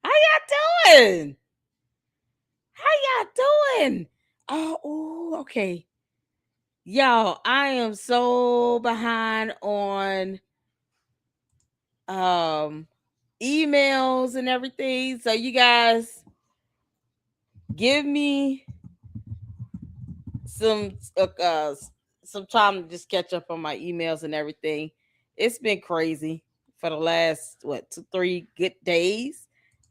How y'all doing? How y'all doing? Oh, ooh, okay. Y'all, I am so behind on emails and everything. So you guys give me some some time to just catch up on my emails and everything. It's been crazy for the last 3 good days.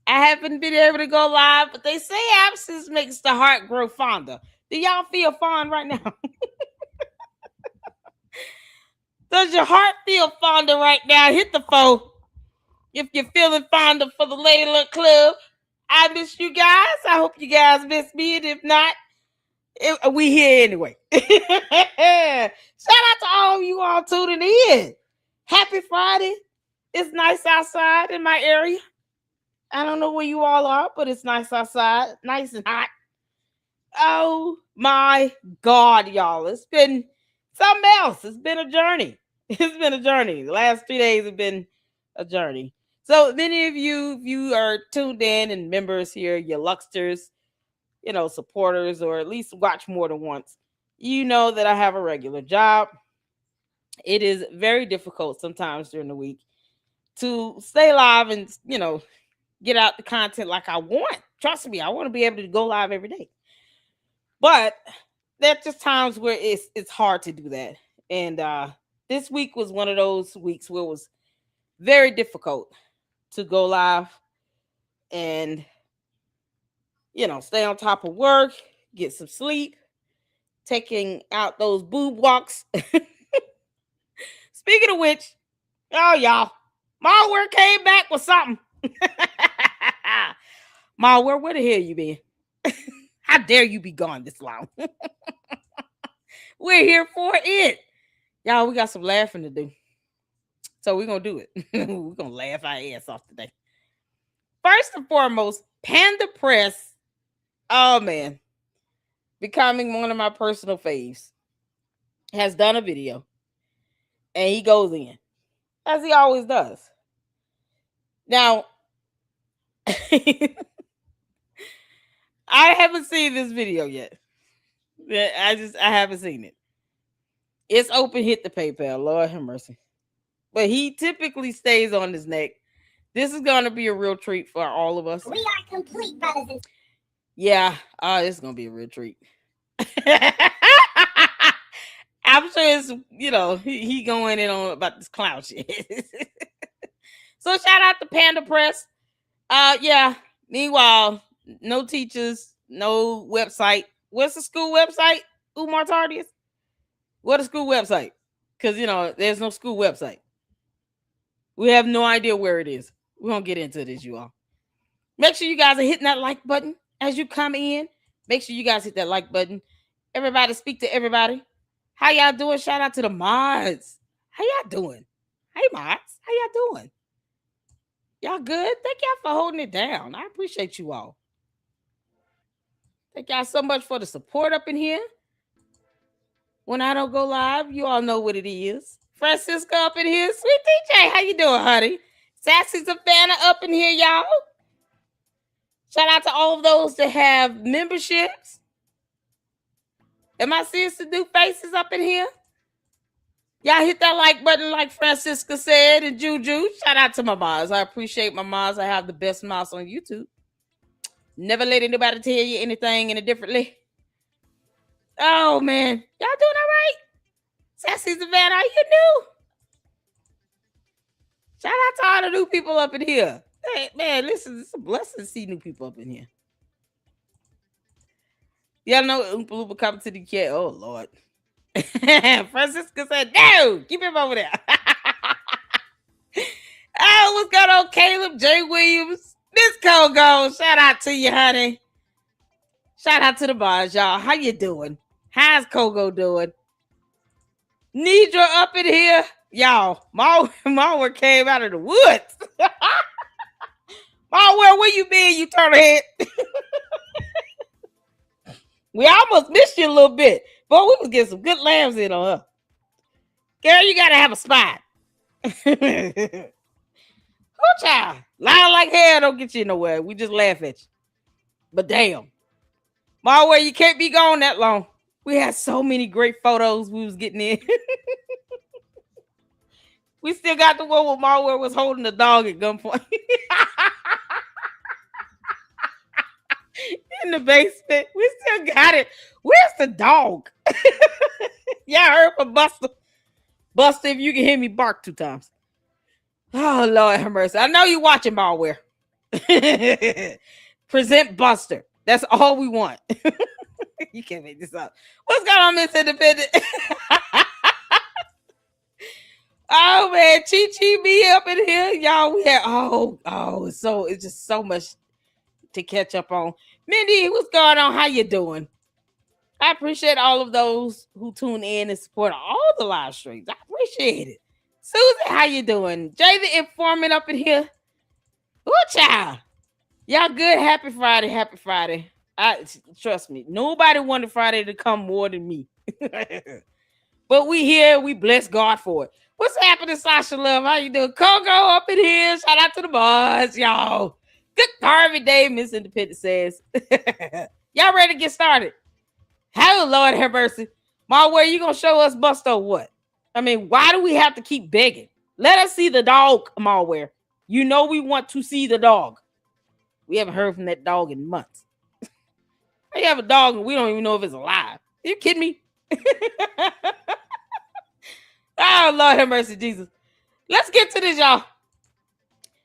I haven't been able to go live, but they say absence makes the heart grow fonder. Do y'all feel fond right now? Does your heart feel fonder right now? Hit the phone if you're feeling fonder for the Lady Luck Club. I miss you guys. I hope you guys miss me, and if not, we here anyway. Shout out to all of you all tuning in. Happy Friday. It's nice outside in my area. I don't know where you all are, but it's nice outside, nice and hot. Oh my God, y'all. It's been something else. It's been a journey. It's been a journey. The last 3 days have been a journey. So many of you are tuned in and members here, your Lucksters, supporters, or at least watch more than once. You know that I have a regular job. It is very difficult sometimes during the week to stay live and, get out the content like I want. Trust me, I want to be able to go live every day. But there's just times where it's hard to do that. And this week was one of those weeks where it was very difficult to go live and, stay on top of work, get some sleep, taking out those boob walks. Speaking of which, y'all, MALWare came back with something. MALWare, where the hell you been? How dare you be gone this long? We're here for it. Y'all, we got some laughing to do. So we're going to do it. We're going to laugh our ass off today. First and foremost, Panda Press. Oh, man. Becoming one of my personal faves. Has done a video. And he goes in. As he always does. Now, I haven't seen this video yet. I haven't seen it. It's open, hit the PayPal. Lord have mercy. But he typically stays on his neck. This is going to be a real treat for all of us. We are complete, brothers and yeah, it's going to be a real treat. I'm sure it's, he going in on about this clown shit. So shout out to Panda Press. Yeah. Meanwhile, no teachers, no website. What's the school website? Umar Tardius? What a school website? Because, there's no school website. We have no idea where it is. We won't get into this, you all. Make sure you guys are hitting that like button as you come in. Make sure you guys hit that like button. Everybody speak to everybody. How y'all doing? Shout out to the mods. How y'all doing? Hey, mods. How y'all doing? Y'all good? Thank y'all for holding it down. I appreciate you all. Thank y'all so much for the support up in here. When I don't go live, you all know what it is. Francisco up in here. Sweet DJ, how you doing, honey? Sassy Savannah up in here, y'all. Shout out to all of those that have memberships. Am I seeing some new faces up in here? Y'all hit that like button like Francisca said and Juju. Shout out to my moms. I appreciate my moms. I have the best moms on YouTube. Never let anybody tell you anything any differently. Oh, man. Y'all doing all right? Sassy Savannah, are you new? Shout out to all the new people up in here. Hey, man, listen, it's a blessing to see new people up in here. Y'all know Oompa Loompa coming to the cat. Oh, Lord. Francisca said, no, keep him over there. Oh, what's going on, Caleb J. Williams? Miss Kogo, shout out to you, honey. Shout out to the bars, y'all. How you doing? How's Kogo doing? Nidra up in here. Y'all, MALWare came out of the woods. MALWare, where you been, you turn ahead? We almost missed you a little bit. Boy, we was getting some good lambs in on her. Girl, you got to have a spot. child. Lying like hell don't get you nowhere. We just laugh at you. But damn. MALWare, you can't be gone that long. We had so many great photos we was getting in. We still got the one where MALWare was holding the dog at gunpoint. In the basement. We still got it. Where's the dog? Y'all heard from Buster. Buster, if you can hear me bark 2 times. Oh, Lord have mercy. I know you watching MALWare. Present Buster. That's all we want. You can't make this up. What's going on, Miss Independent? Oh, man. Chi be up in here. Y'all, we had, it's just so much to catch up on. Mindy, what's going on? How you doing? I appreciate all of those who tune in and support all the live streams. I appreciate it. Susie, how you doing? Jay the informant up in here. Ooh, child. Y'all good? Happy Friday. Happy Friday. Trust me, nobody wanted Friday to come more than me. But we here. We bless God for it. What's happening, Sasha Love? How you doing? Coco up in here. Shout out to the boys, y'all. Good Harvey Day, Miss Independent says. Y'all ready to get started? How, Lord have mercy. MALWare, you gonna show us Busto what? I mean, why do we have to keep begging? Let us see the dog, MALWare. You know we want to see the dog. We haven't heard from that dog in months. You have a dog and we don't even know if it's alive. Are you kidding me? Oh, Lord have mercy, Jesus. Let's get to this, y'all.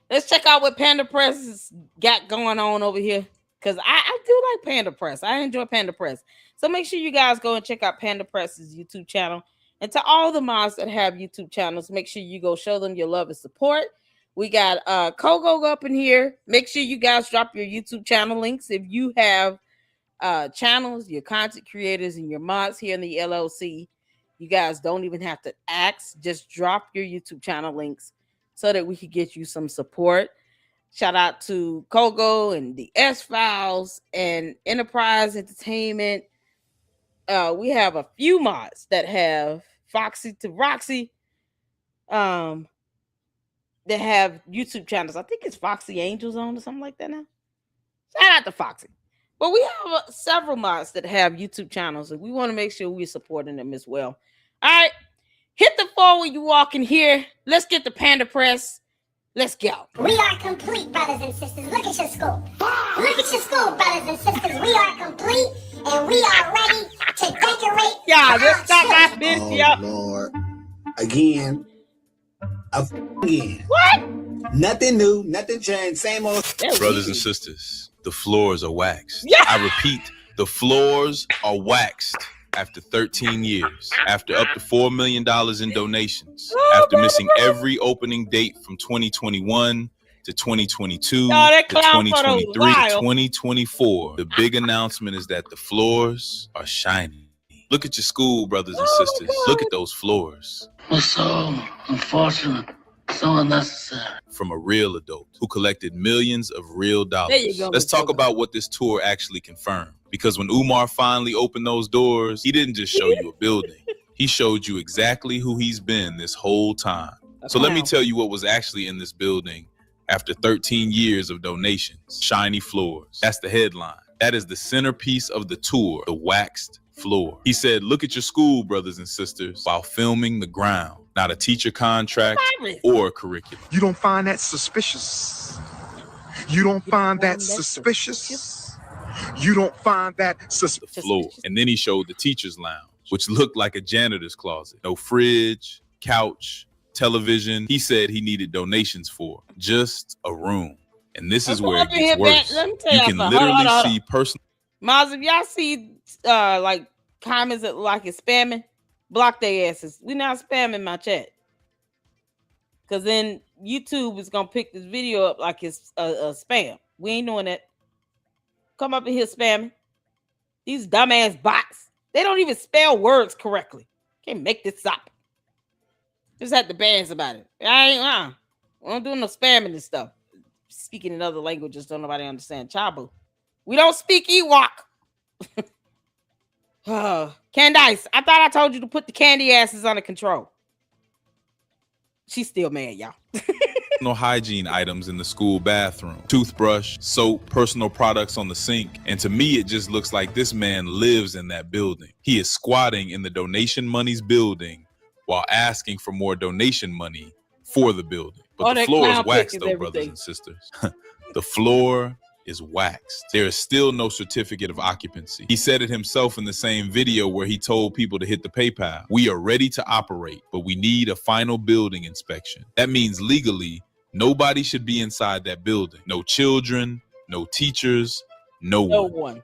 Let's check out what Panda Press has got going on over here. Because I do like Panda Press. I enjoy Panda Press. So make sure you guys go and check out Panda Press's YouTube channel. And to all the mods that have YouTube channels, make sure you go show them your love and support. We got Kogo up in here. Make sure you guys drop your YouTube channel links. If you have channels, your content creators, and your mods here in the LLC, you guys don't even have to ask. Just drop your YouTube channel links so that we can get you some support. Shout out to Kogo and the S-Files and Enterprise Entertainment. We have a few mods that have Foxy to Roxy. That have YouTube channels. I think it's Foxy Angels on or something like that now. Shout out to Foxy. But we have several mods that have YouTube channels, and we want to make sure we're supporting them as well. All right. Hit the floor when you walk in here. Let's get the Panda Press. Let's go. We are complete, brothers and sisters. Look at your school. Look at your school, brothers and sisters. We are complete, and we are ready to decorate. Yeah, let's stop that bitch. Oh, Lord. Again. Again. What? Nothing new, nothing changed, same old. Brothers and sisters, the floors are waxed. Yeah. I repeat, the floors are waxed after 13 years, after up to $4 million in donations, after missing every opening date from 2021 to 2022 to 2023 to 2024. The big announcement is that the floors are shiny. Look at your school, brothers and sisters. Look at those floors. What's so unfortunate, so unnecessary? From a real adult who collected millions of real dollars. There you go, Let's talk about what this tour actually confirmed. Because when Umar finally opened those doors, he didn't just show you a building. He showed you exactly who he's been this whole time. So let me tell you what was actually in this building after 13 years of donations. Shiny floors. That's the headline. That is the centerpiece of the tour, the waxed floor. He said, look at your school, brothers and sisters, while filming the ground. Not a teacher contract or a curriculum. You don't find that suspicious? You don't find that suspicious? You don't find that suspicious? The floor. And then he showed the teacher's lounge, which looked like a janitor's closet. No fridge, couch, television. He said he needed donations for just a room. And this is where it gets worse. You can literally see personal. Miles, if y'all see like comments that like it's spamming, block their asses. We're not spamming my chat. Because then YouTube is going to pick this video up like it's a spam. We ain't doing that. Come up in here spamming. These dumbass bots. They don't even spell words correctly. Can't make this up. Just had to ban about it. I don't do no spamming and stuff. Speaking in other languages, don't nobody understand. Chabu. We don't speak Ewok. Candice, I thought I told you to put the candy asses under control. She's still mad, y'all. personal hygiene items in the school bathroom. Toothbrush, soap, personal products on the sink. And to me, it just looks like this man lives in that building. He is squatting in the donation monies building while asking for more donation money for the building. But the floor is waxed though, brothers and sisters. The floor is waxed. There is still no certificate of occupancy. He said it himself in the same video where he told people to hit the PayPal. We are ready to operate, but we need a final building inspection. That means legally, nobody should be inside that building. No children, no teachers, no one.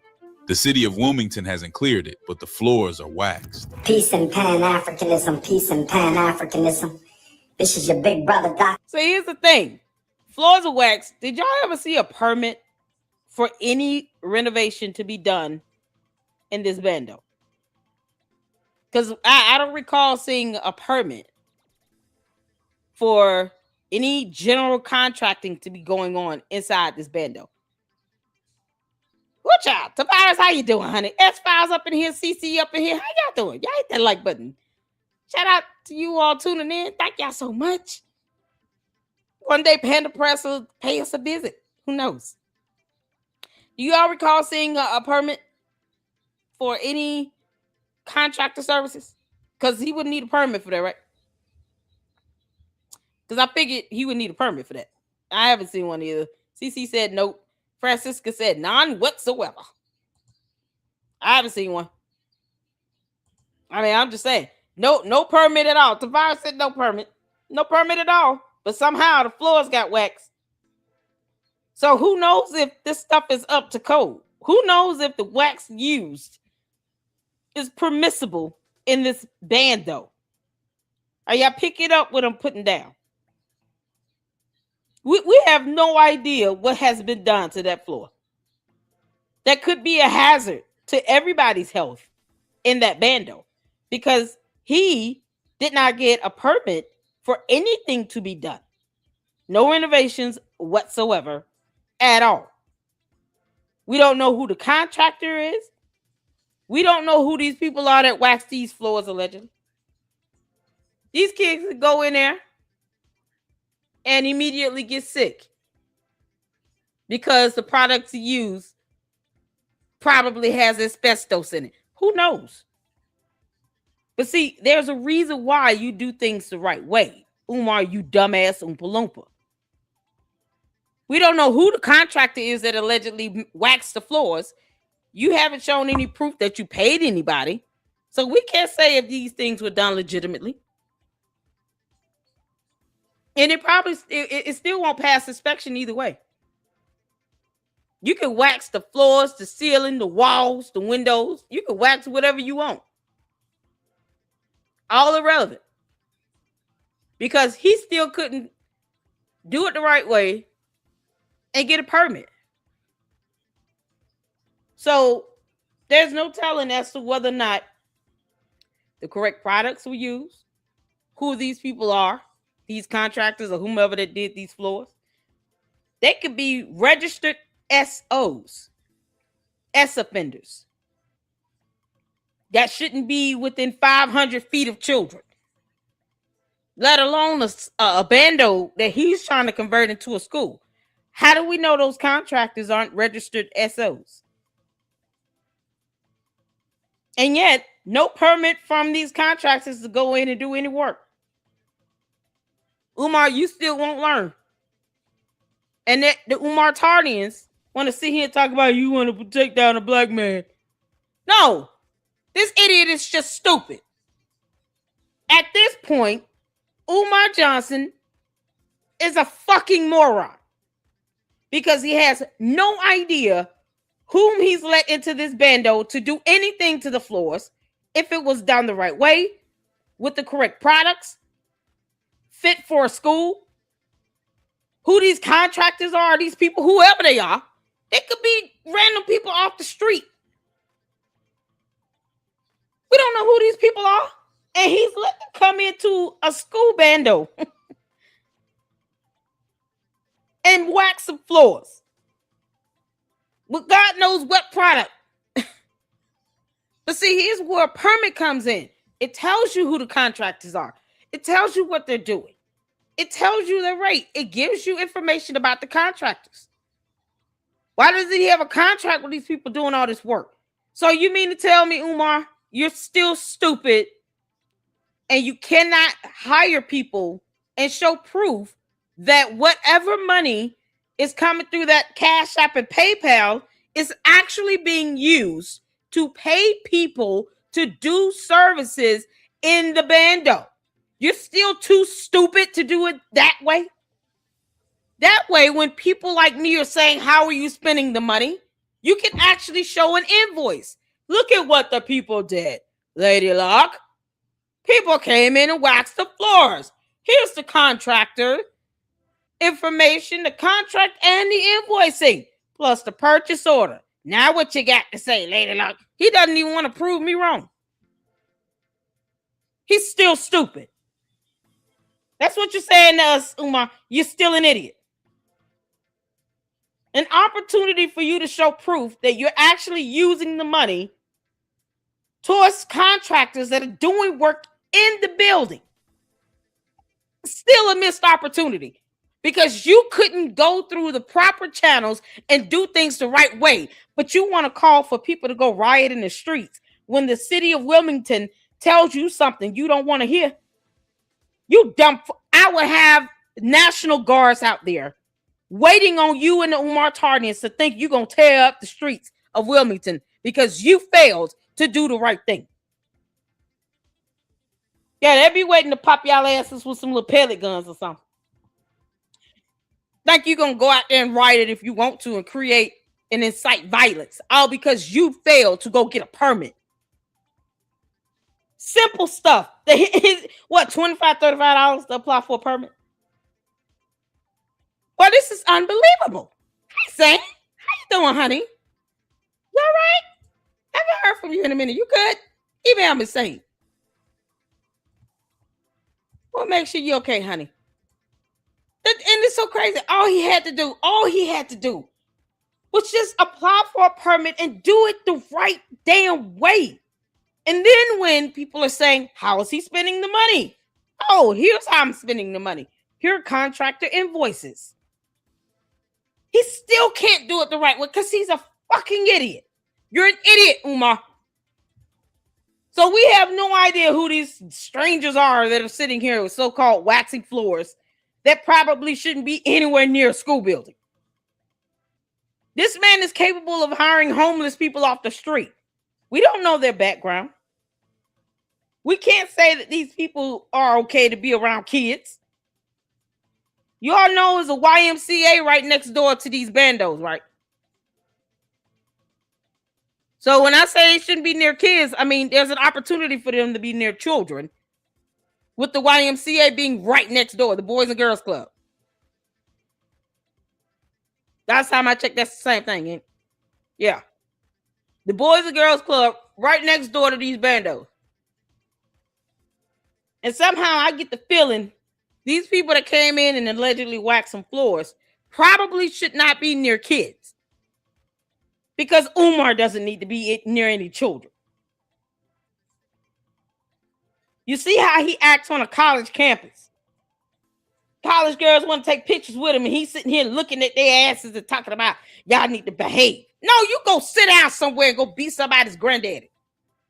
The city of Wilmington hasn't cleared it, but the floors are waxed. Peace and Pan-Africanism, peace and Pan-Africanism. This is your big brother, Doc. So here's the thing. Floors are waxed. Did y'all ever see a permit for any renovation to be done in this bando? Because I don't recall seeing a permit for any general contracting to be going on inside this bando. What y'all? Tobias, how you doing, honey? S-Files up in here, CC up in here. How y'all doing? Y'all hit that like button. Shout out to you all tuning in. Thank y'all so much. One day Panda Press will pay us a visit. Who knows? Do you all recall seeing a permit for any contractor services? Because he wouldn't need a permit for that, right? Because I figured he would need a permit for that. I haven't seen one either. CC said nope. Francisca said none whatsoever. I haven't seen one. I mean, I'm just saying. No permit at all. Tavares said no permit. No permit at all. But somehow the floors got waxed. So who knows if this stuff is up to code? Who knows if the wax used is permissible in this bando? Are y'all picking up what I'm putting down? We have no idea what has been done to that floor. That could be a hazard to everybody's health in that bando because he did not get a permit for anything to be done. No renovations whatsoever at all. We don't know who the contractor is. We don't know who these people are that wax these floors allegedly. These kids could go in there and immediately get sick because the products he used probably has asbestos in it. Who knows? But see, there's a reason why you do things the right way. Umar, you dumbass Oompa Loompa. We don't know who the contractor is that allegedly waxed the floors. You haven't shown any proof that you paid anybody. So we can't say if these things were done legitimately. And it still won't pass inspection either way. You can wax the floors, the ceiling, the walls, the windows. You can wax whatever you want. All irrelevant. Because he still couldn't do it the right way and get a permit. So there's no telling as to whether or not the correct products were used, who these people are, these contractors or whomever that did these floors. They could be registered SOs, S offenders, that shouldn't be within 500 feet of children, let alone a bando that he's trying to convert into a school. How do we know those contractors aren't registered SOs? And yet, no permit from these contractors to go in and do any work. Umar, you still won't learn. And that the Umar Tardians want to sit here and talk about you want to take down a black man. No, this idiot is just stupid. At this point, Umar Johnson is a fucking moron because he has no idea whom he's let into this bando to do anything to the floors if it was done the right way, with the correct products, fit for a school. Who these contractors are, these people, whoever they are, they could be random people off the street. We don't know who these people are. And he's let them come into a school bando and wax some floors with God knows what product. But see, here's where a permit comes in. It tells you who the contractors are. It tells you what they're doing. it tells you the rate. It gives you information about the contractors. Why does he have a contract with these people doing all this work? So you mean to tell me, Umar, you're still stupid and you cannot hire people and show proof that whatever money is coming through that Cash App and PayPal is actually being used to pay people to do services in the bando? You're still too stupid to do it that way? That way, when people like me are saying, how are you spending the money? You can actually show an invoice. Look at what the people did. Lady Luck, people came in and waxed the floors. Here's the contractor information, the contract, and the invoicing, plus the purchase order. Now what you got to say, Lady Luck? He doesn't even want to prove me wrong. He's still stupid. That's what you're saying to us, Umar. You're still an idiot. An opportunity for you to show proof that you're actually using the money towards contractors that are doing work in the building. Still a missed opportunity because you couldn't go through the proper channels and do things the right way. But you want to call for people to go riot in the streets when the city of Wilmington tells you something you don't want to hear. You dumb. I would have National Guards out there waiting on you and the Umar Tardians to think you're going to tear up the streets of Wilmington because you failed to do the right thing. Yeah, they'll be waiting to pop y'all asses with some little pellet guns or something. Think you're going to go out there and riot it if you want to and create and incite violence, all because you failed to go get a permit. Simple stuff. What, $25, $35 to apply for a permit? Well, this is unbelievable. Hey, Sam. How you doing, honey? You all right? I haven't heard from you in a minute. You good? Email me, Sam. Well, make sure you're okay, honey. And it's so crazy. All he had to do was just apply for a permit and do it the right damn way. And then when people are saying, how is he spending the money? Oh, here's how I'm spending the money. Here are contractor invoices. He still can't do it the right way because he's a fucking idiot. You're an idiot, Umar. So we have no idea who these strangers are that are sitting here with so-called waxing floors that probably shouldn't be anywhere near a school building. This man is capable of hiring homeless people off the street. We don't know their background. We can't say that these people are okay to be around kids. You all know there's a YMCA right next door to these bandos, right? So when I say they shouldn't be near kids, I mean there's an opportunity for them to be near children, with the YMCA being right next door, the Boys and Girls Club. Last time I checked, that's the same thing. Ain't it? Yeah. The Boys and Girls Club right next door to these bandos. And somehow I get the feeling these people that came in and allegedly waxed some floors probably should not be near kids. Because Umar doesn't need to be near any children. You see how he acts on a college campus. College girls want to take pictures with him and he's sitting here looking at their asses and talking about, y'all need to behave. No, you go sit down somewhere and go be somebody's granddaddy.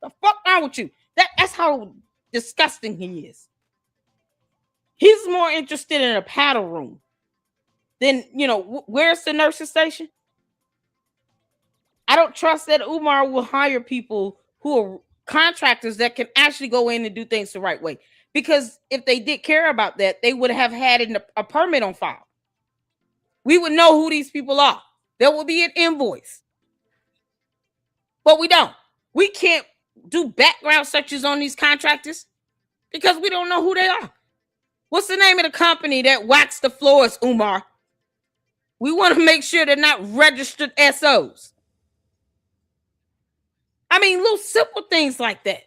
The fuck wrong with you? That's how disgusting he is. He's more interested in a paddle room than, where's the nursing station? I don't trust that Umar will hire people who are contractors that can actually go in and do things the right way. Because if they did care about that, they would have had a permit on file. We would know who these people are. There will be an invoice. But we don't. We can't do background searches on these contractors because we don't know who they are. What's the name of the company that waxed the floors, Umar? We want to make sure they're not registered SOs. I mean, little simple things like that.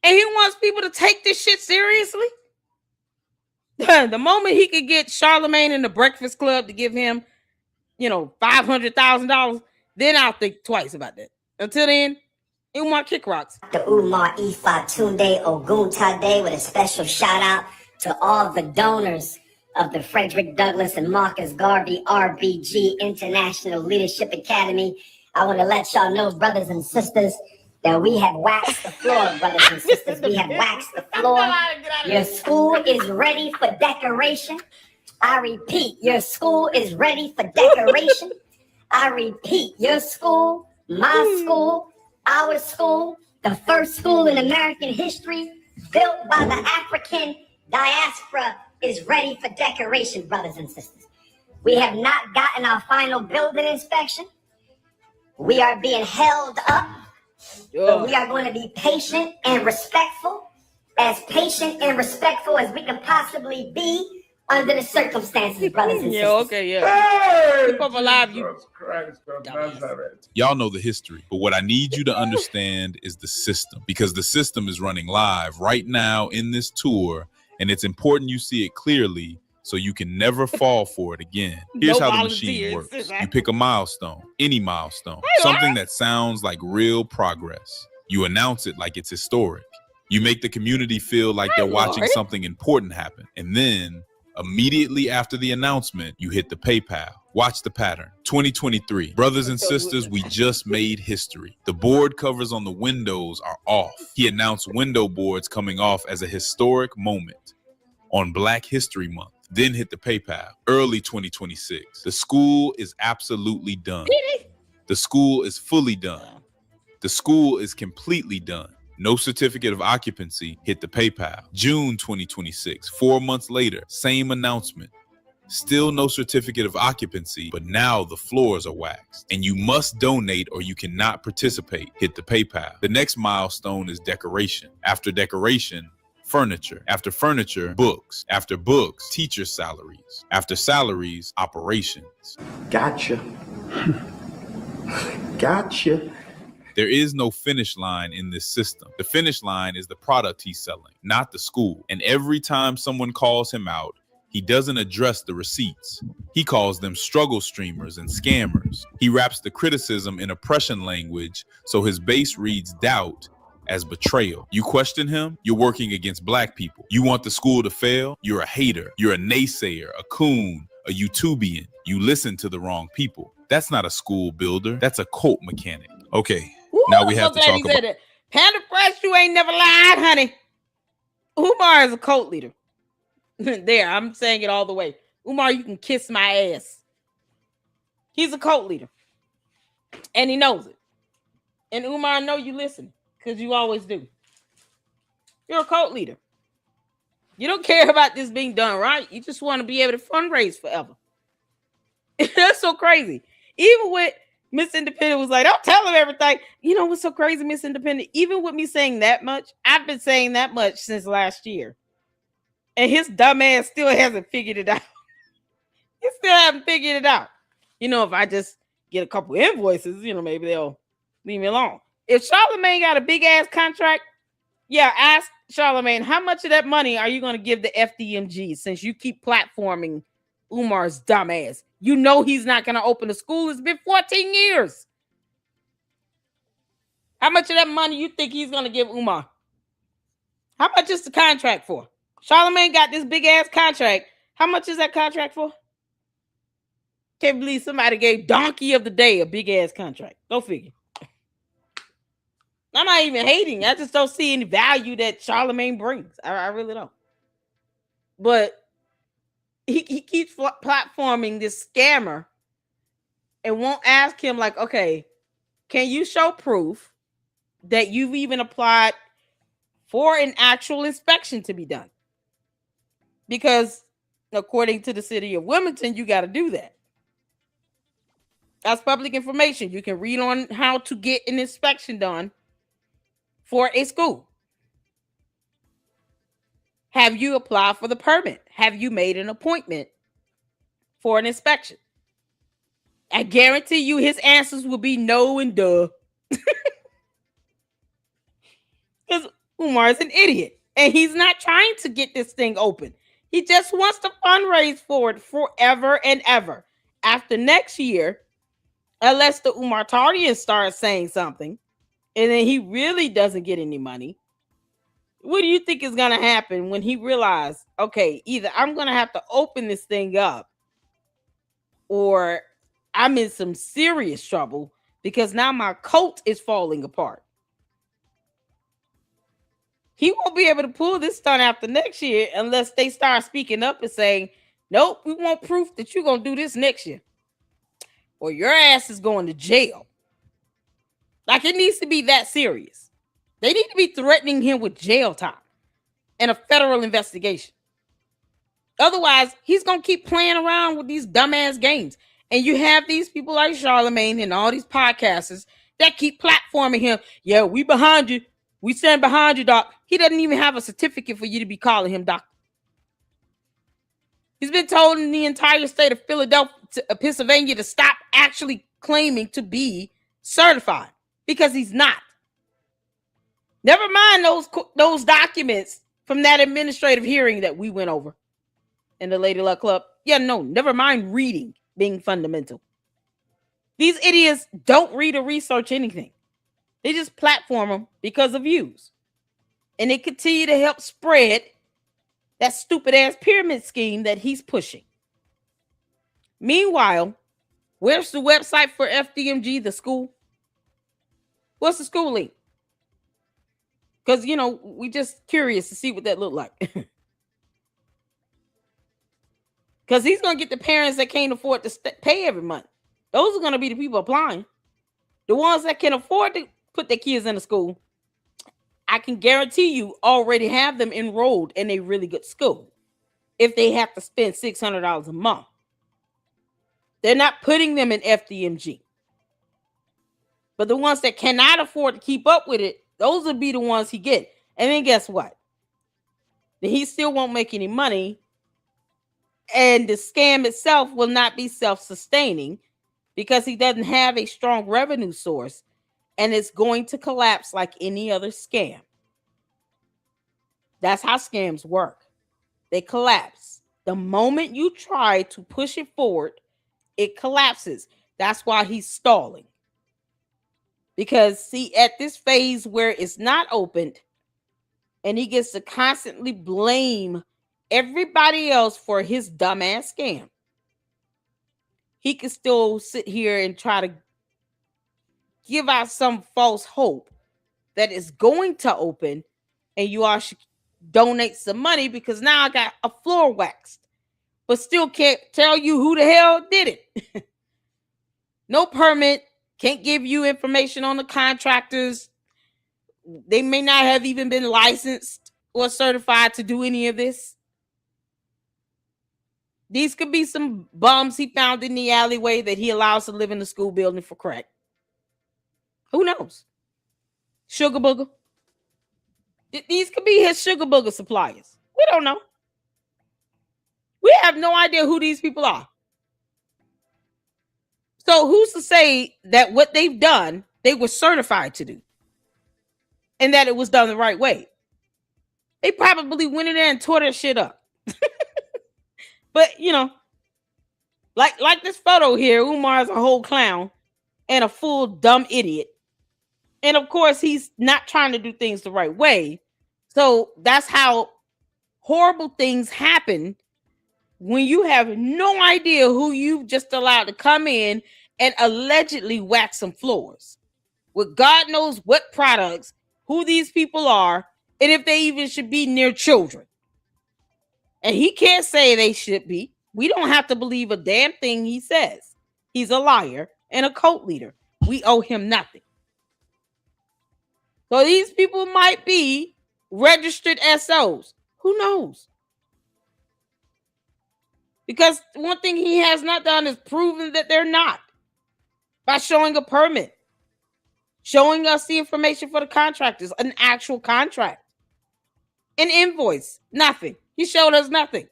And he wants people to take this shit seriously. The moment he could get Charlemagne and the Breakfast Club to give him, $500,000, then I'll think twice about that. Until then, Umar kick rocks. The Umar Ifa Tunde Oguntade with a special shout out To all the donors of the Frederick Douglass and Marcus Garvey RBG International Leadership Academy, I want to let y'all know, brothers and sisters, that we have waxed the floor, brothers and sisters. We have waxed the floor. Your school is ready for decoration. I repeat, your school is ready for decoration. I repeat, your school, my school, our school, the first school in American history built by the African diaspora is ready for decoration, brothers and sisters. We have not gotten our final building inspection. We are being held up, but we are going to be patient and respectful, as patient and respectful as we can possibly be under the circumstances, brothers and sisters. Yeah, okay, yeah. Keep up alive, you. Y'all know the history, but what I need you to understand is the system, because the system is running live right now in this tour, and it's important you see it clearly so you can never fall for it again. Here's how the machine works. You pick a milestone, any milestone, something that sounds like real progress. You announce it like it's historic. You make the community feel like they're watching something important happen. And then immediately after the announcement, you hit the PayPal. Watch the pattern. 2023. Brothers and sisters, we just made history. The board covers on the windows are off. He announced window boards coming off as a historic moment on Black History Month. Then hit the PayPal. Early 2026. The school is absolutely done. The school is fully done. The school is completely done. No certificate of occupancy. Hit the PayPal. June 2026. 4 months later, same announcement. Still no certificate of occupancy, but now the floors are waxed. And you must donate or you cannot participate. Hit the PayPal. The next milestone is decoration. After decoration, furniture. After furniture, books. After books, teacher salaries. After salaries, operations. Gotcha. Gotcha. There is no finish line in this system. The finish line is the product he's selling, not the school. And every time someone calls him out, he doesn't address the receipts. He calls them struggle streamers and scammers. He wraps the criticism in oppression language, so his base reads doubt as betrayal. You question him, you're working against Black people. You want the school to fail, you're a hater. You're a naysayer, a coon, a YouTubian. You listen to the wrong people. That's not a school builder, that's a cult mechanic. Okay, now we have to talk about it. Panda Press, you ain't never lied, honey. Umar is a cult leader. There, I'm saying it all the way. Umar, you can kiss my ass. He's a cult leader. And he knows it. And Umar, I know you listen, because you always do. You're a cult leader. You don't care about this being done right. You just want to be able to fundraise forever. That's so crazy. Even with Miss Independent was like, don't tell him everything. You know what's so crazy, Miss Independent? Even with me saying that much, I've been saying that much since last year. And his dumb ass still hasn't figured it out. He still haven't figured it out. You know, if I just get a couple invoices, you know, maybe they'll leave me alone. If Charlamagne got a big ass contract, yeah, ask Charlamagne, how much of that money are you going to give the FDMG since you keep platforming Umar's dumb ass? You know he's not going to open a school. It's been 14 years. How much of that money you think he's going to give Umar? How much is the contract for? Charlamagne got this big ass contract. How much is that contract for? Can't believe somebody gave Donkey of the Day a big ass contract. Go figure. I'm not even hating. I just don't see any value that Charlamagne brings. I really don't. But he keeps platforming this scammer and won't ask him like, okay, can you show proof that you've even applied for an actual inspection to be done? Because according to the city of Wilmington, you got to do that. That's public information. You can read on how to get an inspection done for a school. Have you applied for the permit? Have you made an appointment for an inspection? I guarantee you his answers will be no and duh. Because Umar is an idiot. And he's not trying to get this thing open. He just wants to fundraise for it forever and ever. After next year, unless the Umar Tardian starts saying something, and then he really doesn't get any money, What do you think is going to happen when he realized, okay, either I'm going to have to open this thing up or I'm in some serious trouble because now my cult is falling apart. He won't be able to pull this stunt after next year unless they start speaking up and saying, nope, we want proof that you're going to do this next year, or your ass is going to jail. Like, it needs to be that serious. They need to be threatening him with jail time and a federal investigation. Otherwise, he's going to keep playing around with these dumbass games. And you have these people like Charlemagne and all these podcasters that keep platforming him. Yeah, we behind you. We stand behind you, doc. He doesn't even have a certificate for you to be calling him doc. He's been told in the entire state of Pennsylvania to stop actually claiming to be certified because he's not. Never mind those documents from that administrative hearing that we went over in the Lady Luck Club. Yeah, no, never mind reading being fundamental. These idiots don't read or research anything. They just platform them because of views. And they continue to help spread that stupid ass pyramid scheme that he's pushing. Meanwhile, where's the website for FDMG, the school? What's the school link? Because, you know, we just curious to see what that looked like. Because he's going to get the parents that can't afford to pay every month. Those are going to be the people applying. The ones that can afford to put their kids in a school, I can guarantee you already have them enrolled in a really good school if they have to spend $600 a month. They're not putting them in FDMG. But the ones that cannot afford to keep up with it, those will be the ones he get. And then guess what? He still won't make any money. And the scam itself will not be self-sustaining because he doesn't have a strong revenue source. And it's going to collapse like any other scam. That's how scams work. They collapse. The moment you try to push it forward, it collapses. That's why he's stalling. Because, see, at this phase where it's not opened, and he gets to constantly blame everybody else for his dumbass scam, he can still sit here and try to give out some false hope that it's going to open and you all should donate some money because now I got a floor waxed, but still can't tell you who the hell did it. No permit, can't give you information on the contractors. They may not have even been licensed or certified to do any of this. These could be some bums he found in the alleyway that he allows to live in the school building for crack. Who knows? Sugar booger. These could be his sugar booger suppliers. We don't know. We have no idea who these people are. So who's to say that what they've done, they were certified to do? And that it was done the right way? They probably went in there and tore that shit up. But, you know, like this photo here, Umar is a whole clown and a full dumb idiot. And of course, he's not trying to do things the right way. So that's how horrible things happen when you have no idea who you've just allowed to come in and allegedly wax some floors with God knows what products, who these people are, and if they even should be near children. And he can't say they should be. We don't have to believe a damn thing he says. He's a liar and a cult leader. We owe him nothing. So these people might be registered SOs. Who knows? Because one thing he has not done is proven that they're not. By showing a permit. Showing us the information for the contractors. An actual contract. An invoice. Nothing. He showed us nothing.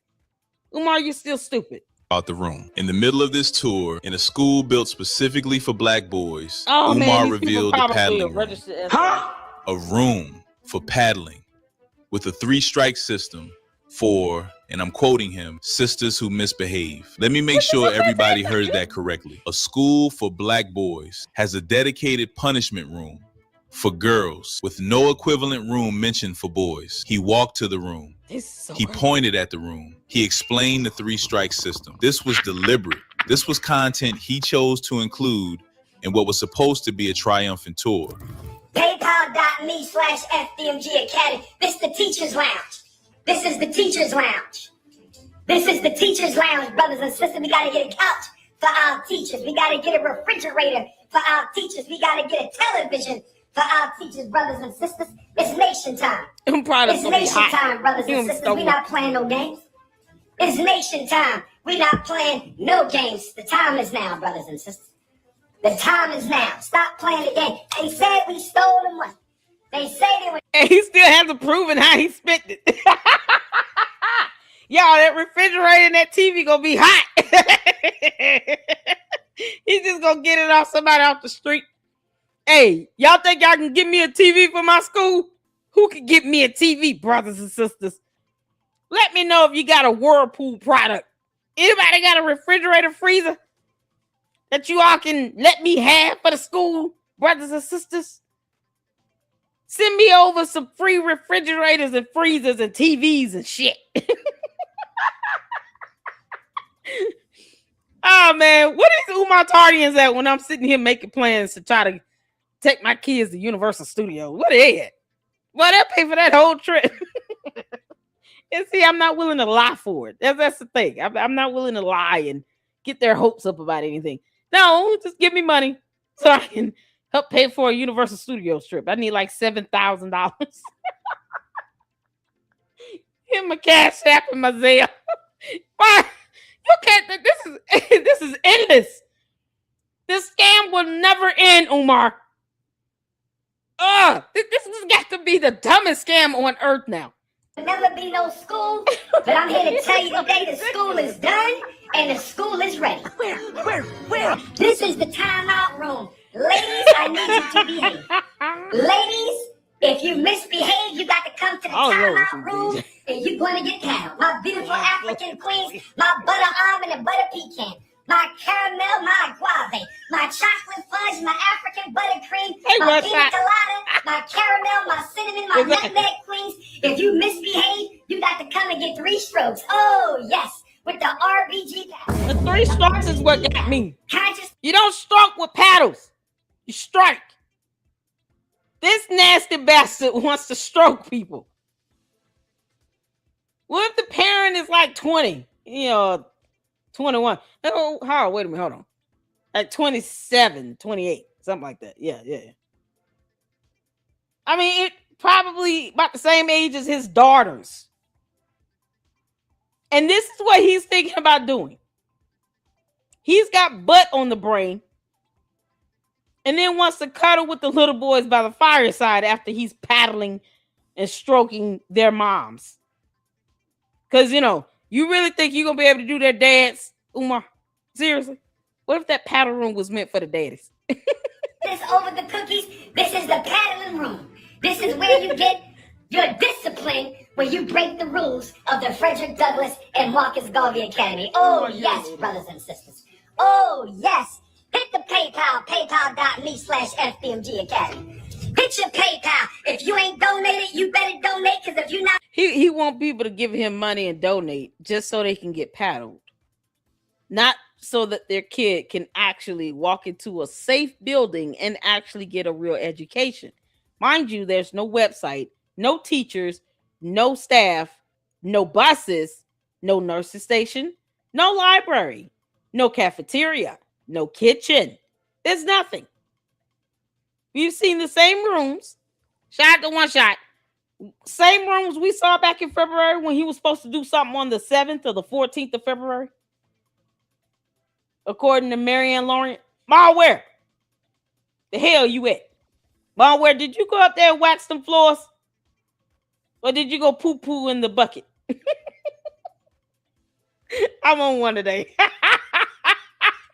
Umar, you're still stupid. Out the room. In the middle of this tour, in a school built specifically for black boys, Oh, Umar man, revealed the paddling room. Huh? A room for paddling with a 3-strike system for, and I'm quoting him, sisters who misbehave. Let me make sure everybody heard that correctly. A school for black boys has a dedicated punishment room for girls, with no equivalent room mentioned for boys. He walked to the room. He pointed at the room. He explained the 3-strike system. This was deliberate. This was content he chose to include in what was supposed to be a triumphant tour. PayPal.me/FDMG Academy. This is the Teacher's Lounge. This is the Teacher's Lounge. This is the Teacher's Lounge, brothers and sisters. We got to get a couch for our teachers. We got to get a refrigerator for our teachers. We got to get a television for our teachers, brothers and sisters. It's nation time. It's nation time, brothers and sisters. We're not playing no games. It's nation time. We're not playing no games. The time is now, brothers and sisters. The time is now. Stop playing the game. They said we stole the money. They say they were. And he still hasn't proven how he spent it. Y'all, that refrigerator and that TV gonna be hot. He's just gonna get it off somebody off the street. Hey, y'all think y'all can give me a TV for my school? Who can get me a TV, brothers and sisters? Let me know if you got a Whirlpool product. Anybody got a refrigerator freezer that you all can let me have for the school, brothers and sisters? Send me over some free refrigerators and freezers and TVs and shit. Oh, man. What is Umar Tardians at when I'm sitting here making plans to try to take my kids to Universal Studios? What are they at? Well, they'll pay for that whole trip. And see, I'm not willing to lie for it. That's the thing. I'm not willing to lie and get their hopes up about anything. No, just give me money so I can help pay for a Universal Studios trip. I need like $7,000. Give my Cash App and my Zelle. Why? You can't. This is endless. This scam will never end, Umar. This has got to be the dumbest scam on earth now. Never be no school, but I'm here to tell you today the school is done and the school is ready. Where? This is the timeout room. Ladies, I need you to behave. Ladies, if you misbehave, you got to come to the timeout room and you're going to get paddled. My beautiful African queens, my butter almond and butter pecan, my caramel, my guave, my chocolate fudge, my African buttercream, my pina colada, my caramel, my cinnamon, my nutmeg queens. If you misbehave, you got to come and get 3 strokes. Oh, yes, with the RBG paddle. The 3 strokes is what got me. You don't stroke with paddles. You strike. This nasty bastard wants to stroke people. What if the parent is like 20? 21. Oh, how? Wait a minute. Hold on. Like 27, 28, something like that. Yeah. I mean, it probably about the same age as his daughters. And this is what he's thinking about doing. He's got butt on the brain. And then wants to cuddle with the little boys by the fireside after he's paddling and stroking their moms. Because, you really think you're going to be able to do their dads, Umar? Seriously? What if that paddle room was meant for the daddies? This over the cookies. This is the paddling room. This is where you get your discipline when you break the rules of the Frederick Douglass and Marcus Garvey Academy. Oh, yes, brothers and sisters. Oh, yes. Hit the PayPal, paypal.me/FDMG Academy. Hit your PayPal. If you ain't donated, you better donate, because if you're not... He want people to give him money and donate just so they can get paddled. Not so that their kid can actually walk into a safe building and actually get a real education. Mind you, there's no website, no teachers, no staff, no buses, no nurses station, no library, no cafeteria, no kitchen. There's nothing. We've seen the same rooms, shot to one shot. Same rooms we saw back in February when he was supposed to do something on the 7th or the 14th of February. According to Marianne Laurent. MALWare. The hell you at? MALWare, did you go up there and wax them floors? Or did you go poo-poo in the bucket? I'm on one today.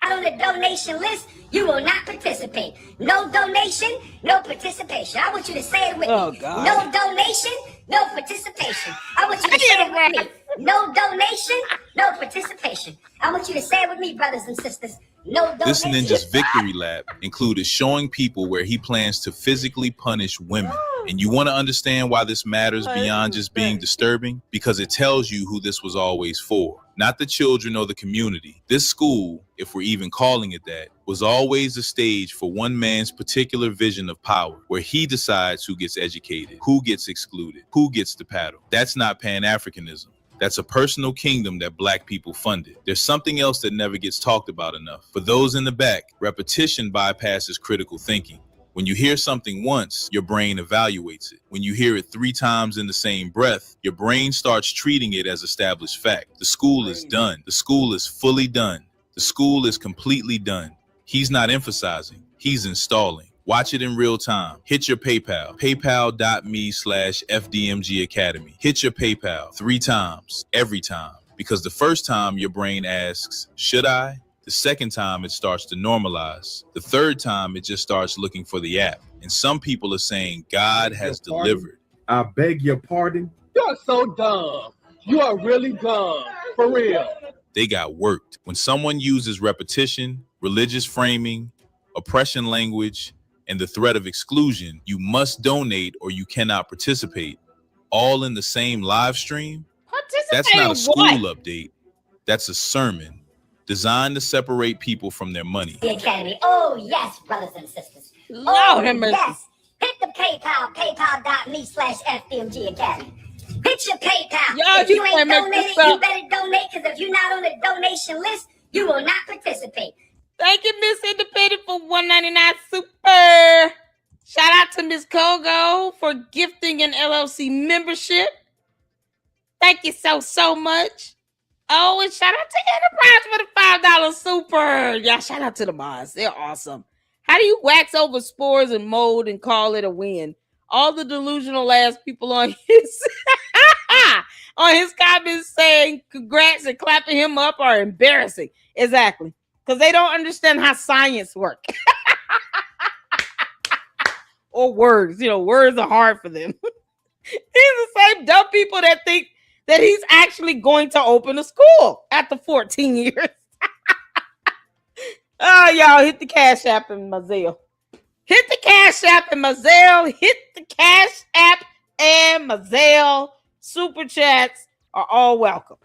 On the donation list, you will not participate. No donation, no participation. I want you to say it with me. God. No donation, no participation. I want you to say it with me. No donation, no participation. I want you to say it with me, brothers and sisters. No This donation. ninja's victory lap included showing people where he plans to physically punish women. And you want to understand why this matters beyond just being disturbing? Because it tells you who this was always for. Not the children or the community. This school, if we're even calling it that, was always a stage for one man's particular vision of power, where he decides who gets educated, who gets excluded, who gets the paddle. That's not Pan-Africanism. That's a personal kingdom that Black people funded. There's something else that never gets talked about enough. For those in the back, repetition bypasses critical thinking. When you hear something once, your brain evaluates it. When you hear it 3 times in the same breath, your brain starts treating it as established fact. The school is done. The school is fully done. The school is completely done. He's not emphasizing, he's installing. Watch it in real time. Hit your PayPal, paypal.me/FDMG Academy. Hit your PayPal 3 times, every time. Because the first time your brain asks, should I? The second time it starts to normalize. The third time it just starts looking for the app. And some people are saying God has delivered. I beg your pardon. You're so dumb. You are really dumb. For real. They got worked. When someone uses repetition, religious framing, oppression language, and the threat of exclusion, you must donate or you cannot participate, all in the same live stream. That's not a school update. That's a sermon designed to separate people from their money. The Academy. Oh, yes, brothers and sisters. Lord have mercy. Yes. Hit the PayPal, paypal.me/FDMG Academy. Hit your PayPal. Y'all, If you ain't make donated, this you up. better donate, because if you're not on the donation list, you will not participate. Thank you, Miss Independent, for $1.99 super. Shout out to Miss Kogo for gifting an LLC membership. Thank you so much. Oh, and shout out to Enterprise for the $5 super. Yeah, shout out to the mods. They're awesome. How do you wax over spores and mold and call it a win? All the delusional ass people on his comments saying congrats and clapping him up are embarrassing. Exactly. Because they don't understand how science works. Or words. Words are hard for them. These are the same dumb people that think that he's actually going to open a school after 14 years. Oh, y'all, hit the Cash App and my Zelle. Hit the Cash App and my Zelle. Hit the Cash App and my Zelle. Super chats are all welcome.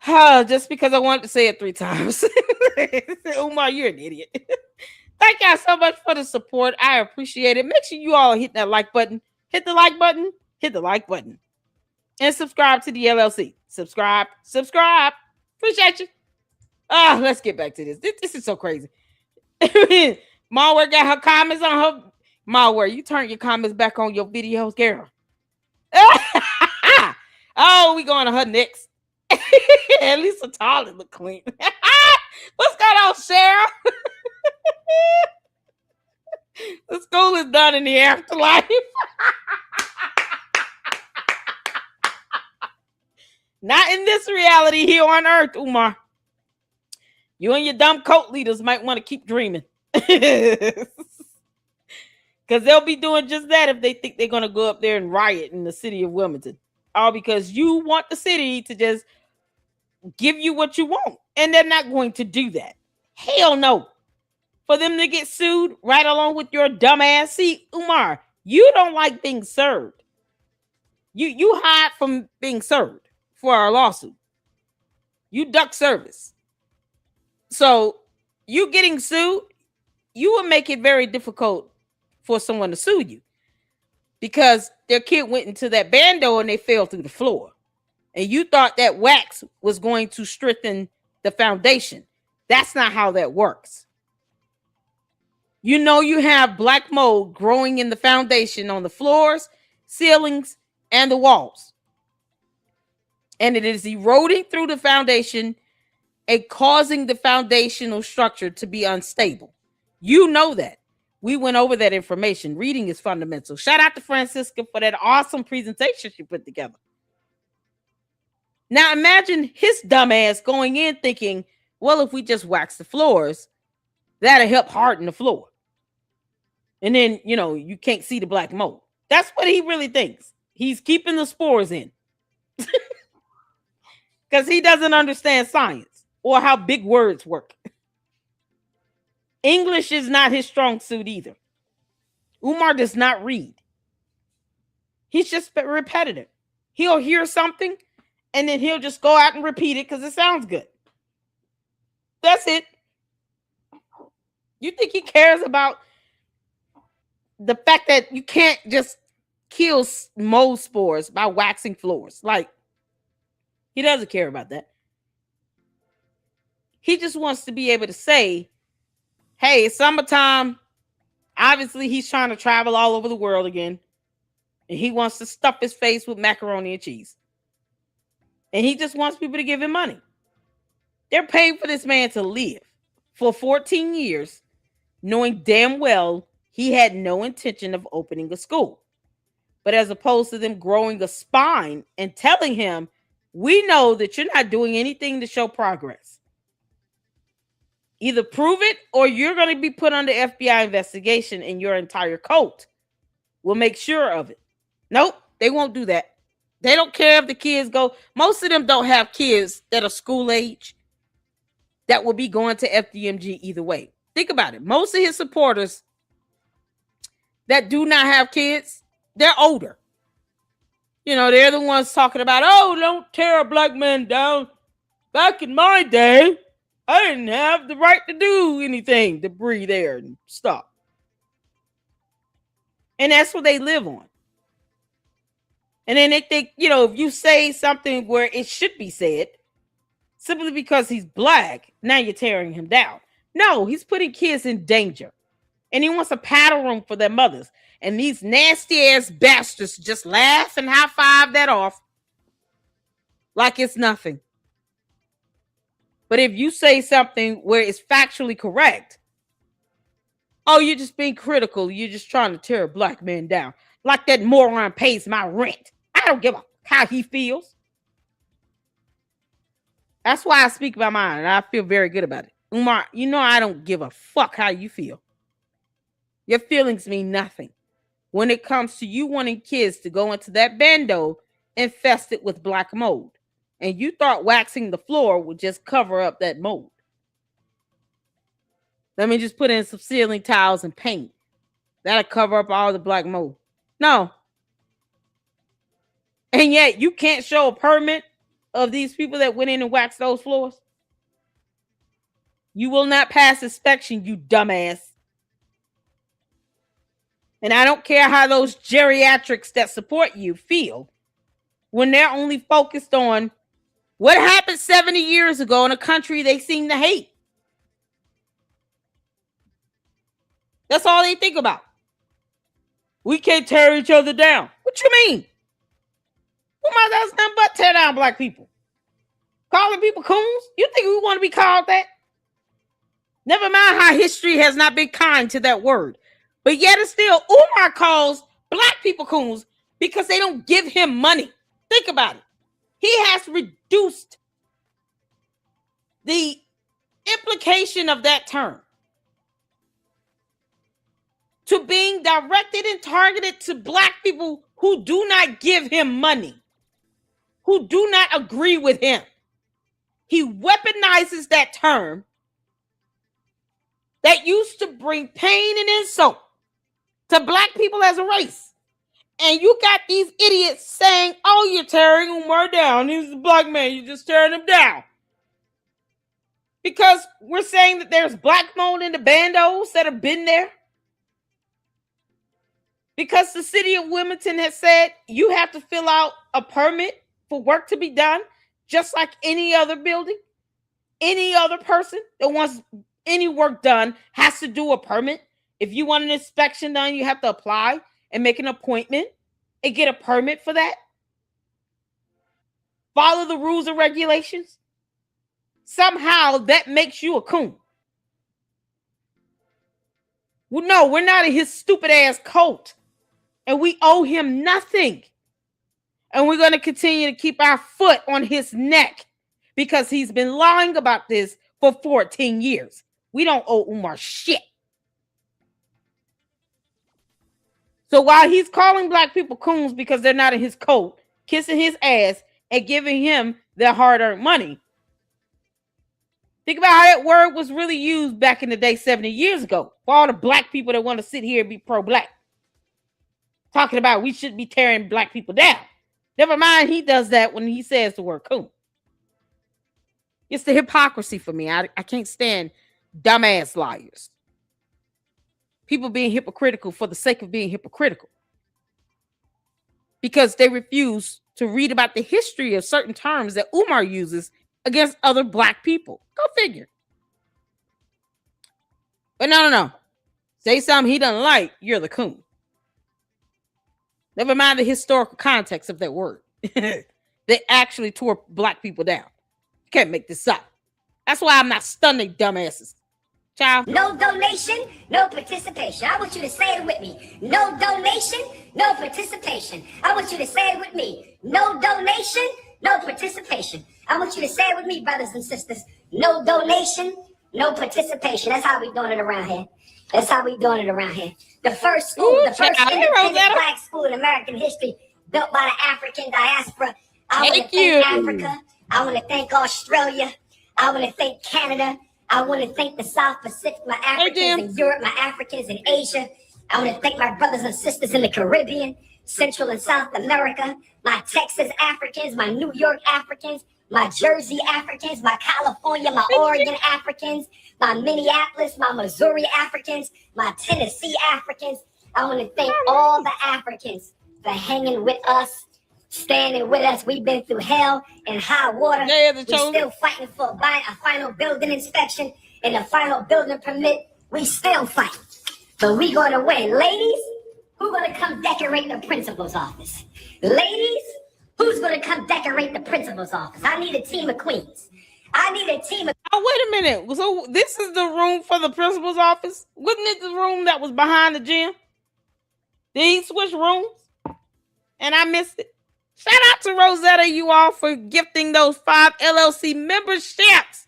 Just because I wanted to say it 3 times. Umar, you're an idiot. Thank y'all so much for the support. I appreciate it. Make sure you all hit that like button. Hit the like button. Hit the like button. And subscribe to the LLC. Subscribe. Appreciate you. Let's get back to this. This is so crazy. MALWare got her comments on her. MALWare, you turn your comments back on your videos, girl. Oh, we going to her next. At least a toilet look clean. What's going on, Cheryl? The school is done in the afterlife. Not in this reality here on Earth, Umar. You and your dumb cult leaders might want to keep dreaming. Because they'll be doing just that if they think they're going to go up there and riot in the city of Wilmington. All because you want the city to just give you what you want. And they're not going to do that. Hell no. For them to get sued right along with your dumb ass. See, Umar, you don't like being served. You hide from being served for our lawsuit. You duck service. So you getting sued, you will make it very difficult for someone to sue you because their kid went into that bando and they fell through the floor. And you thought that wax was going to strengthen the foundation. That's not how that works. You have black mold growing in the foundation on the floors, ceilings, and the walls. And it is eroding through the foundation and causing the foundational structure to be unstable. You know that. We went over that information. Reading is fundamental. Shout out to Francisca for that awesome presentation she put together. Now imagine his dumb ass going in thinking, well, if we just wax the floors, that'll help harden the floor. And then, you can't see the black mold. That's what he really thinks. He's keeping the spores in. Because he doesn't understand science or how big words work. English is not his strong suit either. Umar does not read. He's just repetitive. He'll hear something and then he'll just go out and repeat it because it sounds good. That's it. You think he cares about the fact that you can't just kill mold spores by waxing floors? Like, he doesn't care about that. He just wants to be able to say, hey, it's summertime. Obviously, he's trying to travel all over the world again. And he wants to stuff his face with macaroni and cheese. And he just wants people to give him money. They're paying for this man to live for 14 years, knowing damn well he had no intention of opening a school. But as opposed to them growing a spine and telling him, we know that you're not doing anything to show progress. Either prove it or you're going to be put under FBI investigation and your entire cult will make sure of it. Nope, they won't do that. They don't care if the kids go. Most of them don't have kids that are school age that will be going to FDMG either way. Think about it. Most of his supporters that do not have kids, they're older. You know, they're the ones talking about, oh, don't tear a black man down. Back in my day, I didn't have the right to do anything to breathe air and stuff. And that's what they live on. And then they think, you know, if you say something where it should be said, simply because he's black, now you're tearing him down. No, he's putting kids in danger. And he wants a paddle room for their mothers. And these nasty ass bastards just laugh and high five that off like it's nothing. But if you say something where it's factually correct, oh, you're just being critical. You're just trying to tear a black man down. Like that moron pays my rent. I don't give a how he feels. That's why I speak my mind, and I feel very good about it. Umar, you know I don't give a fuck how you feel. Your feelings mean nothing when it comes to you wanting kids to go into that bando infested with black mold. And you thought waxing the floor would just cover up that mold. Let me just put in some ceiling tiles and paint. That'll cover up all the black mold. No. And yet you can't show a permit of these people that went in and waxed those floors. You will not pass inspection, you dumbass. And I don't care how those geriatrics that support you feel when they're only focused on what happened 70 years ago in a country they seem to hate. That's all they think about. We can't tear each other down. What you mean? Umar does nothing but tear down black people. Calling people coons? You think we want to be called that? Never mind how history has not been kind to that word. But yet and still, Umar calls black people coons because they don't give him money. Think about it. He has reduced the implication of that term to being directed and targeted to black people who do not give him money, who do not agree with him. He weaponizes that term that used to bring pain and insult to black people as a race. And you got these idiots saying, oh, you're tearing Umar down. He's a black man. You're just tearing him down. Because we're saying that there's black mold in the bandos that have been there. Because the city of Wilmington has said you have to fill out a permit for work to be done, just like any other building. Any other person that wants any work done has to do a permit. If you want an inspection done, you have to apply and make an appointment and get a permit for that. Follow the rules and regulations. Somehow that makes you a coon. Well, no, we're not in his stupid ass cult. And we owe him nothing. And we're going to continue to keep our foot on his neck because he's been lying about this for 14 years. We don't owe Umar shit. So while he's calling black people coons because they're not in his coat, kissing his ass and giving him their hard-earned money, Think about how that word was really used back in the day 70 years ago. For all the black people that want to sit here and be pro-black. Talking about we should be tearing black people down. Never mind, he does that when he says the word coon. It's the hypocrisy for me. I can't stand dumbass liars. People being hypocritical for the sake of being hypocritical. Because they refuse to read about the history of certain terms that Umar uses against other black people. Go figure. But no. Say something he doesn't like, you're the coon. Never mind the historical context of that word. They actually tore black people down. You can't make this up. That's why I'm not stunning dumbasses. Child. No donation, no participation. I want you to say it with me. No donation, no participation. I want you to say it with me. No donation, no participation. I want you to say it with me, brothers and sisters. No donation, no participation. That's how we doing it around here. That's how we doing it around here. The first school, the first independent black school in American history built by the African diaspora. I want to thank Africa. I want to thank Australia. I want to thank Canada. I want to thank the South Pacific, my Africans in Europe, my Africans in Asia. I want to thank my brothers and sisters in the Caribbean, Central and South America, my Texas Africans, my New York Africans, my Jersey Africans, my California, my Oregon Africans, my Minneapolis, my Missouri Africans, my Tennessee Africans. I want to thank all the Africans for hanging with us, standing with us. We've been through hell and high water. We're still fighting for a final building inspection and a final building permit. We still fight, but we're going to win. Ladies, who's going to come decorate the principal's office? Ladies, who's going to come decorate the principal's office? I need a team of queens. I need a team of... Oh, wait a minute. So this is the room for the principal's office? Wasn't it the room that was behind the gym? Did he switch rooms? And I missed it. Shout out to Rosetta, you all, for gifting those 5 LLC memberships.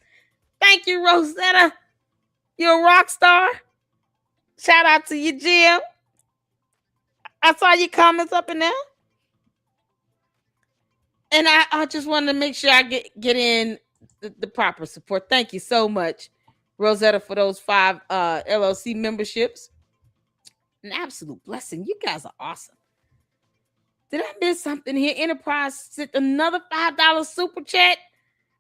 Thank you, Rosetta. You're a rock star. Shout out to you, Jim. I saw your comments up in there. And I just wanted to make sure I get in the proper support. Thank you so much, Rosetta, for those 5 LLC memberships. An absolute blessing. You guys are awesome. Did I miss something here? Enterprise sent another $5 super chat.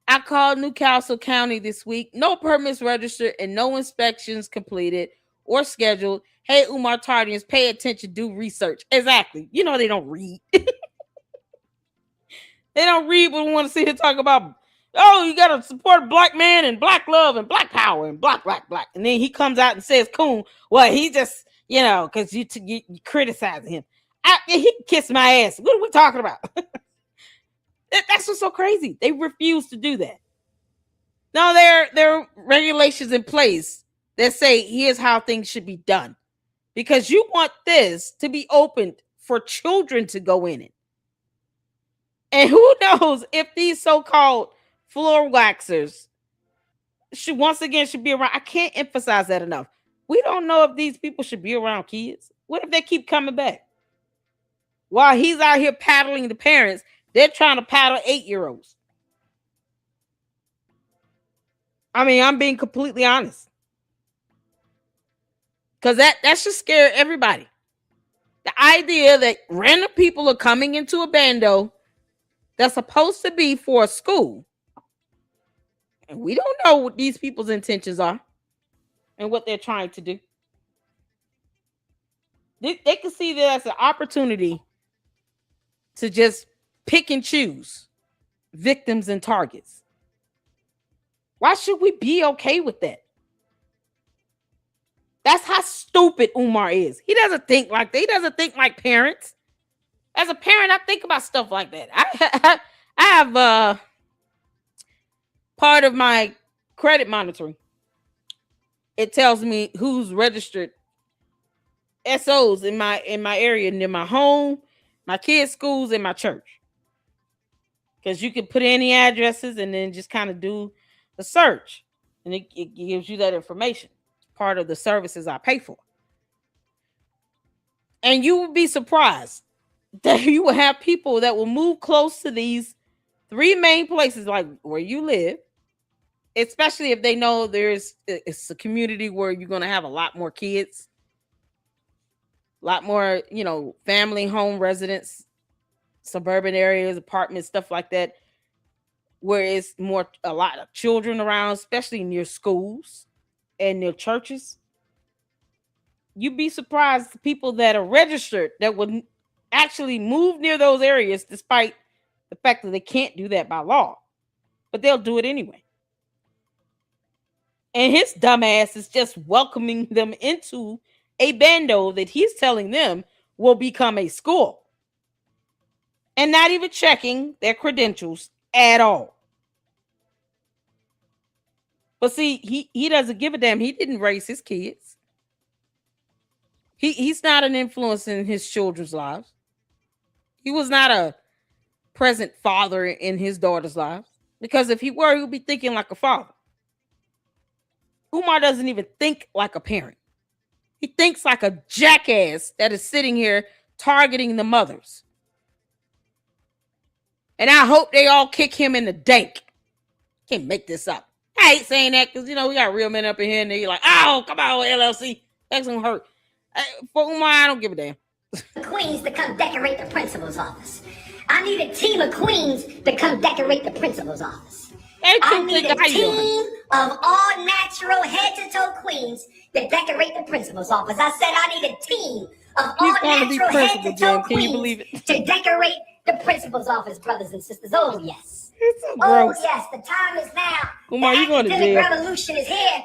I called Newcastle County this week. No permits registered and no inspections completed or scheduled. Hey, Umar Tardians, pay attention, do research. Exactly. You know they don't read. They don't read, but we want to sit here talk about, oh, you got to support black man and black love and black power and black. And then he comes out and says, coon, well, he just, because you criticizing him. He can kiss my ass. What are we talking about? That's what's so crazy. They refuse to do that. No, there are regulations in place that say here's how things should be done. Because you want this to be opened for children to go in it. And who knows if these so-called floor waxers should be around. I can't emphasize that enough. We don't know if these people should be around kids. What if they keep coming back? While he's out here paddling the parents, they're trying to paddle 8-year-olds. I mean, I'm being completely honest. Because that should scare everybody. The idea that random people are coming into a bando that's supposed to be for a school. And we don't know what these people's intentions are and what they're trying to do. They can see that as an opportunity to just pick and choose victims and targets. Why should we be okay with that? That's how stupid Umar is. He doesn't think like that. He doesn't think like parents. As a parent, I think about stuff like that. I have part of my credit monitoring. It tells me who's registered SOs in my area, near my home, my kids' schools, and my church. Because you can put in the addresses and then just kind of do the search. And it gives you that information. It's part of the services I pay for. And you would be surprised that you will have people that will move close to these 3 main places, like where you live, especially if they know it's a community where you're going to have a lot more kids, a lot more, family home residents, suburban areas, apartments, stuff like that, where it's a lot of children around, especially near schools and near churches. You'd be surprised the people that are registered that would actually move near those areas, despite the fact that they can't do that by law, but they'll do it anyway. And his dumbass is just welcoming them into a bando that he's telling them will become a school, and not even checking their credentials at all. But see, he doesn't give a damn. He didn't raise his kids. He's not an influence in his children's lives. He was not a present father in his daughter's lives, because if he were, he would be thinking like a father. Umar doesn't even think like a parent. He thinks like a jackass that is sitting here targeting the mothers. And I hope they all kick him in the dank. Can't make this up. I hate saying that because, we got real men up in here and they're like, oh, come on, LLC. That's going to hurt. For Umar, I don't give a damn. Queens to come decorate the principal's office. I need a team of queens to come decorate the principal's office. I need a team of all natural head-to-toe queens to decorate the principal's office. I said I need a team of all natural head-to-toe queens to decorate the principal's office, brothers and sisters. Oh, yes. Oh, yes, the time is now. Umar, you going to jail. The revolution is here.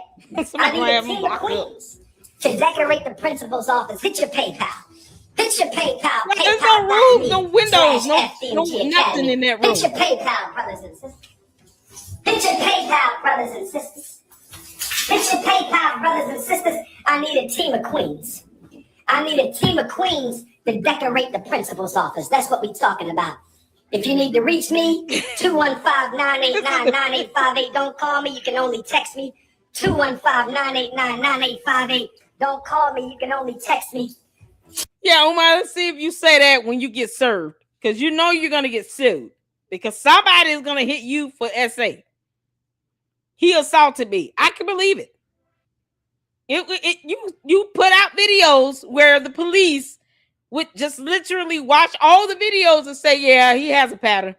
I need a team of queens to decorate the principal's office. Hit your PayPal. Hit your PayPal. There's no room, no windows, no nothing in that room. Hit your PayPal, brothers and sisters. Hit your PayPal, brothers and sisters. Hit your PayPal, brothers and sisters. I need a team of queens. I need a team of queens to decorate the principal's office. That's what we're talking about. If you need to reach me, 215-989-9858. Don't call me. You can only text me. 215-989-9858. Don't call me. You can only text me. Yeah, Umar, let's see if you say that when you get served. Because you're going to get sued. Because somebody is going to hit you for SA. He assaulted me. I can believe it. You put out videos where the police would just literally watch all the videos and say, yeah, he has a pattern.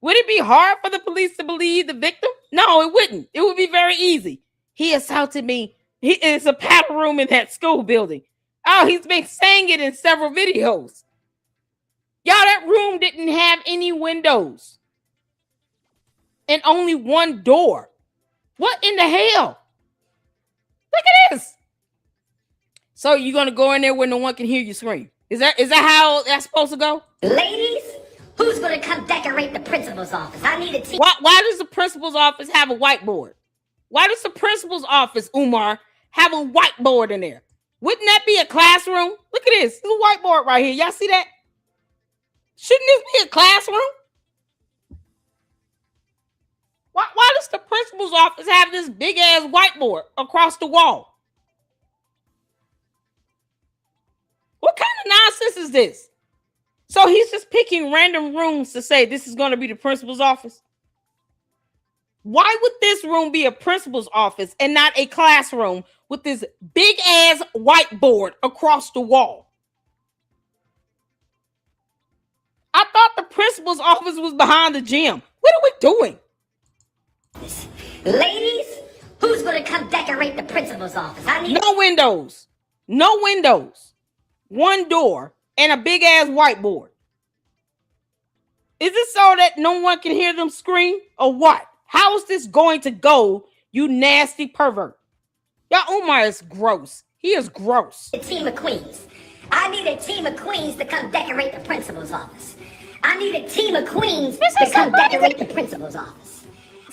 Would it be hard for the police to believe the victim? No, it wouldn't. It would be very easy. He assaulted me. It's a pattern room in that school building. Oh, he's been saying it in several videos. Y'all, that room didn't have any windows. And only one door. What in the hell? Look at this. So you're going to go in there where no one can hear you scream. Is that how that's supposed to go? Ladies, who's going to come decorate the principal's office? I need a team. Why does the principal's office have a whiteboard? Why does the principal's office, Umar, have a whiteboard in there? Wouldn't that be a classroom? Look at this. There's a whiteboard right here. Y'all see that? Shouldn't this be a classroom? Why does the principal's office have this big ass whiteboard across the wall? What kind of nonsense is this? So he's just picking random rooms to say this is going to be the principal's office. Why would this room be a principal's office and not a classroom with this big ass whiteboard across the wall? I thought the principal's office was behind the gym. What are we doing? Ladies, who's going to come decorate the principal's office? I need no windows. No windows. One door and a big ass whiteboard. Is it so that no one can hear them scream or what? How is this going to go, you nasty pervert? Y'all, Umar is gross. He is gross. A team of queens. I need a team of queens to come decorate the principal's office. I need a team of queens to come decorate the principal's office.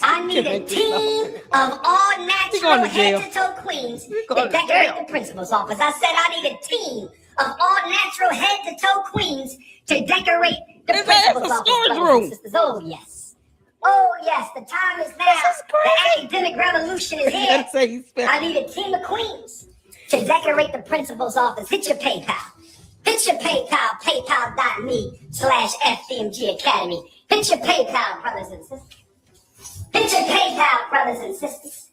I need a team of all natural head-to-toe queens to decorate the principal's office. I said I need a team of all natural head-to-toe queens to decorate the principal's office. Oh, yes. Oh, yes. The time is now. The academic revolution is here. I need a team of queens to decorate the principal's office. Hit your PayPal. Hit your PayPal, paypal.me/FDMG Academy. Hit your PayPal, brothers and sisters. Hit your PayPal, brothers and sisters.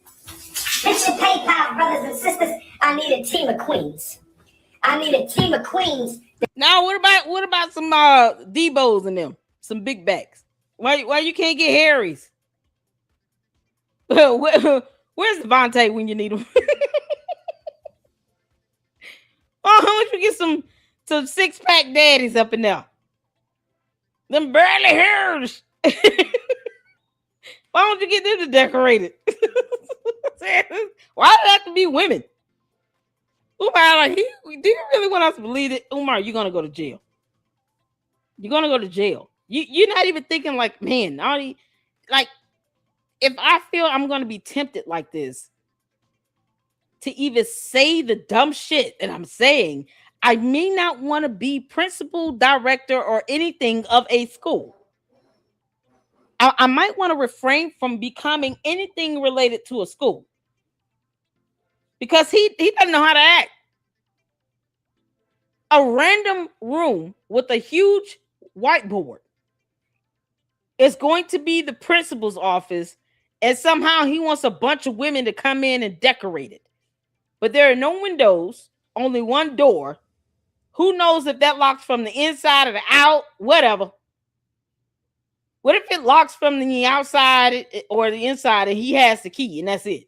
Hit your PayPal, brothers and sisters. I need a team of queens. I need a team of queens. Now, what about some Debos in them? Some big backs. Why you can't get Harry's? Where's Devontae when you need him? Oh, how much you get some 6-pack daddies up in there? Them burly hairs. Why don't you get them to decorate it? Why does it have to be women? Umar, like, do you really want us to believe it? Umar, you're gonna go to jail. You're gonna go to jail. You're not even thinking like, man, like, if I feel I'm gonna be tempted like this to even say the dumb shit that I'm saying, I may not want to be principal, director, or anything of a school. I might want to refrain from becoming anything related to a school because he doesn't know how to act. A random room with a huge whiteboard is going to be the principal's office, and somehow he wants a bunch of women to come in and decorate it. But there are no windows, only one door. Who knows if that locks from the inside or the out, whatever. What if it locks from the outside or the inside and he has the key and that's it?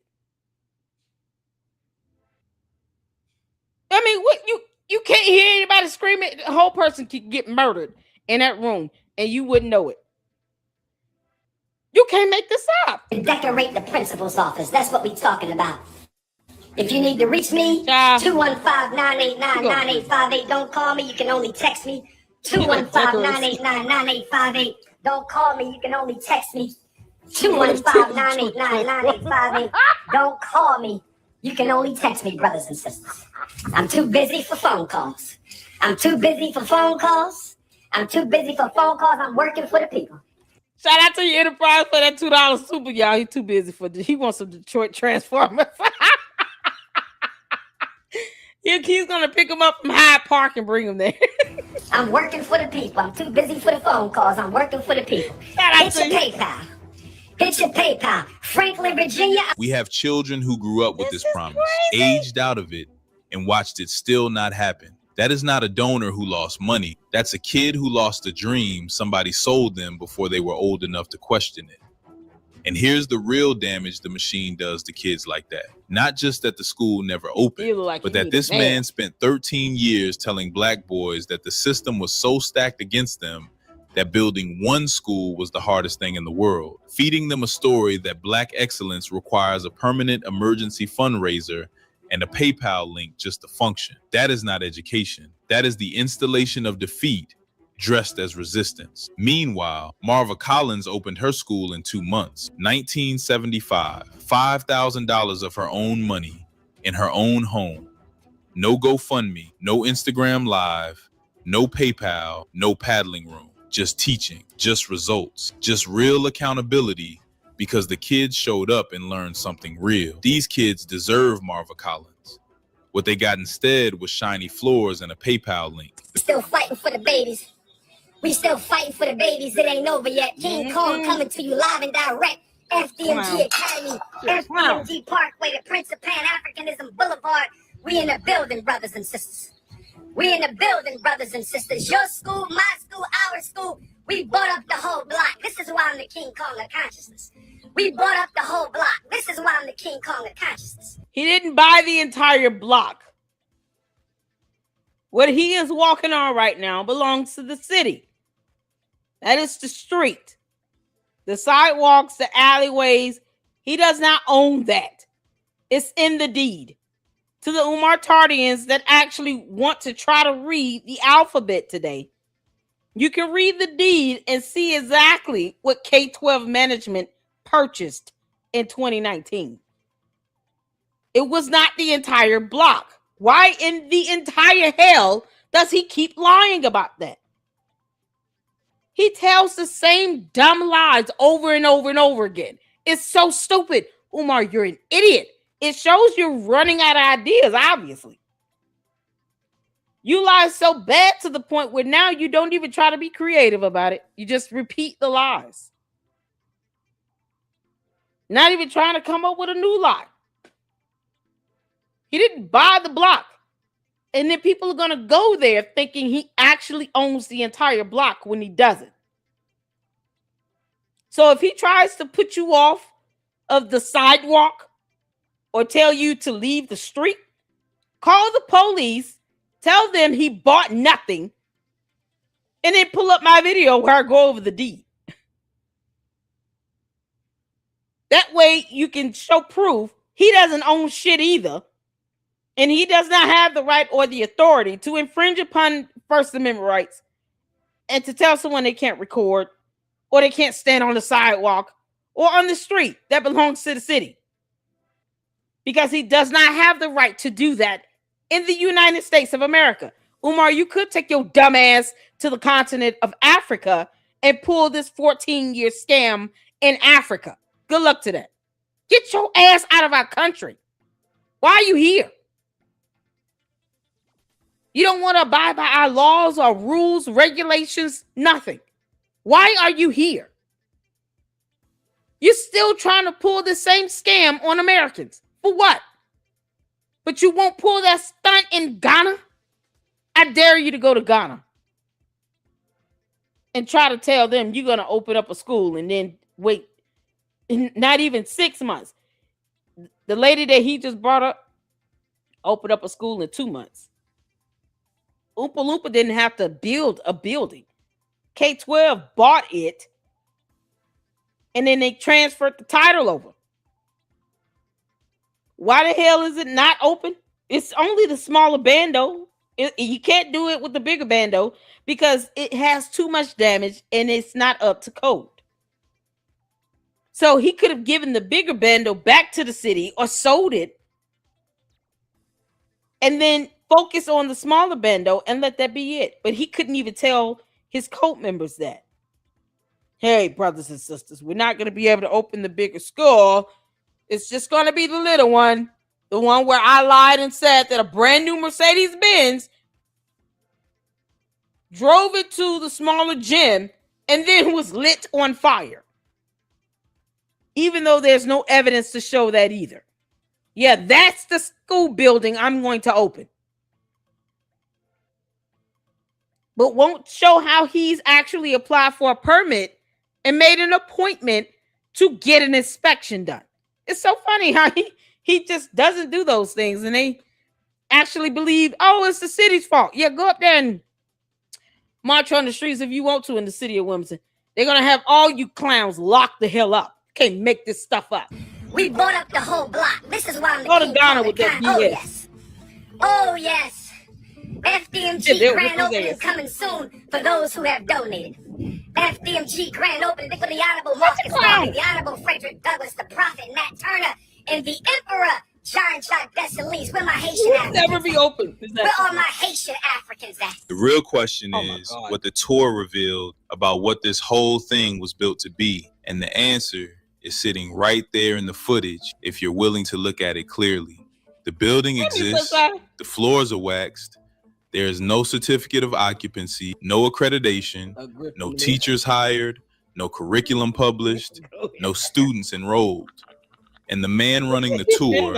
I mean, what you can't hear anybody screaming. The whole person could get murdered in that room and you wouldn't know it. You can't make this up. Decorate the principal's office. That's what we're talking about. If you need to reach me, 215-989-9858. Don't call me. You can only text me. 215-989-9858. Don't call me. You can only text me. 215-989-9858. Don't call me. You can only text me, brothers and sisters. I'm too busy for phone calls. I'm working for the people. Shout out to your enterprise for that $2 super, y'all. He too busy for this. He wants some Detroit Transformers. He's gonna pick him up from Hyde Park and bring him there. I'm working for the people. I'm too busy for the phone calls. I'm working for the people. Hit your PayPal. Hit your PayPal. Franklin, Virginia. We have children who grew up with this promise, aged out of it, and watched it still not happen. That is not a donor who lost money. That's a kid who lost a dream somebody sold them before they were old enough to question it. And here's the real damage the machine does to kids like that. Not just that the school never opened, but that this man spent 13 years telling black boys that the system was so stacked against them that building one school was the hardest thing in the world. Feeding them a story that black excellence requires a permanent emergency fundraiser and a PayPal link just to function. That is not education. That is the installation of defeat dressed as resistance. Meanwhile, Marva Collins opened her school in 2 months, 1975, $5,000 of her own money in her own home. No GoFundMe, no Instagram Live, no PayPal, no paddling room, just teaching, just results, just real accountability because the kids showed up and learned something real. These kids deserve Marva Collins. What they got instead was shiny floors and a PayPal link. Still fighting for the babies. We still fighting for the babies. It ain't over yet. King Kong coming to you live and direct. FDMG Academy, FDMG Parkway, the Prince of Pan-Africanism Boulevard. We in the building, brothers and sisters. We in the building, brothers and sisters. Your school, my school, our school. We bought up the whole block. This is why I'm the King Kong of consciousness. We bought up the whole block. This is why I'm the King Kong of consciousness. He didn't buy the entire block. What he is walking on right now belongs to the city. That is the street. The sidewalks, the alleyways. He does not own that. It's in the deed. To the Umar Tardians that actually want to try to read the alphabet today, you can read the deed and see exactly what K-12 management purchased in 2019. It was not the entire block. Why in the entire hell does he keep lying about that? He tells the same dumb lies over and over and over again. It's so stupid. Umar, you're an idiot. It shows you're running out of ideas, obviously. You lie so bad to the point where now you don't even try to be creative about it. You just repeat the lies. Not even trying to come up with a new lot. He didn't buy the block. And then people are going to go there thinking he actually owns the entire block when he doesn't. So if he tries to put you off of the sidewalk or tell you to leave the street, call the police, tell them he bought nothing, and then pull up my video where I go over the deed. That way you can show proof he doesn't own shit either. And he does not have the right or the authority to infringe upon First Amendment rights and to tell someone they can't record or they can't stand on the sidewalk or on the street that belongs to the city. Because he does not have the right to do that in the United States of America. Umar, you could take your dumb ass to the continent of Africa and pull this 14-year scam in Africa. Good luck to that. Get your ass out of our country. Why are you here? You don't want to abide by our laws or rules, regulations, nothing. Why are you here? You're still trying to pull the same scam on Americans. For what? But you won't pull that stunt in Ghana? I dare you to go to Ghana and try to tell them you're going to open up a school and then wait not even 6 months. The lady that he just brought up opened up a school in 2 months. Oompa Loompa didn't have to build a building. K-12 bought it, and then they transferred the title over. Why the hell is it not open? It's only the smaller bando. You can't do it with the bigger bando because it has too much damage and it's not up to code. So he could have given the bigger bando back to the city or sold it and then focus on the smaller bando and let that be it. But he couldn't even tell his cult members that. Hey, brothers and sisters, we're not going to be able to open the bigger school. It's just going to be the little one. The one where I lied and said that a brand new Mercedes-Benz drove it to the smaller gym and then was lit on fire. Even though there's no evidence to show that either. Yeah, that's the school building I'm going to open. But won't show how he's actually applied for a permit and made an appointment to get an inspection done. It's so funny how he just doesn't do those things and they actually believe, oh, it's the city's fault. Yeah, go up there and march on the streets if you want to in the city of Wilmington. They're going to have all you clowns locked the hell up. Can't make this stuff up. We bought up the whole block. This is why I'm the Go to king Ghana of with the that kind. BS. Oh, yes. Oh, yes. FDMG grand opening coming soon for those who have donated. FDMG grand opening for the Honorable Marcus Garvey, the Honorable Frederick Douglass, the Prophet Nat Turner, and the Emperor Jean-Jacques Dessalines. Where my Haitian Africans never be open. Where are my Haitian Africans at? The real question is what the tour revealed about what this whole thing was built to be. And the answer is sitting right there in the footage if you're willing to look at it clearly. The building exists, the floors are waxed, there is no certificate of occupancy, no accreditation, no teachers hired, no curriculum published, no students enrolled. And the man running the tour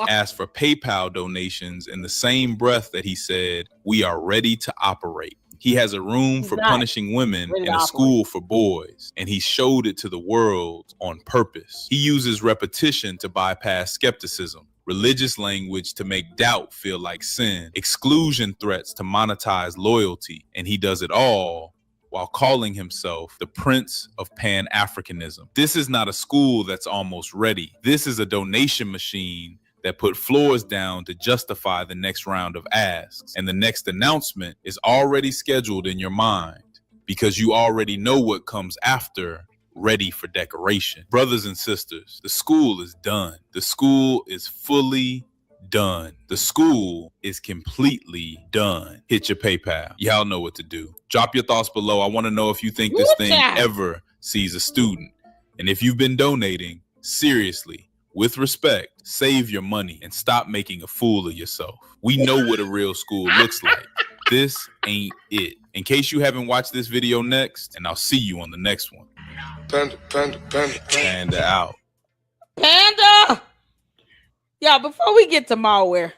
asked for PayPal donations in the same breath that he said, "We are ready to operate." He has a room for punishing women and a school for boys, and he showed it to the world on purpose. He uses repetition to bypass skepticism, religious language to make doubt feel like sin, exclusion threats to monetize loyalty, and he does it all while calling himself the Prince of Pan-Africanism. This is not a school that's almost ready. This is a donation machine that put floors down to justify the next round of asks. And the next announcement is already scheduled in your mind because you already know what comes after ready for decoration. Brothers and sisters, the school is done. The school is fully done. The school is completely done. Hit your PayPal. Y'all know what to do. Drop your thoughts below. I want to know if you think this thing ever sees a student. And if you've been donating, seriously, with respect, save your money and stop making a fool of yourself. We know what a real school looks like. This ain't it. In case you haven't watched this video next, and I'll see you on the next one. Panda out. Panda. Yeah, before we get to MALWare,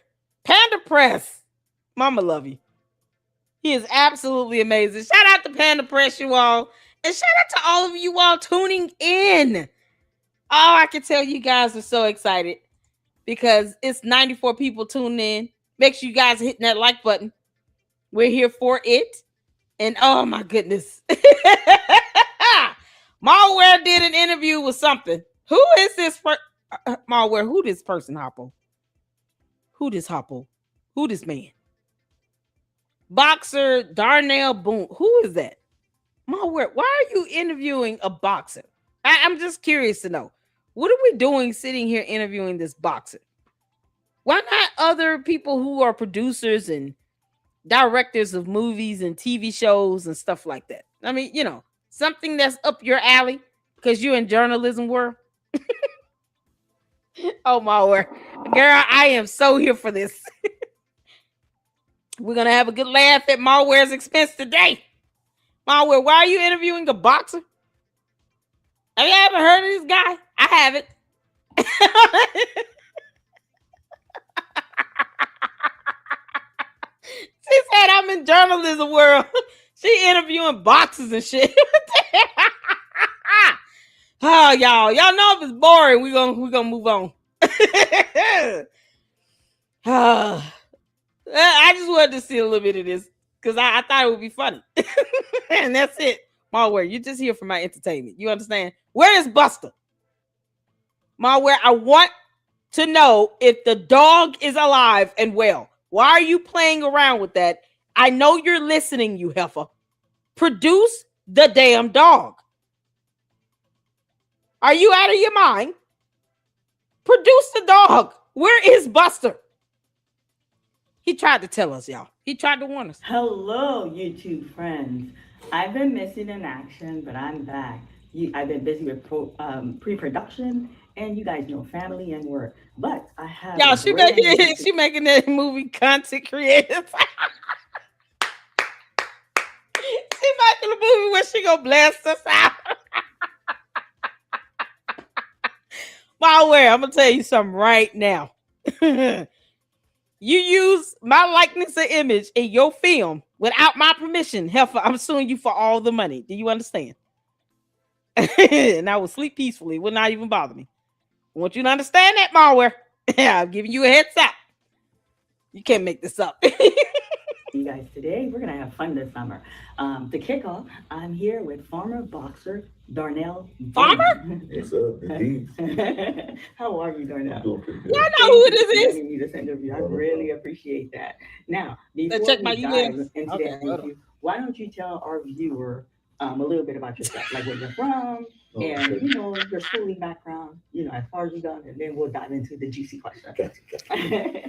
Panda Press. Mama love you. He is absolutely amazing. Shout out to Panda Press, you all. And shout out to all of you all tuning in. Oh, I can tell you guys are so excited because it's 94 people tuning in. Make sure you guys are hitting that like button. We're here for it. And oh my goodness. MALWare did an interview with something. Who is this MALWare? Who this person, Hoppo? Who this Hoppo? Who this man? Boxer Darnell Boone. Who is that? MALWare, why are you interviewing a boxer? I'm just curious to know. What are we doing sitting here interviewing this boxer? Why not other people who are producers and directors of movies and TV shows and stuff like that? I mean, you know, something that's up your alley because you're in journalism world. Oh, MALWare. Girl, I am so here for this. We're going to have a good laugh at MALWare's expense today. MALWare, why are you interviewing a boxer? Have you ever heard of this guy? I haven't. She said I'm in journalism world. She interviewing boxers and shit. Oh, y'all know if it's boring, we're gonna move on. I just wanted to see a little bit of this because I thought it would be funny. And that's it. MALWare, you're just here for my entertainment. You understand? Where is Buster? MALWare, I want to know if the dog is alive and well. Why are you playing around with that? I know you're listening, you heifer. Produce the damn dog. Are you out of your mind? Produce the dog. Where is Buster? He tried to tell us, y'all. He tried to warn us. Hello, YouTube friends. I've been missing in action, but I'm back. I've been busy with pre-production, and you guys know family and work. But I have y'all. She making that movie content creative. She making a movie where she gonna blast us out. MALWare, I'm gonna tell you something right now. You use my likeness or image in your film without my permission, heifer, I'm suing you for all the money. Do you understand? And I will sleep peacefully. It will not even bother me. I want you to understand that, MALWare. I'm giving you a heads up. You can't make this up. You guys, today we're gonna have fun this summer. To kick off, I'm here with former boxer Darnell. Farmer? What's up? How are you, Darnell? I'm doing pretty good. Y'all know who this is. Me this interview. I really appreciate that. Now, before Let's check we my dive emails. into Okay, that interview, why don't you tell our viewer a little bit about yourself, like where you're from, and Okay. you know your schooling background, you know, as far as you done, and then we'll dive into the juicy question. Gotcha.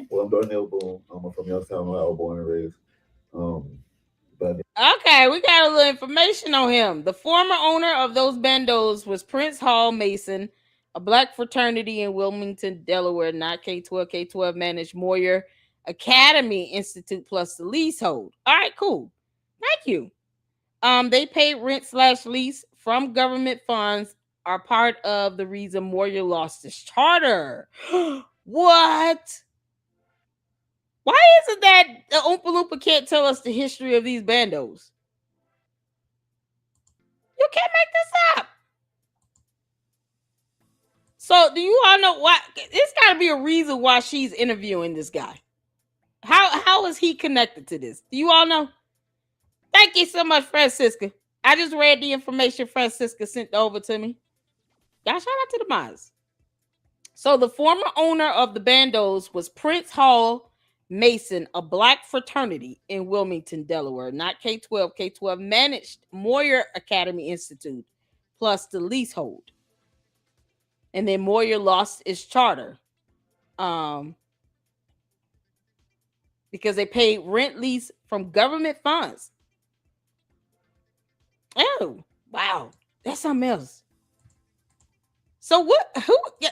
Well, I'm Darnell Boone. I'm from Youngstown, Ohio, born and raised. But Okay, we got a little information on him. The former owner of those bandos was Prince Hall Mason, a black fraternity in Wilmington, Delaware, not K-12. K-12 managed MALWare Academy Institute plus the leasehold. All right, cool. Thank you. They paid rent/lease from government funds, are part of the reason MALWare lost its charter. What? Why is it that the Oompa Loompa can't tell us the history of these bandos? You can't make this up. So, do you all know why? It's got to be a reason why she's interviewing this guy. How is he connected to this? Do you all know? Thank you so much, Francisca. I just read the information Francisca sent over to me. Y'all shout out to the Maz. So, the former owner of the bandos was Prince Hall Mason, a black fraternity in Wilmington, Delaware, not K-12. K-12 managed MALWare Academy Institute plus the leasehold. And then MALWare lost its charter because they paid rent lease from government funds. Oh, wow. That's something else. So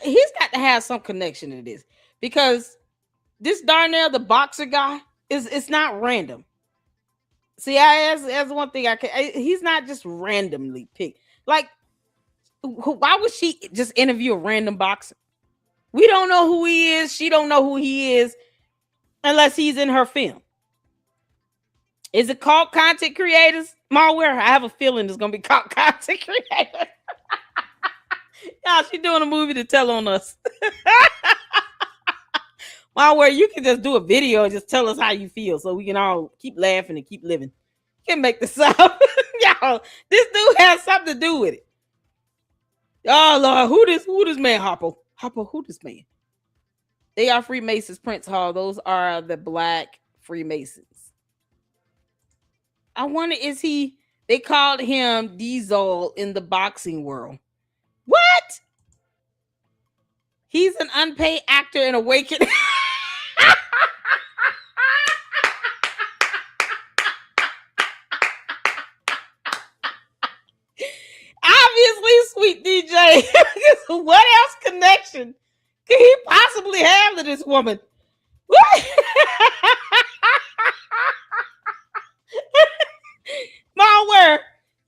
he's got to have some connection to this because this Darnell, the boxer guy, it's not random. See, that's one thing he's not just randomly picked. Like, why would she just interview a random boxer? We don't know who he is. She don't know who he is unless he's in her film. Is it called content creators? MALWare? I have a feeling it's going to be called content creators. Y'all, she's doing a movie to tell on us. MALWare, you can just do a video and just tell us how you feel so we can all keep laughing and keep living. You can make this up. Y'all, this dude has something to do with it. Oh, Lord, who this man, Hopper? Hopper, who this man? They are Freemasons, Prince Hall. Those are the Black Freemasons. I wonder, they called him Diesel in the boxing world. What? He's an unpaid actor in Awakening. Obviously, sweet DJ. What else connection could he possibly have to this woman? What? MALWare,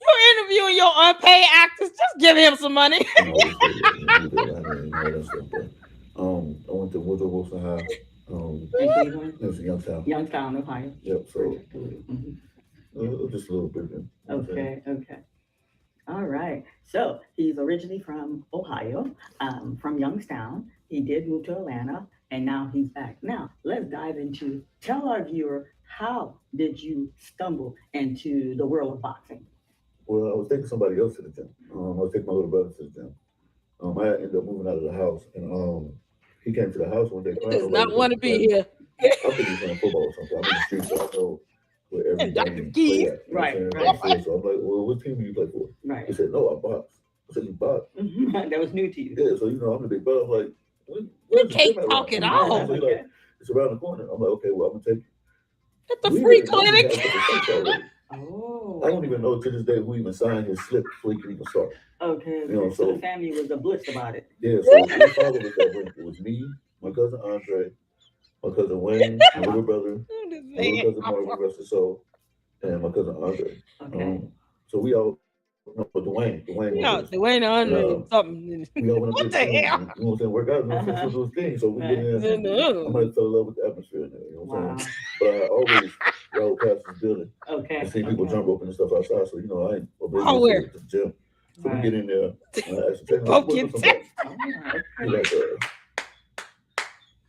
you're interviewing your unpaid actors. Just give him some money. I went to Woodrow Wilson High. It was in Youngstown, Ohio. Yep, so just a little bit. Okay. All right. So he's originally from Ohio, from Youngstown. He did move to Atlanta, and now he's back. Now, let's dive into, tell our viewer, how did you stumble into the world of boxing? Well, I was taking somebody else to the gym. I was taking my little brother to the gym. I ended up moving out of the house, and he came to the house one day. He does not want to be here. I think he's playing football or something. I'm in the streets, so I know where every game play at. Right. So I'm like, well, what team do you play for? Right. He said, no, I box. I said, you box? That was new to you. Yeah, so, I'm the big brother. I'm like, you can't talk at all. So like, it's around the corner. I'm like, okay, well, I'm going to take you. At the free clinic. Oh. I don't even know to this day who even signed his slip before he could even start. Okay. So the family was blitzed about it. Yeah, so his father was that way. It was me, my cousin Andre, my cousin Wayne, my little brother, my little cousin Mark, rest his soul, and my cousin Andre. Okay. So we all, no, but Dwayne. Dwayne Andre something. We all went up what the hell? You know what I'm saying? Work out, those things. So we get in. I might have fell in love with the atmosphere in there. You know what I'm saying? But I always rode past this building. Okay. And see people jump rope and stuff outside. So I ain't where? to the gym. So we get in there. And I asked him,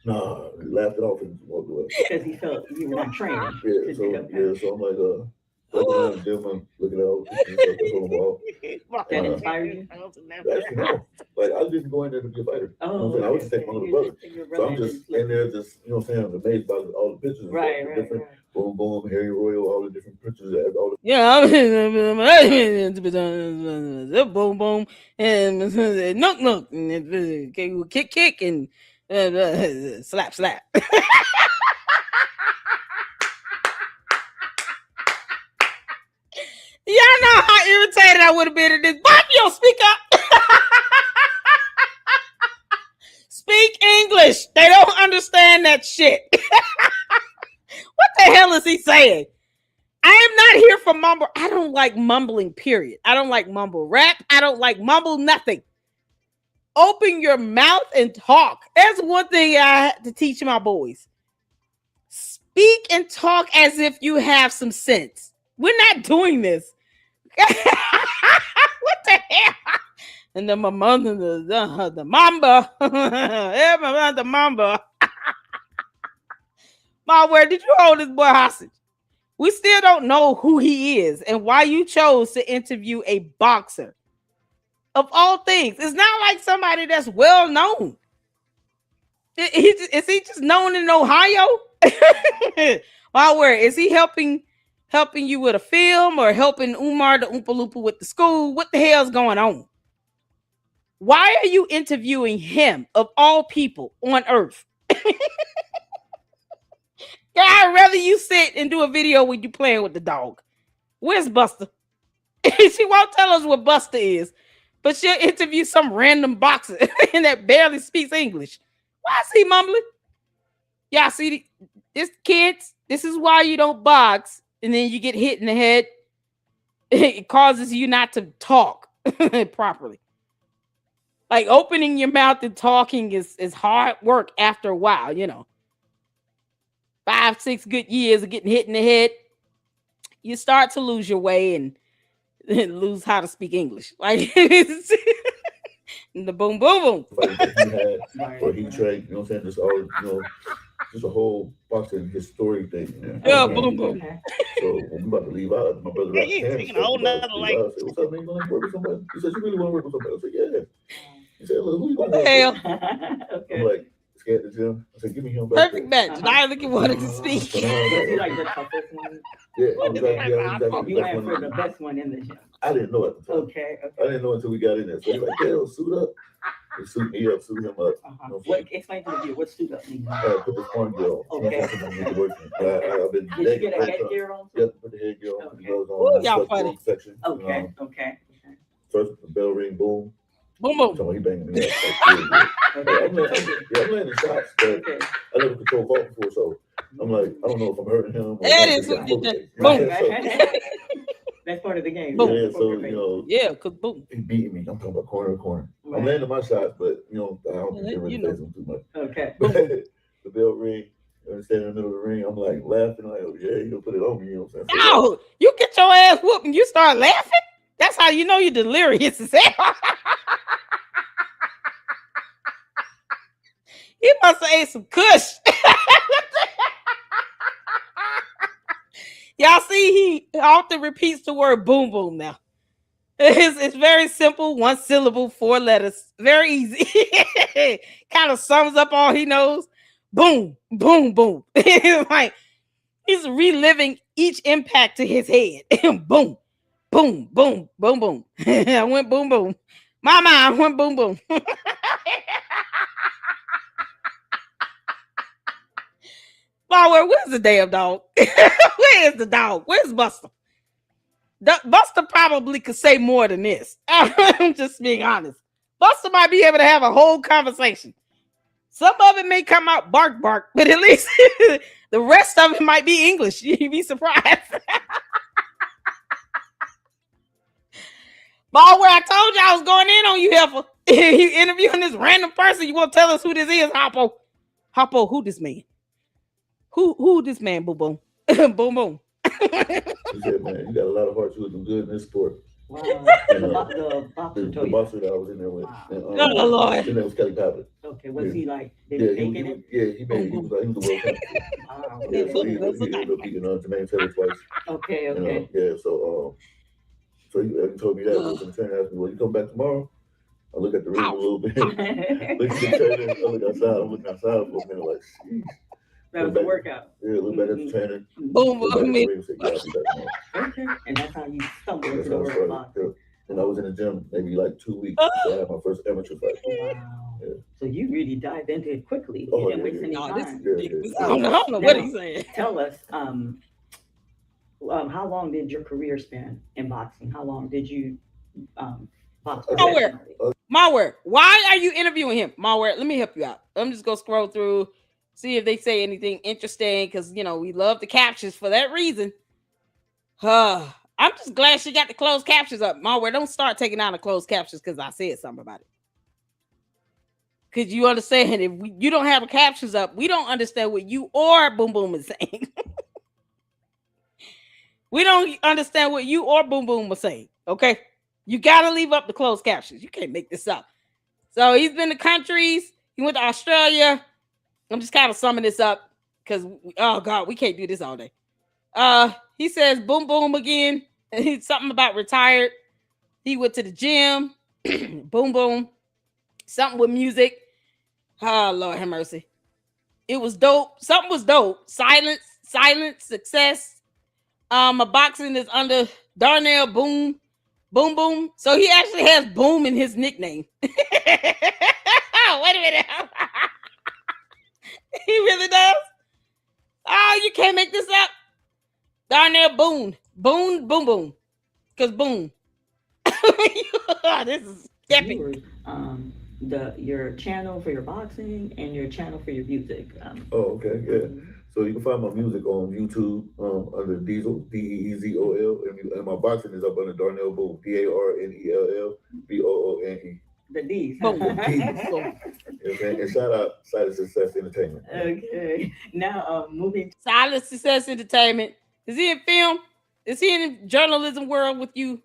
nah, he laughed it off and walked away. Because he felt you were not trained. So I'm like, looking at all the pictures on the wall. That inspired you? Actually, no. Like, I didn't go in there to be a fighter. Oh, I was just taking my little brother. So I'm just in there, amazed by all the pictures. Right. Boom, boom, Harry Royal, all the different pictures. Boom, boom, and knock, and kick, and slap. Y'all know how irritated I would have been at this. Bob, you don't speak up. Speak English. They don't understand that shit. What the hell is he saying? I am not here for mumble. I don't like mumbling, period. I don't like mumble rap. I don't like mumble nothing. Open your mouth and talk. That's one thing I had to teach my boys. Speak and talk as if you have some sense. We're not doing this. What the hell? And then my mother, the mamba. The mamba. MALWare, did you hold this boy hostage? We still don't know who he is and why you chose to interview a boxer. Of all things, it's not like somebody that's well known. Is he just known in Ohio? MALWare, is he helping you with a film or helping Umar the Oompa Loompa with the school? What the hell's going on? Why are you interviewing him of all people on earth? Yeah, I'd rather you sit and do a video when you playing with the dog. Where's Buster? She won't tell us what Buster is, but she'll interview some random boxer that barely speaks English. Why is he mumbling? Y'all see this, kids? This is why you don't box, and then you get hit in the head. It causes you not to talk properly. Like opening your mouth and talking is hard work after a while, you know. 5, 6 good years of getting hit in the head, you start to lose your way and lose how to speak English. Like the boom, boom, boom. Fight that he had, or he trained, you know what I'm saying? Just all, you know, just a whole boxing history thing. Man. Yeah, boom, boom. So when we about to leave out, my brother got He's his speaking a whole nother language. I said, "What's up, man? You want to work with somebody?" He said, "You really want to work with somebody?" I said, "Yeah." He said, "Look, who you What gonna the work hell? with?" I'm like, scared to Jim. I said, "Give me him back." Perfect match. I look at wanted to speak. Was he like the toughest one? Yeah, What is exactly. that? Yeah, exactly. You went for the best one in the gym. I didn't know at the time. Okay. I didn't know until we got in there. So he's like, "Yeah, suit up." He suit me up, suit him up. What? Explain to me what suit up means. Put the corn gear on. Okay. I've been Did you get a headgear on? Yep, put the headgear on. Okay. It goes on. Ooh, y'all funny. Section. Okay. Okay. First, the bell ring, boom. Boom, boom. So he banging me up. Like, I'm landing shots, but I never control fault before, so I'm like, I don't know if I'm hurting him. That is what you did. Boom. That's part of the game. Boom. Yeah, so, you know. Yeah, because boom. He beating me. I'm talking about corner to corner. Right. I'm landing my shots, but, you know, I don't think they really face him too much. Okay. But the bell ring, I'm standing in the middle of the ring, I'm like laughing, like, oh, yeah, you gonna put it on me, you know what I'm saying? No, you get your ass whooped and you start laughing. That's how you know you're delirious as hell. He must have ate some kush. Y'all see, he often repeats the word boom boom now. It's very simple, 1 syllable, 4 letters. Very easy. Kind of sums up all he knows. Boom, boom, boom. It's like he's reliving each impact to his head. Boom, boom, boom, boom, boom. I went boom, boom. Mama, I went boom, boom. MALWare, where's the damn dog? Where is the dog? Where's Buster? Buster probably could say more than this. I'm just being honest. Buster might be able to have a whole conversation. Some of it may come out bark, bark, but at least the rest of it might be English. You'd be surprised. MALWare, I told you I was going in on you, heifer. You interviewing this random person. You want to tell us who this is, Hoppo? Hoppo, who this man? Who this man, boom boom? Boom boom. He said, man, you got a lot of heart. You looking good in this sport. Wow. And, The boxer that I was in there with. And, Oh, Lord. His name was Kelly Pavlik. Okay, was he like, did Yeah, he make it? he was the world champion. Wow. Yeah, so he ended up beating Jermaine Taylor twice. Okay, You know, okay. yeah, so he told me that. The trainer asked me, well, you come back tomorrow? I look at the ring a little bit. Look at the trainer. I look outside. I'm looking outside for a minute like, sheesh. That was the workout. Yeah, look back at the trainer. Boom, Look back at boom. the ring and say, yeah, I'll be back tomorrow. Okay. And that's how you stumbled That's into how the I world started. of boxing. Yeah. And I was in the gym maybe like 2 weeks before I had my first amateur fight. Wow. Yeah. So you really dived into it quickly. Oh, You didn't yeah, waste yeah. any No, this time. is Yeah, ridiculous. yeah. I don't know what he's saying. Tell us, how long did your career span in boxing? How long did you box MALWare. professionally? MALWare, why are you interviewing him? MALWare, let me help you out. I'm just gonna scroll through, see if they say anything interesting, because you know we love the captions for that reason. I'm just glad she got the closed captions up. MALWare, don't start taking out the closed captions because I said something about it. Because you understand, if you don't have the captions up, we don't understand what you or Boom Boom is saying. We don't understand what you or Boom Boom was saying. Okay, you gotta leave up the closed captions. You can't make this up. So he's been to countries. He went to Australia. I'm just kind of summing this up because oh god, we can't do this all day. He says boom boom again. He's something about retired. He went to the gym. Boom boom. Something with music. Oh Lord have mercy. It was dope. Something was dope. Silence, success. My boxing is under Darnell Boom. Boom boom. So he actually has boom in his nickname. Wait a minute. He really does? Oh, you can't make this up. Darnell Boone. Boom, boom, boom. Because boom. This is epic. Your channel for your boxing and your channel for your music. Oh, okay, yeah. So you can find my music on YouTube under Diesel, Deezol, and my boxing is up under Darnell Boone, DarnellBoone. The D's. Boom, boom, boom. And shout out Silent Success Entertainment. Okay. Now, moving to Silent Success Entertainment. Is he in film? Is he in the journalism world with you,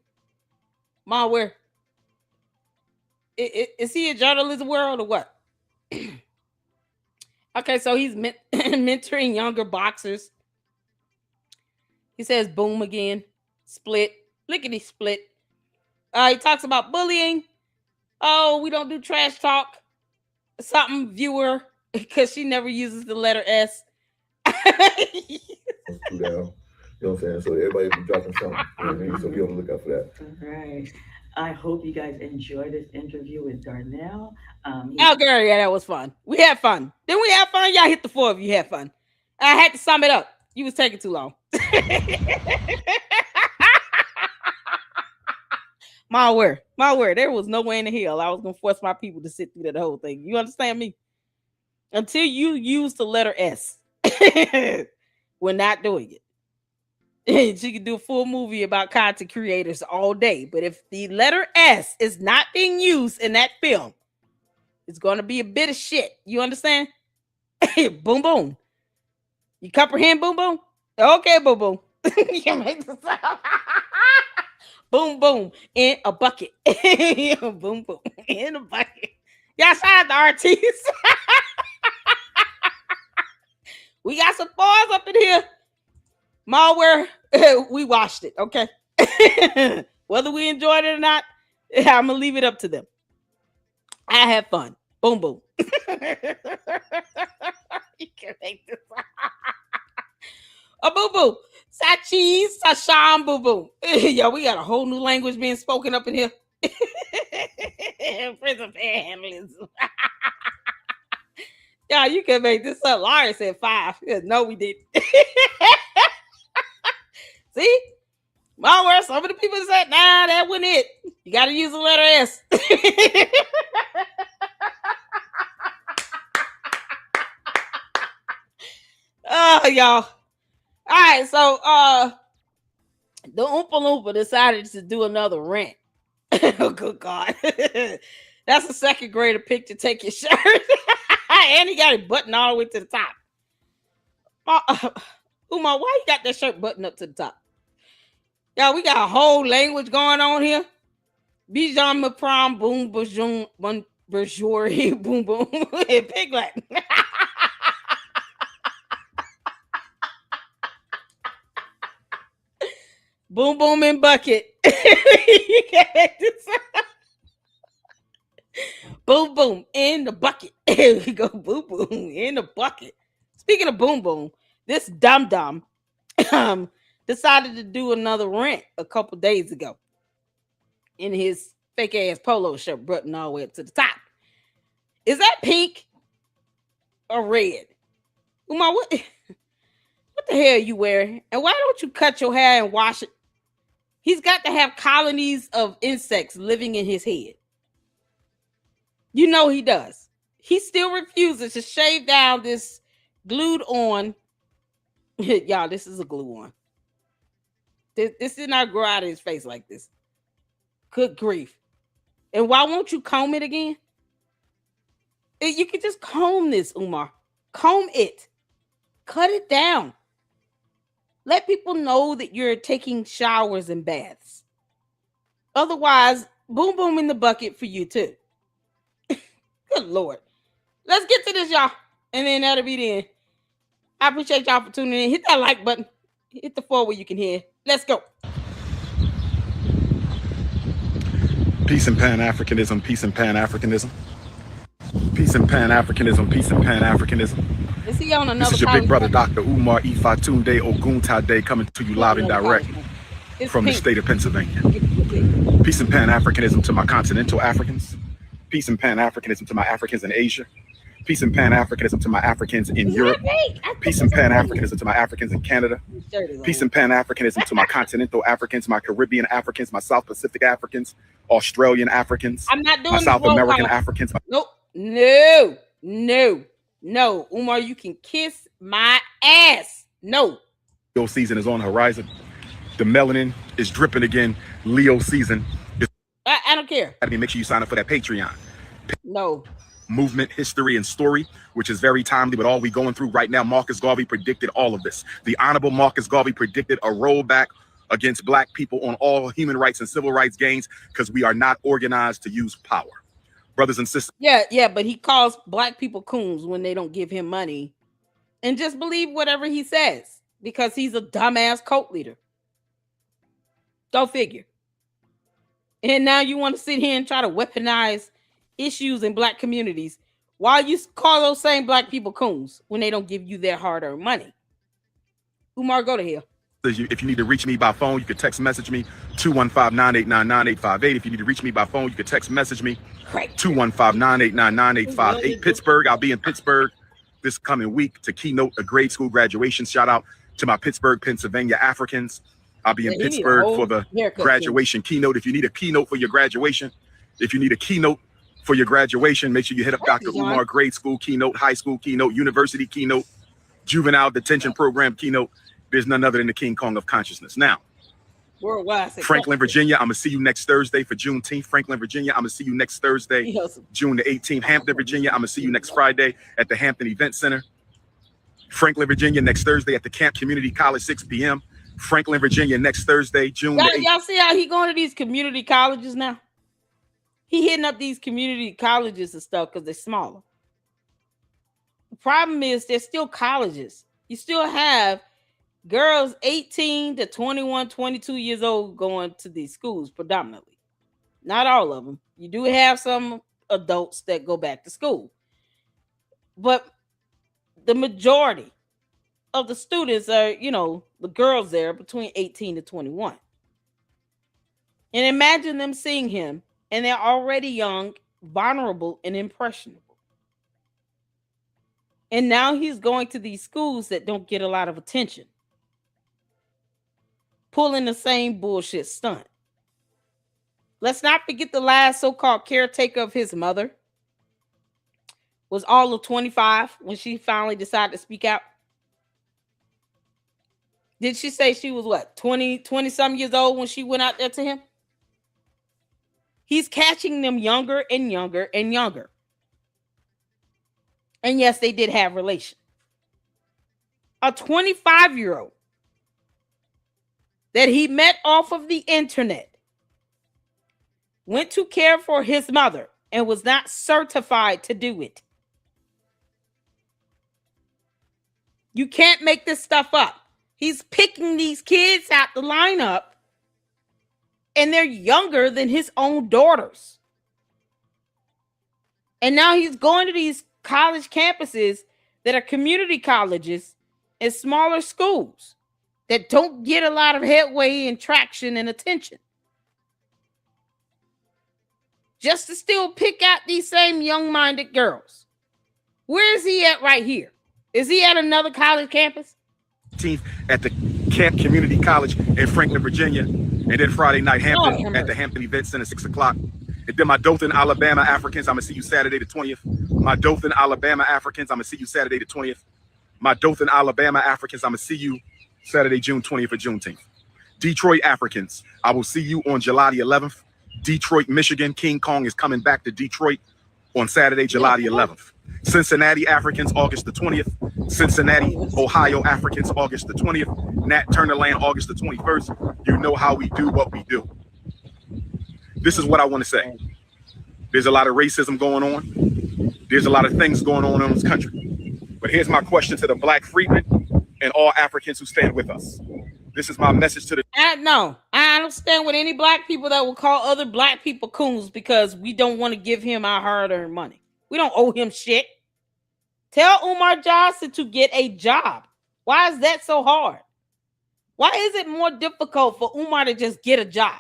MALWare? Is he in journalism world or what? Okay, so he's mentoring younger boxers. He says boom again. Split. Lickety split. He talks about bullying. Oh, we don't do trash talk. Something viewer, because she never uses the letter S. You know what I'm saying? So everybody be dropping something. You know what I mean? So be on the lookout for that. All right. I hope you guys enjoyed this interview with Darnell. Oh, girl, yeah, that was fun. We had fun. Didn't we have fun? Y'all hit the 4 of you had fun. I had to sum it up. You was taking too long. MALWare. There was no way in the hell I was gonna force my people to sit through that whole thing. You understand me? Until you use the letter S, we're not doing it. She could do a full movie about content creators all day, but if the letter S is not being used in that film, it's gonna be a bit of shit. You understand? Boom boom. You comprehend? Boom boom. Okay, boom boom. You make the sound. Boom boom in a bucket. Boom boom in a bucket. Y'all shout out to RTs. We got some bars up in here. MALWare, we watched it, okay? Whether we enjoyed it or not, I'm gonna leave it up to them. I had fun. Boom boom. You can make this. A boom boom. Sachis, Sasham, boom boom. Yo, we got a whole new language being spoken up in here. Prison families. Yeah, you can make this up. Larry said 5. No, we didn't. See? MALWare, some of the people said, nah, that wasn't it. You got to use the letter S. Oh, y'all. All right, so the Oompa Loompa decided to do another rant. Oh, good God. That's a second grader pick to take your shirt. And he got it buttoned all the way to the top. Umar, why you got that shirt buttoned up to the top? Y'all, we got a whole language going on here. Bijan Mapram, boom, boom, bourgeoisie, boom, boom, and pig Latin. Boom, boom, and bucket. Boom, boom, in the bucket. We go boom, boom, in the bucket. Speaking of boom, boom, this dum-dum decided to do another rant a couple days ago in his fake-ass polo shirt button all the way up to the top. Is that pink or red? Umar, what the hell are you wearing? And why don't you cut your hair and wash it? He's got to have colonies of insects living in his head. You know he does. He still refuses to shave down this glued on. Y'all, this is a glue on. This did not grow out of his face like this. Good grief. And why won't you comb it again? You could just comb this, Umar. Comb it. Cut it down. Let people know that you're taking showers and baths. Otherwise, boom, boom in the bucket for you too. Good Lord. Let's get to this, y'all. And then that'll be the end. I appreciate y'all for tuning in. Hit that like button. Hit the 4 where you can hear. Let's go. Peace and Pan-Africanism, peace and Pan-Africanism. Peace and Pan-Africanism, peace and Pan-Africanism. Is he on another This is your big brother, Dr. Umar Ifatunde Oguntade, coming to you loud and direct from the state of Pennsylvania. Peace and Pan-Africanism to my continental Africans. Peace and Pan-Africanism to my Africans in Asia. Peace and Pan-Africanism to my Africans in Europe. Peace and Pan-Africanism to my Africans in Canada. Peace and Pan-Africanism to my continental Africans, my Caribbean Africans, my South Pacific Africans, Australian Africans, I'm not doing my South American Africans. Nope. No. Umar, you can kiss my ass. No. Leo season is on the horizon. The melanin is dripping again. Leo season. I don't care. Make sure you sign up for that Patreon. No. Movement, history, and story, which is very timely with all we going through right now. Marcus Garvey predicted all of this. The Honorable Marcus Garvey predicted a rollback against Black people on all human rights and civil rights gains because we are not organized to use power. Brothers and sisters. Yeah, but he calls Black people coons when they don't give him money and just believe whatever he says because he's a dumbass cult leader. Go figure. And now you want to sit here and try to weaponize issues in Black communities while you call those same Black people coons when they don't give you their hard-earned money. Umar, go to hell. If you need to reach me by phone, you can text message me 215-989-9858. If you need to reach me by phone, you can text message me 215-989-9858. Pittsburgh, I'll be in Pittsburgh this coming week to keynote a grade school graduation. Shout out to my Pittsburgh, Pennsylvania Africans. I'll be in Pittsburgh for the graduation keynote. If you need a keynote for your graduation, make sure you hit up Dr. Umar. Grade school keynote, high school keynote, university keynote, juvenile detention program keynote. There's none other than the King Kong of consciousness. Now, worldwide. Franklin, Virginia, I'm going to see you next Thursday for Juneteenth. Franklin, Virginia, I'm going to see you next Thursday, June the 18th. Hampton, Virginia, I'm going to see you next Friday at the Hampton Event Center. Franklin, Virginia, next Thursday at the Camp Community College, 6 p.m. Franklin, Virginia, next Thursday, June the 8th. Y'all see how he going to these community colleges now? He hitting up these community colleges and stuff because they're smaller. The problem is they're still colleges. You still have girls 18 to 21, 22 years old going to these schools predominantly. Not all of them. You do have some adults that go back to school. But the majority of the students are, the girls there between 18 to 21. And imagine them seeing him and they're already young, vulnerable, and impressionable. And now he's going to these schools that don't get a lot of attention, pulling the same bullshit stunt. Let's not forget the last so-called caretaker of his mother was all of 25 when she finally decided to speak out. Did she say she was what, 20 some years old when she went out there to him? He's catching them younger and younger and younger. And yes, they did have relations. A 25-year-old that he met off of the internet went to care for his mother and was not certified to do it. You can't make this stuff up. He's picking these kids out the lineup, and they're younger than his own daughters. And now he's going to these college campuses that are community colleges and smaller schools that don't get a lot of headway and traction and attention, just to still pick out these same young-minded girls. Where is he at right here? Is he at another college campus? At the Camp Community College in Franklin, Virginia. And then Friday night, Hampton at the Hampton Event Center, 6 o'clock. And then my Dothan, Alabama Africans, I'm going to see you Saturday the 20th. My Dothan, Alabama Africans, I'm going to see you Saturday the 20th. My Dothan, Alabama Africans, I'm going to see you Saturday, June 20th for Juneteenth. Detroit Africans, I will see you on July the 11th. Detroit, Michigan, King Kong is coming back to Detroit on Saturday, July the 11th. Cincinnati Africans, August the 20th. Cincinnati, Ohio Africans, August the 20th. Nat Turner Land, August the 21st. You know how we do what we do. This is what I want to say. There's a lot of racism going on. There's a lot of things going on in this country. But here's my question to the Black freedmen and all Africans who stand with us. This is my message to the... No, I don't stand with any Black people that will call other Black people coons because we don't want to give him our hard-earned money. We don't owe him shit. Tell Umar Johnson to get a job. Why is that so hard? Why is it more difficult for Umar to just get a job?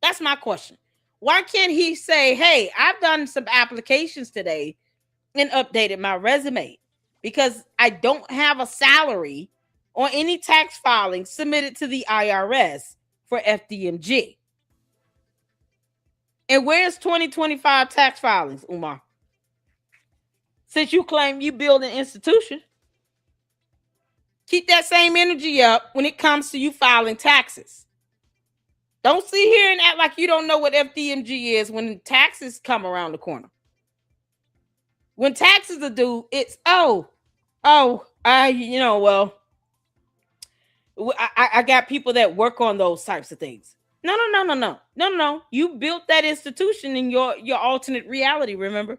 That's my question. Why can't he say, hey, I've done some applications today and updated my resume because I don't have a salary or any tax filing submitted to the IRS for FDMG. And where's 2025 tax filings, Umar? Since you claim you build an institution, keep that same energy up when it comes to you filing taxes. Don't sit here and act like you don't know what FDMG is when taxes come around the corner. When taxes are due, it's well, I got people that work on those types of things. No. You built that institution in your alternate reality, remember?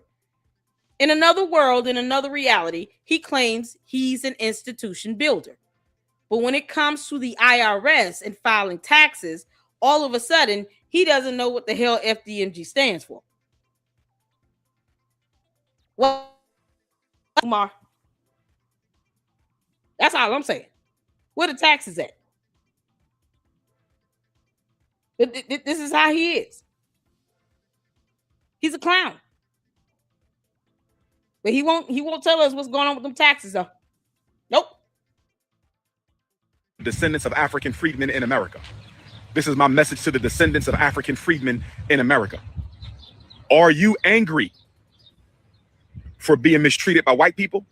In another world, in another reality, he claims he's an institution builder. But when it comes to the IRS and filing taxes, all of a sudden, he doesn't know what the hell FDMG stands for. Well, Umar, that's all I'm saying. Where the taxes at? This is how he is. He's a clown. But he won't tell us what's going on with them taxes, though. Nope. Descendants of African freedmen in America. This is my message to the descendants of African freedmen in America. Are you angry for being mistreated by white people?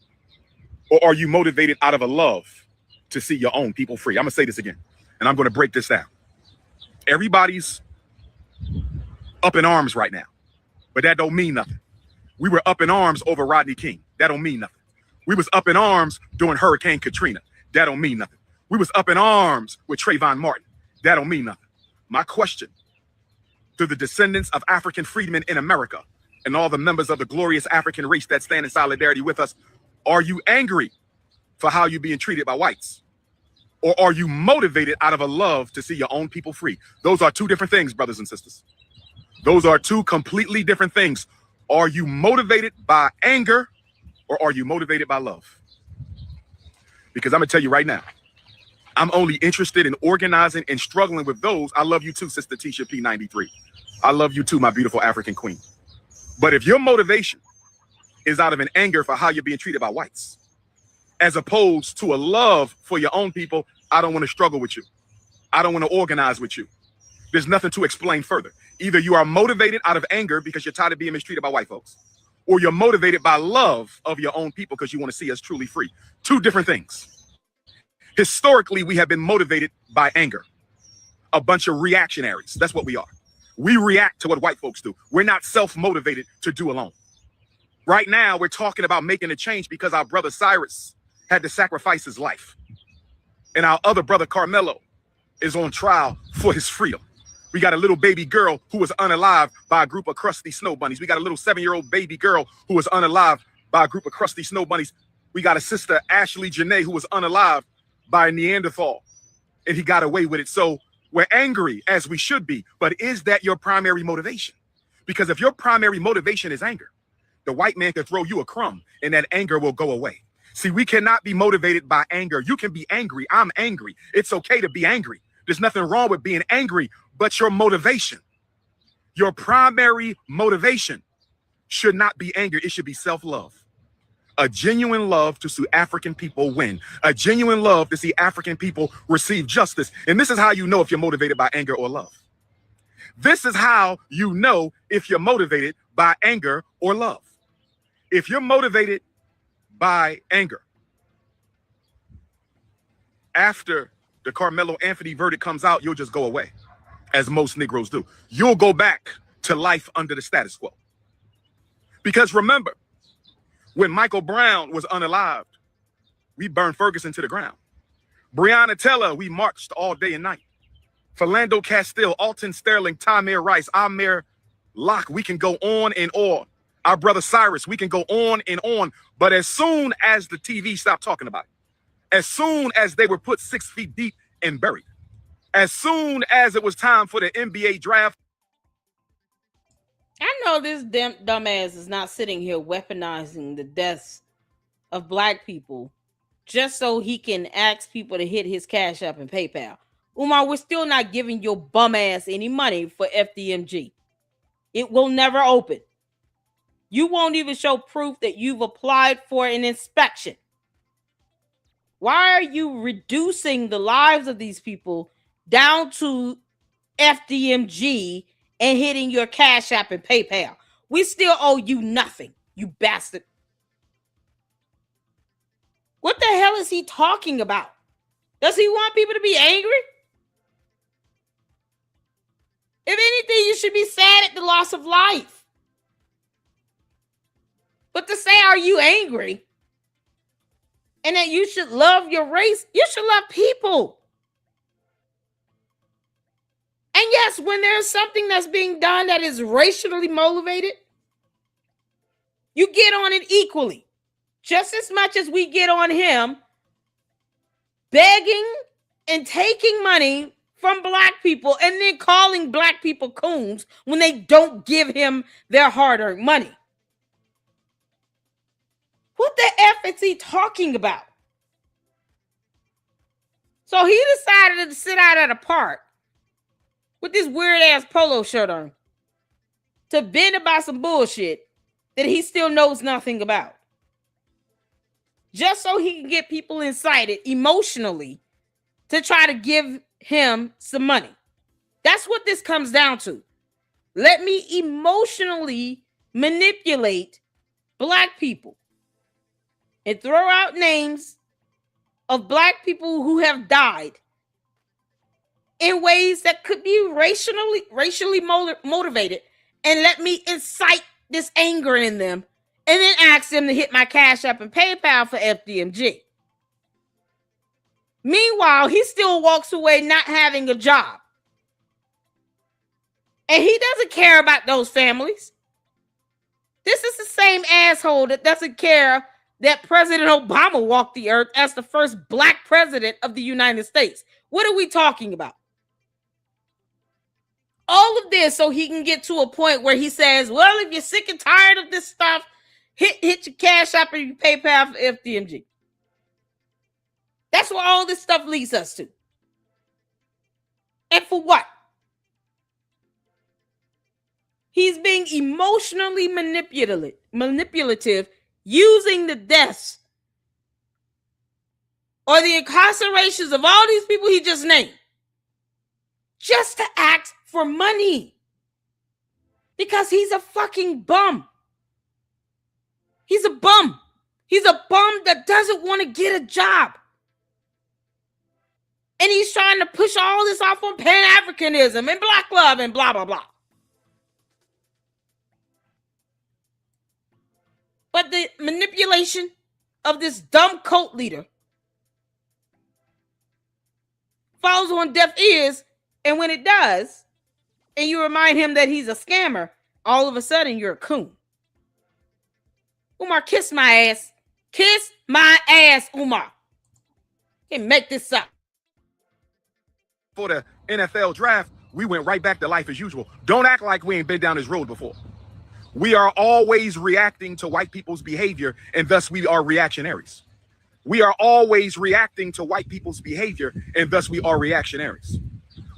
Or are you motivated out of a love to see your own people free? I'm gonna say this again, and I'm gonna break this down. Everybody's up in arms right now, but that don't mean nothing. We were up in arms over Rodney King. That don't mean nothing. We was up in arms during Hurricane Katrina. That don't mean nothing. We was up in arms with Trayvon Martin. That don't mean nothing. My question to the descendants of African freedmen in America and all the members of the glorious African race that stand in solidarity with us, are you angry for how you're being treated by whites? Or are you motivated out of a love to see your own people free? Those are two different things, brothers and sisters. Those are two completely different things. Are you motivated by anger or are you motivated by love? Because I'm gonna tell you right now, I'm only interested in organizing and struggling with those. I love you too, Sister Tisha P93. I love you too, my beautiful African queen. But if your motivation is out of an anger for how you're being treated by whites, as opposed to a love for your own people, I don't want to struggle with you. I don't want to organize with you. There's nothing to explain further. Either you are motivated out of anger because you're tired of being mistreated by white folks, or you're motivated by love of your own people because you want to see us truly free. Two different things. Historically, we have been motivated by anger. A bunch of reactionaries. That's what we are. We react to what white folks do. We're not self-motivated to do alone. Right now, we're talking about making a change because our brother Cyrus had to sacrifice his life. And our other brother Carmelo is on trial for his freedom. We got a little baby girl who was unalived by a group of crusty snow bunnies. We got a little 7-year-old baby girl who was unalived by a group of crusty snow bunnies. We got a sister, Ashley Janae, who was unalived by a Neanderthal, and he got away with it. So we're angry, as we should be, but is that your primary motivation? Because if your primary motivation is anger, the white man can throw you a crumb and that anger will go away. See, we cannot be motivated by anger. You can be angry. I'm angry. It's okay to be angry. There's nothing wrong with being angry, but your motivation, your primary motivation should not be anger. It should be self-love. A genuine love to see African people win. A genuine love to see African people receive justice. And this is how you know if you're motivated by anger or love. This is how you know if you're motivated by anger or love. If you're motivated by anger, after the Carmelo Anthony verdict comes out, you'll just go away, as most Negroes do. You'll go back to life under the status quo. Because remember, when Michael Brown was unalived, we burned Ferguson to the ground. Breonna Taylor, we marched all day and night. Philando Castile, Alton Sterling, Tamir Rice, Amir Locke, we can go on and on. Our brother Cyrus, we can go on and on. But as soon as the TV stopped talking about it, as soon as they were put 6 feet deep and buried, as soon as it was time for the NBA draft. I know this dumbass is not sitting here weaponizing the deaths of black people just so he can ask people to hit his Cash App and PayPal. Umar, we're still not giving your bum ass any money for FDMG. It will never open. You won't even show proof that you've applied for an inspection. Why are you reducing the lives of these people down to FDMG and hitting your Cash App and PayPal? We still owe you nothing, you bastard. What the hell is he talking about? Does he want people to be angry? If anything, you should be sad at the loss of life. But to say, are you angry? And that you should love your race, you should love people. And yes, when there's something that's being done that is racially motivated, you get on it equally. Just as much as we get on him begging and taking money from black people and then calling black people coons when they don't give him their hard-earned money. What the F is he talking about? So he decided to sit out at a park with this weird-ass polo shirt on to vent about some bullshit that he still knows nothing about. Just so he can get people incited emotionally to try to give him some money. That's what this comes down to. Let me emotionally manipulate black people and throw out names of black people who have died in ways that could be racially motivated, and let me incite this anger in them and then ask them to hit my Cash App and PayPal for FDMG. Meanwhile, he still walks away not having a job. And he doesn't care about those families. This is the same asshole that doesn't care that President Obama walked the earth as the first black president of the United States. What are we talking about? All of this so he can get to a point where he says, well, if you're sick and tired of this stuff, hit your Cash App and your PayPal for FDMG. That's what all this stuff leads us to. And for what? He's being emotionally manipulative using the deaths or the incarcerations of all these people he just named just to act for money. Because he's a fucking bum. He's a bum. He's a bum that doesn't want to get a job. And he's trying to push all this off on Pan-Africanism and black love and blah, blah, blah. But the manipulation of this dumb cult leader falls on deaf ears. And when it does, and you remind him that he's a scammer, all of a sudden you're a coon. Umar, kiss my ass. Kiss my ass, Umar. Can't make this up. For the NFL draft, we went right back to life as usual. Don't act like we ain't been down this road before. We are always reacting to white people's behavior, and thus we are reactionaries. We are always reacting to white people's behavior, and thus we are reactionaries.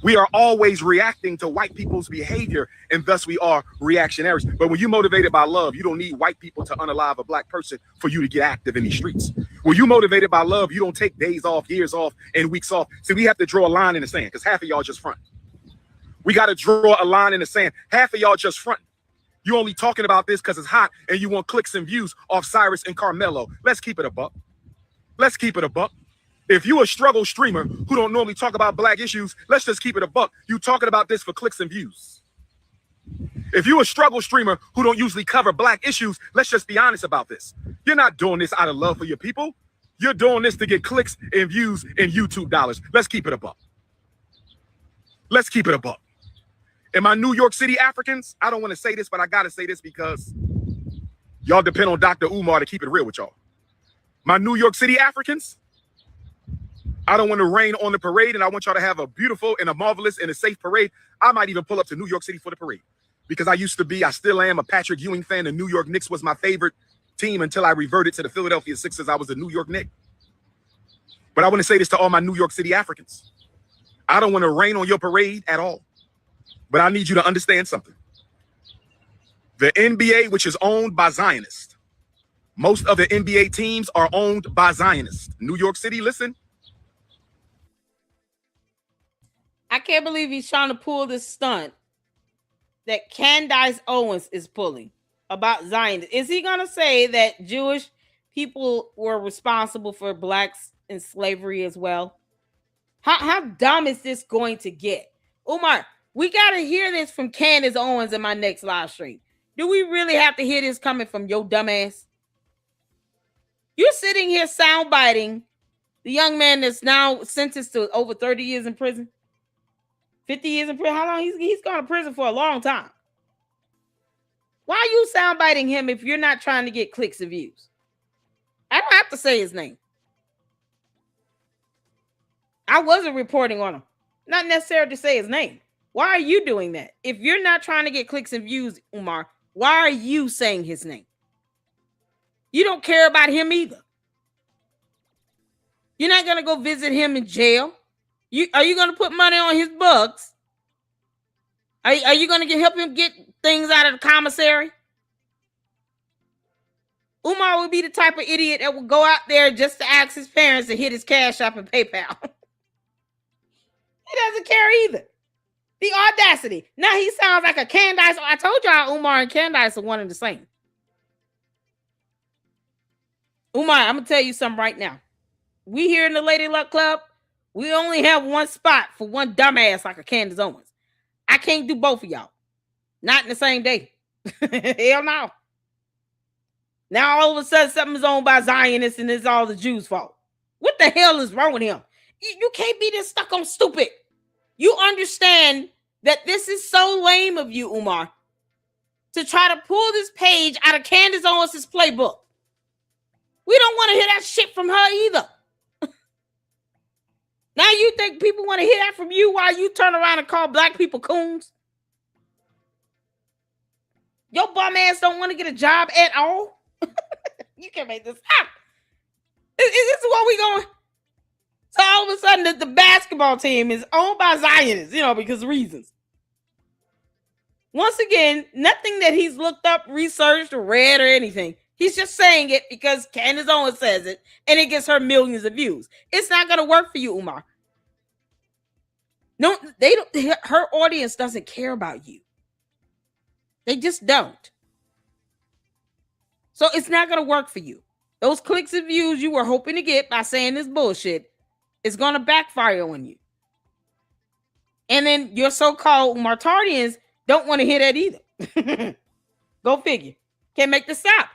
We are always reacting to white people's behavior, and thus we are reactionaries. But when you're motivated by love, you don't need white people to unalive a black person for you to get active in these streets. When you're motivated by love, you don't take days off, years off, and weeks off. See, we have to draw a line in the sand because half of y'all just front. We got to draw a line in the sand. Half of y'all just front. You're only talking about this because it's hot and you want clicks and views off Cyrus and Carmelo. Let's keep it a buck. Let's keep it a buck. If you a struggle streamer who don't normally talk about black issues, let's just keep it a buck. You talking about this for clicks and views. If you a struggle streamer who don't usually cover black issues, let's just be honest about this. You're not doing this out of love for your people. You're doing this to get clicks and views and YouTube dollars. Let's keep it a buck. Let's keep it a buck. And my New York City Africans, I don't want to say this, but I got to say this because y'all depend on Dr. Umar to keep it real with y'all. My New York City Africans, I don't want to rain on the parade, and I want y'all to have a beautiful and a marvelous and a safe parade. I might even pull up to New York City for the parade because I still am a Patrick Ewing fan. The New York Knicks was my favorite team until I reverted to the Philadelphia Sixers. I was a New York Knick. But I want to say this to all my New York City Africans. I don't want to rain on your parade at all. But I need you to understand something. The NBA, which is owned by Zionists, most of the NBA teams are owned by Zionists. New York City, listen. I can't believe he's trying to pull this stunt that Candace Owens is pulling about Zionists. Is he going to say that Jewish people were responsible for blacks in slavery as well? How dumb is this going to get? Umar, We got to hear this from Candace Owens in my next live stream. Do we really have to hear this coming from your dumbass? You're sitting here soundbiting the young man that's now sentenced to over 30 years in prison. 50 years in prison. How long? He's gone to prison for a long time. Why are you soundbiting him if you're not trying to get clicks and views? I don't have to say his name. I wasn't reporting on him. Not necessarily to say his name. Why are you doing that? If you're not trying to get clicks and views, Umar, why are you saying his name? You don't care about him either. You're not going to go visit him in jail. Are you going to put money on his bugs? Are you going to help him get things out of the commissary? Umar would be the type of idiot that would go out there just to ask his parents to hit his Cash App and PayPal. He doesn't care either. The audacity. Now he sounds like a Candice. I told y'all Umar and Candice are one and the same. Umar, I'm going to tell you something right now. We here in the Lady Luck Club, we only have one spot for one dumbass like a Candace Owens. I can't do both of y'all. Not in the same day. Hell no. Now all of a sudden something's owned by Zionists and it's all the Jews' fault. What the hell is wrong with him? You can't be this stuck on stupid. You understand that this is so lame of you, Umar, to try to pull this page out of Candace Owens' playbook. We don't want to hear that shit from her either. Now you think people want to hear that from you while you turn around and call black people coons? Your bum ass don't want to get a job at all? You can't make this up. This is what we going. So all of a sudden the basketball team is owned by Zionists, because of reasons. Once again, nothing that he's looked up, researched, or read or anything. He's just saying it because Candace Owens says it, and it gets her millions of views. It's not going to work for you, Umar. No, they don't. Her audience doesn't care about you. They just don't. So it's not going to work for you. Those clicks and views you were hoping to get by saying this bullshit is going to backfire on you. And then your so-called Martardians don't want to hear that either. Go figure. Can't make this stop.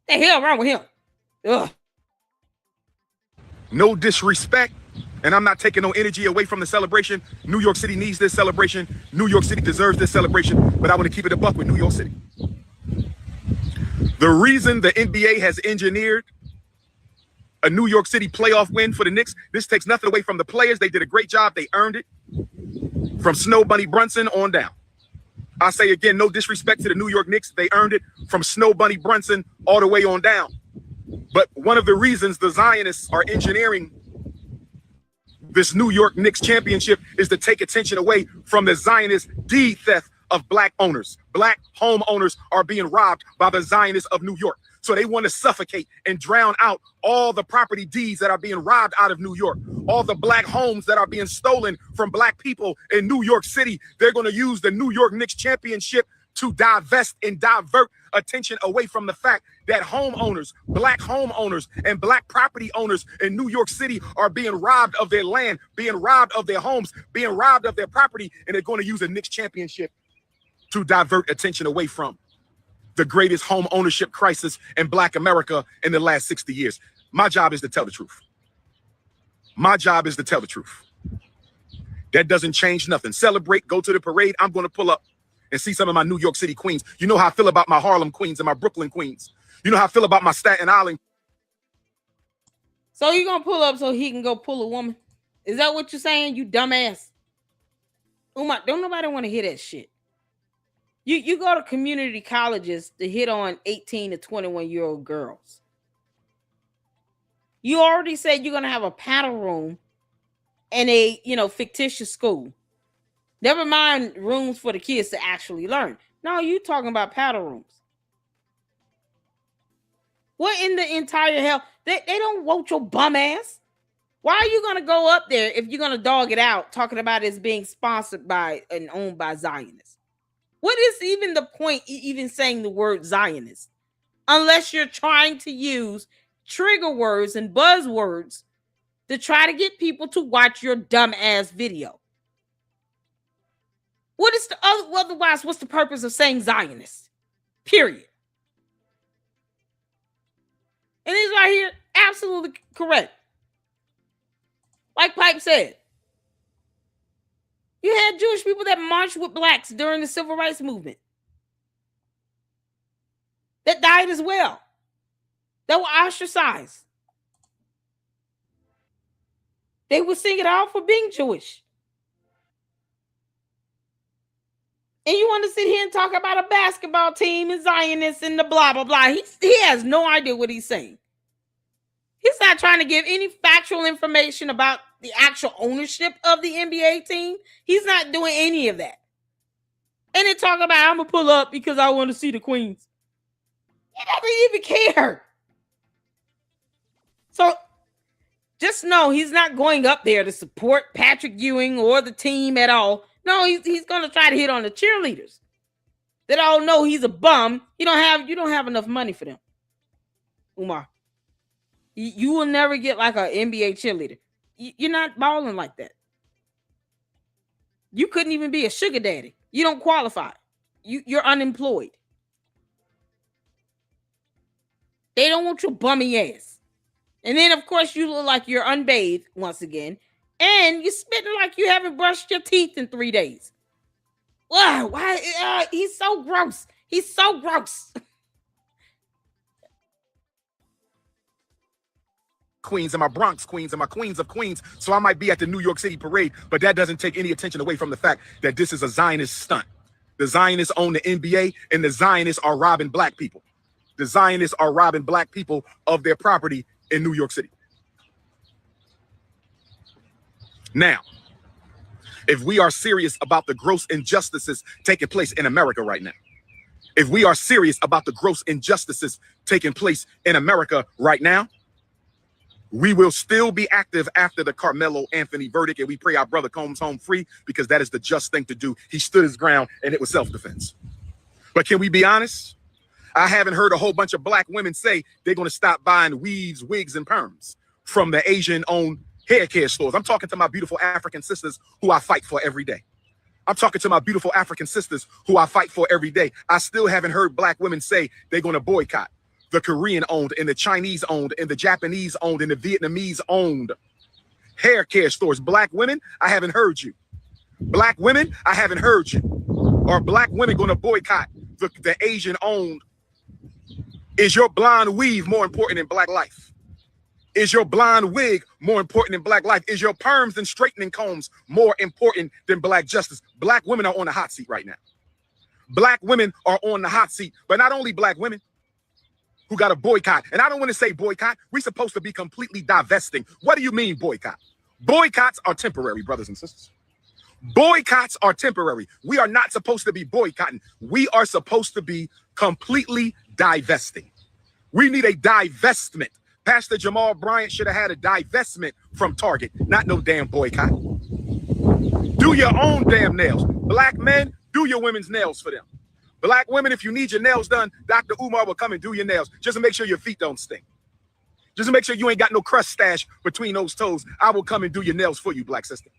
What the hell wrong with him? Ugh. No disrespect, and I'm not taking no energy away from the celebration. New York City needs this celebration. New York City deserves this celebration, but I want to keep it a buck with New York City. The reason the NBA has engineered a New York City playoff win for the Knicks, this takes nothing away from the players. They did a great job. They earned it from Snow Bunny Brunson on down. I say again, no disrespect to the New York Knicks. They earned it from Snow Bunny Brunson all the way on down. But one of the reasons the Zionists are engineering this New York Knicks championship is to take attention away from the Zionist deed theft of black owners. Black homeowners are being robbed by the Zionists of New York. So they want to suffocate and drown out all the property deeds that are being robbed out of New York, all the black homes that are being stolen from black people in New York City. They're going to use the New York Knicks championship to divest and divert attention away from the fact that homeowners, black homeowners and black property owners in New York City are being robbed of their land, being robbed of their homes, being robbed of their property, and they're going to use a Knicks championship to divert attention away from the greatest home ownership crisis in Black America in the last 60 years. My job is to tell the truth. My job is to tell the truth. That doesn't change nothing. Celebrate, go to the parade. I'm going to pull up and see some of my New York City queens. You know how I feel about my Harlem queens and my Brooklyn queens. You know how I feel about my Staten Island. So you're going to pull up so he can go pull a woman? Is that what you're saying, you dumbass? Umar, don't nobody want to hear that shit. You go to community colleges to hit on 18 to 21-year-old girls. You already said you're going to have a paddle room and a, fictitious school. Never mind rooms for the kids to actually learn. No, you talking about paddle rooms. What in the entire hell? They don't want your bum ass. Why are you going to go up there if you're going to dog it out talking about it's being sponsored by and owned by Zionists? What is even the point even saying the word Zionist? Unless you're trying to use trigger words and buzzwords to try to get people to watch your dumb ass video. What is the otherwise? What's the purpose of saying Zionist? Period. And he's right here, absolutely correct. Like Pipe said, you had Jewish people that marched with blacks during the civil rights movement that died as well, that were ostracized. They would sing it out for being Jewish. And you want to sit here and talk about a basketball team and Zionists and the blah, blah, blah. He has no idea what he's saying. He's not trying to give any factual information about the actual ownership of the NBA team. He's not doing any of that. And then talk about, I'm going to pull up because I want to see the Queens. He doesn't even care. So just know he's not going up there to support Patrick Ewing or the team at all. No, he's going to try to hit on the cheerleaders that all know he's a bum. You don't have enough money for them, Umar. You will never get like an NBA cheerleader. You're not balling like that. You couldn't even be a sugar daddy. You don't qualify. You're unemployed. They don't want your bummy ass. And then, of course, you look like you're unbathed once again. And you're spitting like you haven't brushed your teeth in 3 days. Wow, why? He's so gross. He's so gross. Queens and my Bronx Queens and my Queens of Queens. So I might be at the New York City parade, but that doesn't take any attention away from the fact that this is a Zionist stunt. The Zionists own the NBA and the Zionists are robbing black people. The Zionists are robbing black people of their property in New York City. Now, if we are serious about the gross injustices taking place in America right now, if we are serious about the gross injustices taking place in America right now, we will still be active after the Carmelo Anthony verdict, and we pray our brother comes home free because that is the just thing to do. He stood his ground, and it was self-defense. But can we be honest? I haven't heard a whole bunch of black women say they're going to stop buying weaves, wigs, and perms from the Asian-owned hair care stores. I'm talking to my beautiful African sisters who I fight for every day. I'm talking to my beautiful African sisters who I fight for every day. I still haven't heard black women say they're going to boycott the Korean-owned and the Chinese-owned and the Japanese-owned and the Vietnamese-owned hair care stores. Black women, I haven't heard you. Black women, I haven't heard you. Are black women going to boycott the Asian-owned? Is your blonde weave more important than black life? Is your blonde wig more important than black life? Is your perms and straightening combs more important than black justice? Black women are on the hot seat right now. Black women are on the hot seat, but not only black women who got a boycott. And I don't want to say boycott. We're supposed to be completely divesting. What do you mean boycott? Boycotts are temporary, brothers and sisters. Boycotts are temporary. We are not supposed to be boycotting. We are supposed to be completely divesting. We need a divestment. Pastor Jamal Bryant should have had a divestment from Target, not no damn boycott. Do your own damn nails. Black men, do your women's nails for them. Black women, if you need your nails done, Dr. Umar will come and do your nails. Just to make sure your feet don't stink. Just to make sure you ain't got no crust stash between those toes. I will come and do your nails for you, black sister.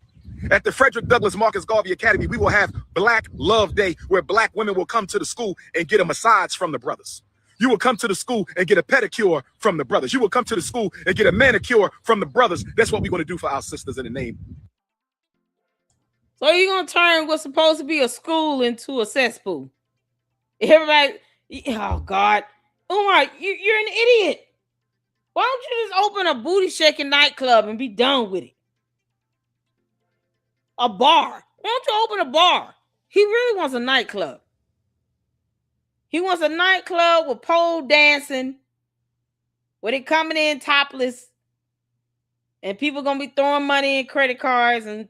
At the Frederick Douglass Marcus Garvey Academy, we will have Black Love Day where black women will come to the school and get a massage from the brothers. You will come to the school and get a pedicure from the brothers. You will come to the school and get a manicure from the brothers. That's what we're going to do for our sisters in the name. So you're going to turn what's supposed to be a school into a cesspool. Everybody, oh God. Umar, you're an idiot. Why don't you just open a booty shaking nightclub and be done with it? A bar. Why don't you open a bar? He really wants a nightclub. He wants a nightclub with pole dancing, where they coming in topless, and people gonna be throwing money in credit cards and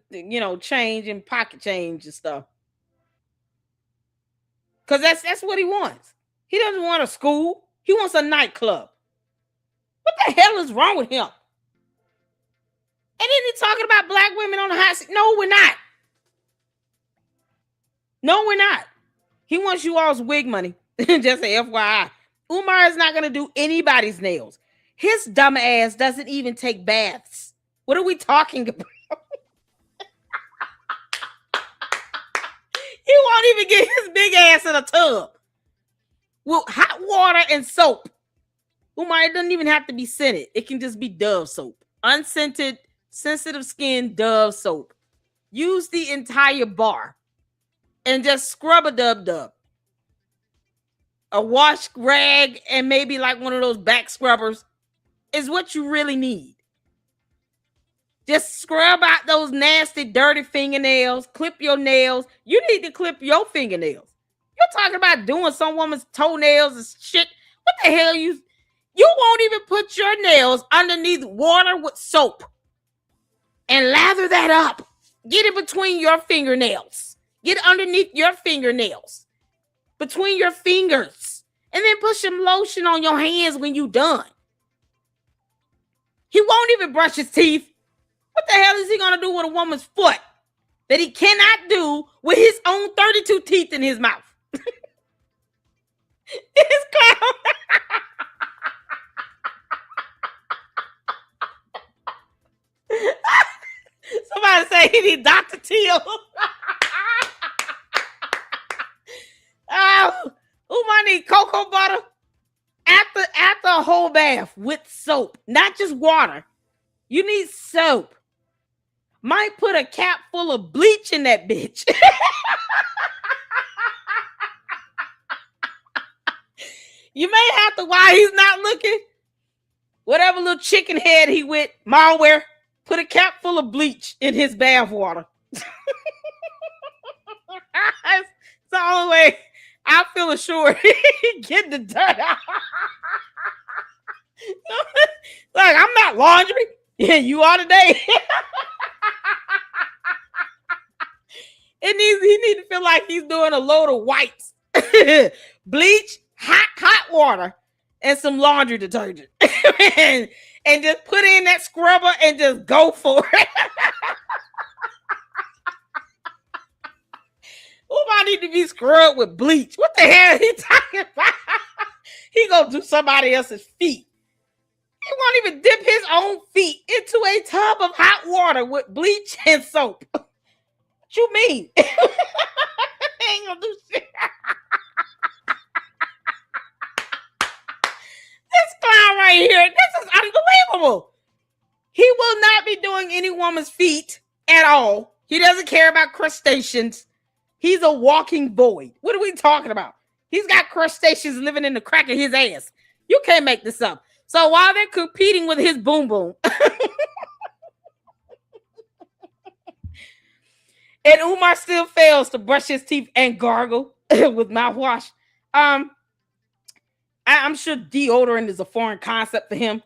change and pocket change and stuff. Cause that's what he wants. He doesn't want a school. He wants a nightclub. What the hell is wrong with him? And then he's talking about black women on the hot seat. No, we're not. No, we're not. He wants you all's wig money. Just say FYI. Umar is not going to do anybody's nails. His dumb ass doesn't even take baths. What are we talking about? won't even get his big ass in a tub with hot water and soap. Umar, it doesn't even have to be scented. It can just be Dove soap. Unscented, sensitive skin Dove soap. Use the entire bar and just scrub a dub. A wash rag and maybe like one of those back scrubbers is what you really need. Just scrub out those nasty, dirty fingernails. Clip your nails. You need to clip your fingernails. You're talking about doing some woman's toenails and shit. What the hell you won't even put your nails underneath water with soap and lather that up. Get it between your fingernails. Get it underneath your fingernails. Between your fingers. And then put some lotion on your hands when you done. He won't even brush his teeth. What the hell is he going to do with a woman's foot that he cannot do with his own 32 teeth in his mouth? This clown. Somebody say he need Dr. Teal. Umar need cocoa butter after a whole bath with soap, not just water. You need soap. Might put a cap full of bleach in that bitch. You may have to, while he's not looking, whatever little chicken head he with, MALWare, put a cap full of bleach in his bath water. It's the only way I feel assured get the dirt out. Like, I'm not laundry. Yeah, you are today. He needs to feel like he's doing a load of wipes. Bleach, hot water, and some laundry detergent. and just put in that scrubber and just go for it. Umar need to be scrubbed with bleach. What the hell he talking about? He gonna do somebody else's feet. He won't even dip his own feet into a tub of hot water with bleach and soap. What you mean? He ain't gonna do shit. This clown right here, this is unbelievable. He will not be doing any woman's feet at all. He doesn't care about crustaceans. He's a walking void. What are we talking about? He's got crustaceans living in the crack of his ass. You can't make this up. So while they're competing with his boom boom, and Umar still fails to brush his teeth and gargle with mouthwash, I'm sure deodorant is a foreign concept for him.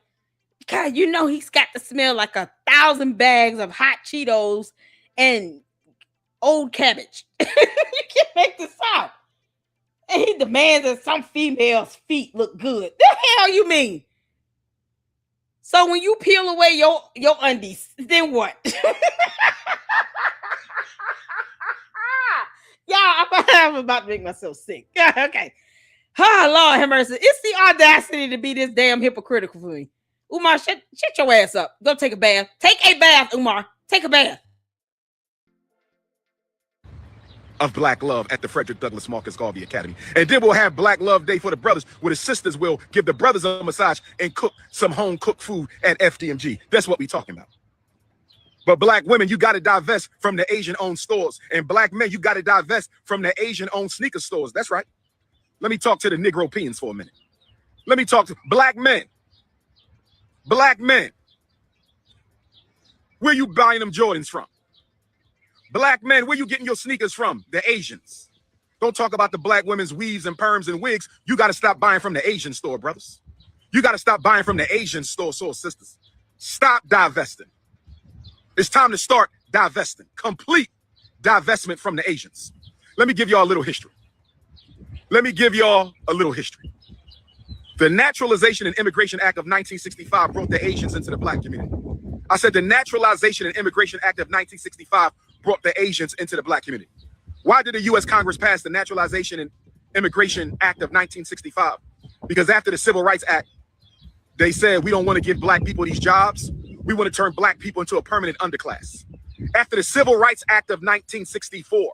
God, you know he's got to smell like 1,000 bags of hot Cheetos and old cabbage. You can't make this up. And he demands that some female's feet look good. The hell you mean? So when you peel away your undies, then what? Yeah, I'm about to make myself sick. Okay. Oh, Lord have mercy. It's the audacity to be this damn hypocritical for me. Umar, shut your ass up. Go take a bath. Take a bath, Umar. Take a bath. Of Black Love at the Frederick Douglass Marcus Garvey Academy. And then we'll have Black Love Day for the brothers, where the sisters will give the brothers a massage and cook some home-cooked food at FDMG. That's what we're talking about. But black women, you got to divest from the Asian-owned stores. And black men, you got to divest from the Asian-owned sneaker stores. That's right. Let me talk to the Negropeans for a minute. Let me talk to black men. Black men. Where you buying them Jordans from? Black men, where you getting your sneakers from? The Asians. Don't talk about the black women's weaves and perms and wigs. You got to stop buying from the Asian store, brothers. You got to stop buying from the Asian store, sisters. Stop divesting. It's time to start divesting. Complete divestment from the Asians. Let me give y'all a little history. The Naturalization and Immigration Act of 1965 brought the Asians into the black community. I said the Naturalization and Immigration Act of 1965 brought the Asians into the black community. Why did the U.S. Congress pass the Naturalization and Immigration Act of 1965? Because after the Civil Rights Act, they said, we don't want to give black people these jobs. We want to turn black people into a permanent underclass. After the Civil Rights Act of 1964,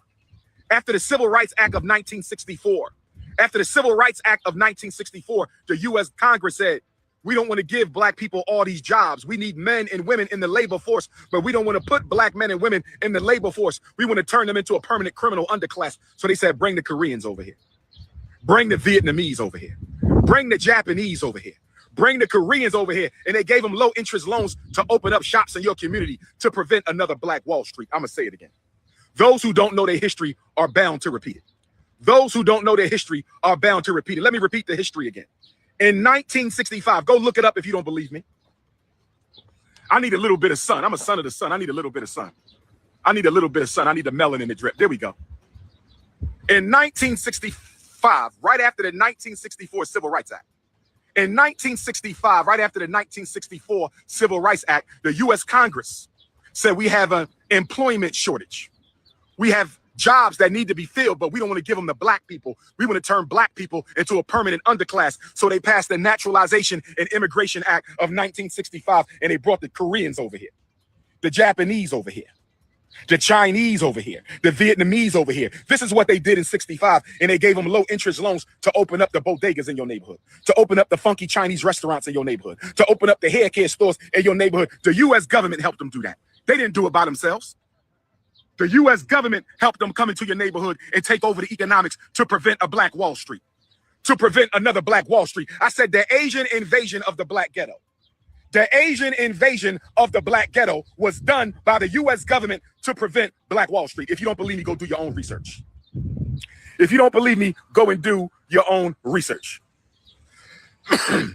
After the Civil Rights Act of 1964, after the Civil Rights Act of 1964, the U.S. Congress said, we don't want to give black people all these jobs. We need men and women in the labor force, but we don't want to put black men and women in the labor force. We want to turn them into a permanent criminal underclass. So they said, bring the Koreans over here. Bring the Vietnamese over here. Bring the Japanese over here. Bring the Koreans over here. And they gave them low interest loans to open up shops in your community to prevent another Black Wall Street. I'm going to say it again. Those who don't know their history are bound to repeat it. Those who don't know their history are bound to repeat it. Let me repeat the history again. In 1965, go look it up if you don't believe me. I need a little bit of sun. I'm a son of the sun. I need a little bit of sun. I need a little bit of sun. I need the melanin in the drip. There we go. In 1965, right after the 1964 Civil Rights Act, in 1965, right after the 1964 Civil Rights Act, the U.S. Congress said we have an employment shortage. We have jobs that need to be filled, but we don't want to give them to black people. We want to turn black people into a permanent underclass. So they passed the Naturalization and Immigration Act of 1965, and they brought the Koreans over here, the Japanese over here, the Chinese over here, the Vietnamese over here. This is what they did in 65, and they gave them low interest loans to open up the bodegas in your neighborhood, to open up the funky Chinese restaurants in your neighborhood, to open up the hair care stores in your neighborhood. The U.S. government helped them do that. They didn't do it by themselves. The U.S. government helped them come into your neighborhood and take over the economics to prevent a Black Wall Street, to prevent another Black Wall Street. I said the Asian invasion of the Black ghetto. The Asian invasion of the Black ghetto was done by the U.S. government to prevent Black Wall Street. If you don't believe me, go do your own research. If you don't believe me, go and do your own research. That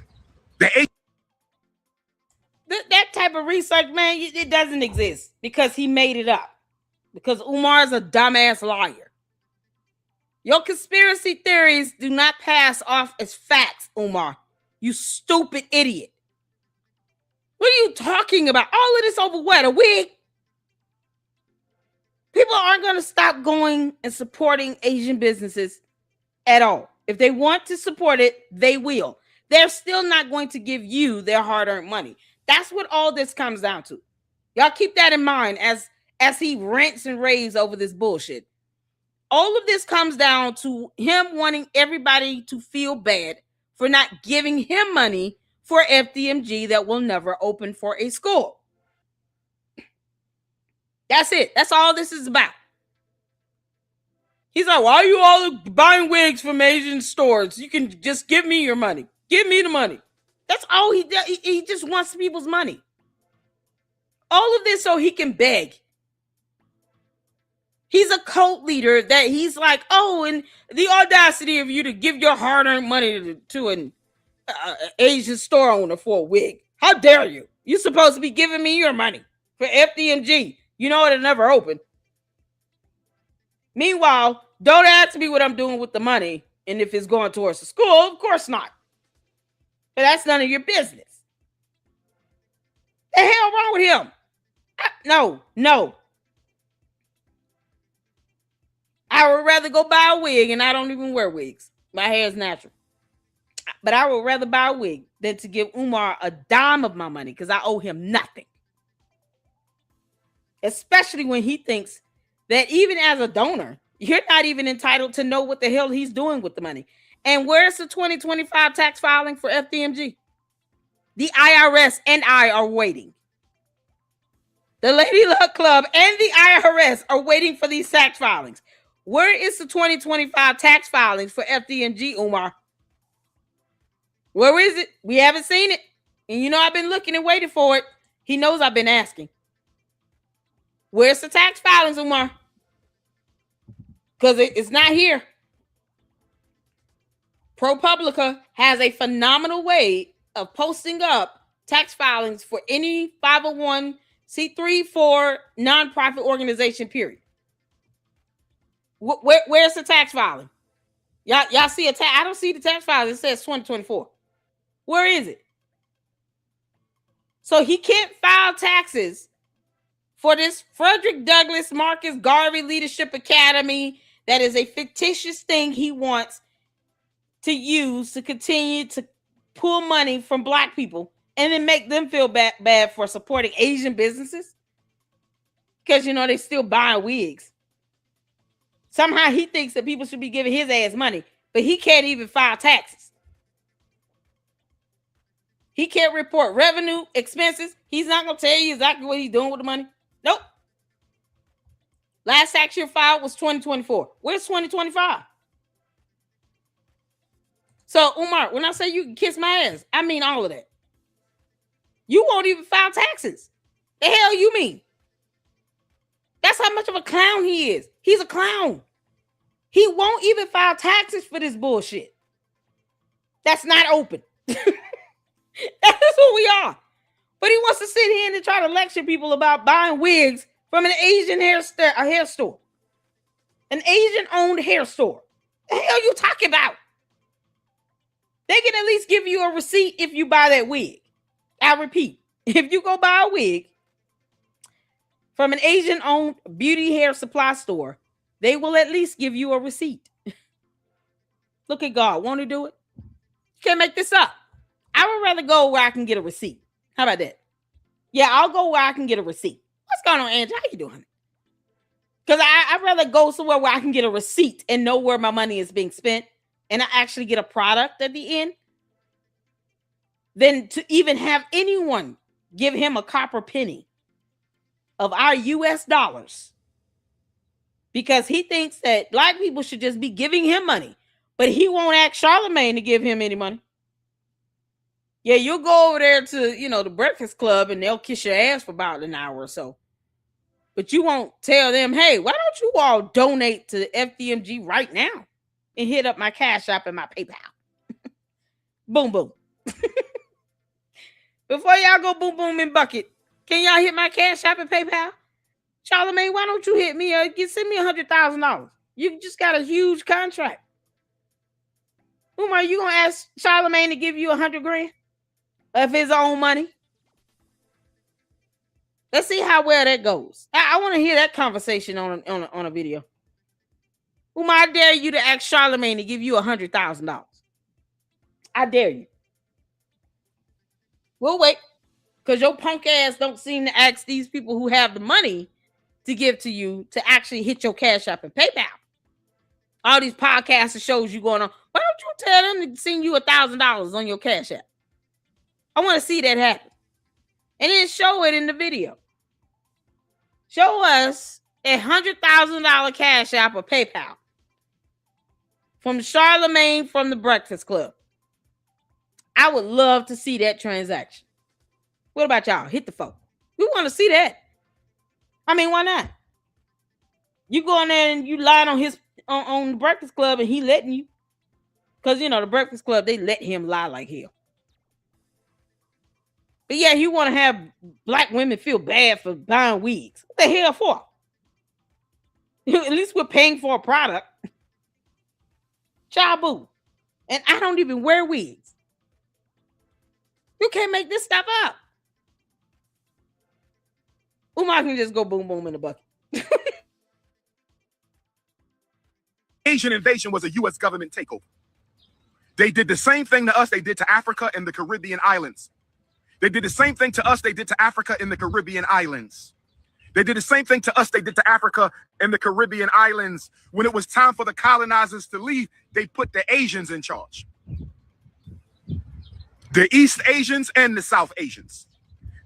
type of research, man, it doesn't exist because he made it up. Because Umar's a dumbass liar. Your conspiracy theories do not pass off as facts, Umar. You stupid idiot. What are you talking about? All of this over what? A wig? People aren't going to stop going and supporting Asian businesses at all. If they want to support it, they will. They're still not going to give you their hard-earned money. That's what all this comes down to. Y'all keep that in mind as he rants and raves over this bullshit. All of this comes down to him wanting everybody to feel bad for not giving him money for FDMG that will never open for a school. That's it. That's all this is about. He's like, why are you all buying wigs from Asian stores? You can just give me your money. Give me the money. That's all he does. He just wants people's money. All of this so he can beg. He's a cult leader that he's like, oh, and the audacity of you to give your hard-earned money to an Asian store owner for a wig. How dare you? You're supposed to be giving me your money for FDMG. You know it'll never open. Meanwhile, don't ask me what I'm doing with the money and if it's going towards the school. Of course not. But that's none of your business. The hell wrong with him? No. I would rather go buy a wig, and I don't even wear wigs. My hair is natural. But I would rather buy a wig than to give Umar a dime of my money because I owe him nothing. Especially when he thinks that even as a donor, you're not even entitled to know what the hell he's doing with the money. And where's the 2025 tax filing for FDMG? The IRS and I are waiting. The Lady Luck Club and the IRS are waiting for these tax filings. Where is the 2025 tax filings for FDMG, Umar? Where is it? We haven't seen it. And you know I've been looking and waiting for it. He knows I've been asking. Where's the tax filings, Umar? Because it's not here. ProPublica has a phenomenal way of posting up tax filings for any 501c3 for nonprofit organization, period. Where's the tax filing? Y'all see a tax? I don't see the tax filing. It says 2024. Where is it? So he can't file taxes for this Frederick Douglass Marcus Garvey Leadership Academy. That is a fictitious thing he wants to use to continue to pull money from Black people and then make them feel bad for supporting Asian businesses. Because, you know, they still buying wigs. Somehow he thinks that people should be giving his ass money, but he can't even file taxes. He can't report revenue, expenses. He's not going to tell you exactly what he's doing with the money. Nope. Last tax year filed was 2024. Where's 2025? So, Umar, when I say you can kiss my ass, I mean all of that. You won't even file taxes. The hell you mean? That's how much of a clown he is. He's a clown. He won't even file taxes for this bullshit. That's not open. That is who we are. But he wants to sit here and try to lecture people about buying wigs from an Asian hair store. An Asian-owned hair store. The hell you talking about? They can at least give you a receipt if you buy that wig. I repeat, if you go buy a wig from an Asian-owned beauty hair supply store, they will at least give you a receipt. Look at God. Want to do it? You can't make this up. I would rather go where I can get a receipt. How about that? Yeah, I'll go where I can get a receipt. What's going on, Angie? How you doing? Because I'd rather go somewhere where I can get a receipt and know where my money is being spent and I actually get a product at the end than to even have anyone give him a copper penny of our US dollars because he thinks that black people should just be giving him money, but he won't ask Charlemagne to give him any money. Yeah, you'll go over there to, the Breakfast Club and they'll kiss your ass for about an hour or so. But you won't tell them, hey, why don't you all donate to the FDMG right now and hit up my Cash App and my PayPal? Boom, boom. Before y'all go boom, boom in bucket, can y'all hit my Cash App and PayPal? Charlemagne, why don't you hit me? Send me $100,000. You just got a huge contract. Umar, you gonna ask Charlemagne to give you $100,000 of his own money? Let's see how well that goes. I want to hear that conversation on a video. Umar, I dare you to ask Charlemagne to give you $100,000. I dare you. We'll wait, because your punk ass don't seem to ask these people who have the money to give to you to actually hit your Cash App and PayPal. All these podcasts and shows you going on. Why don't you tell them to send you $1,000 on your Cash App? I want to see that happen. And then show it in the video. Show us a $100,000 Cash App or PayPal from Charlemagne from the Breakfast Club. I would love to see that transaction. What about y'all? Hit the phone. We want to see that. I mean, why not? You go in there and you lying on the Breakfast Club and he letting you. Because, the Breakfast Club, they let him lie like hell. But yeah, you want to have black women feel bad for buying wigs. What the hell for? At least we're paying for a product. Chabu. And I don't even wear wigs. You can't make this stuff up. Umar can just go boom, boom in the bucket. Asian invasion was a U.S. government takeover. They did the same thing to us they did to Africa and the Caribbean islands. They did the same thing to us they did to Africa and the Caribbean islands. They did the same thing to us they did to Africa and the Caribbean islands. When it was time for the colonizers to leave, they put the Asians in charge. The East Asians and the South Asians.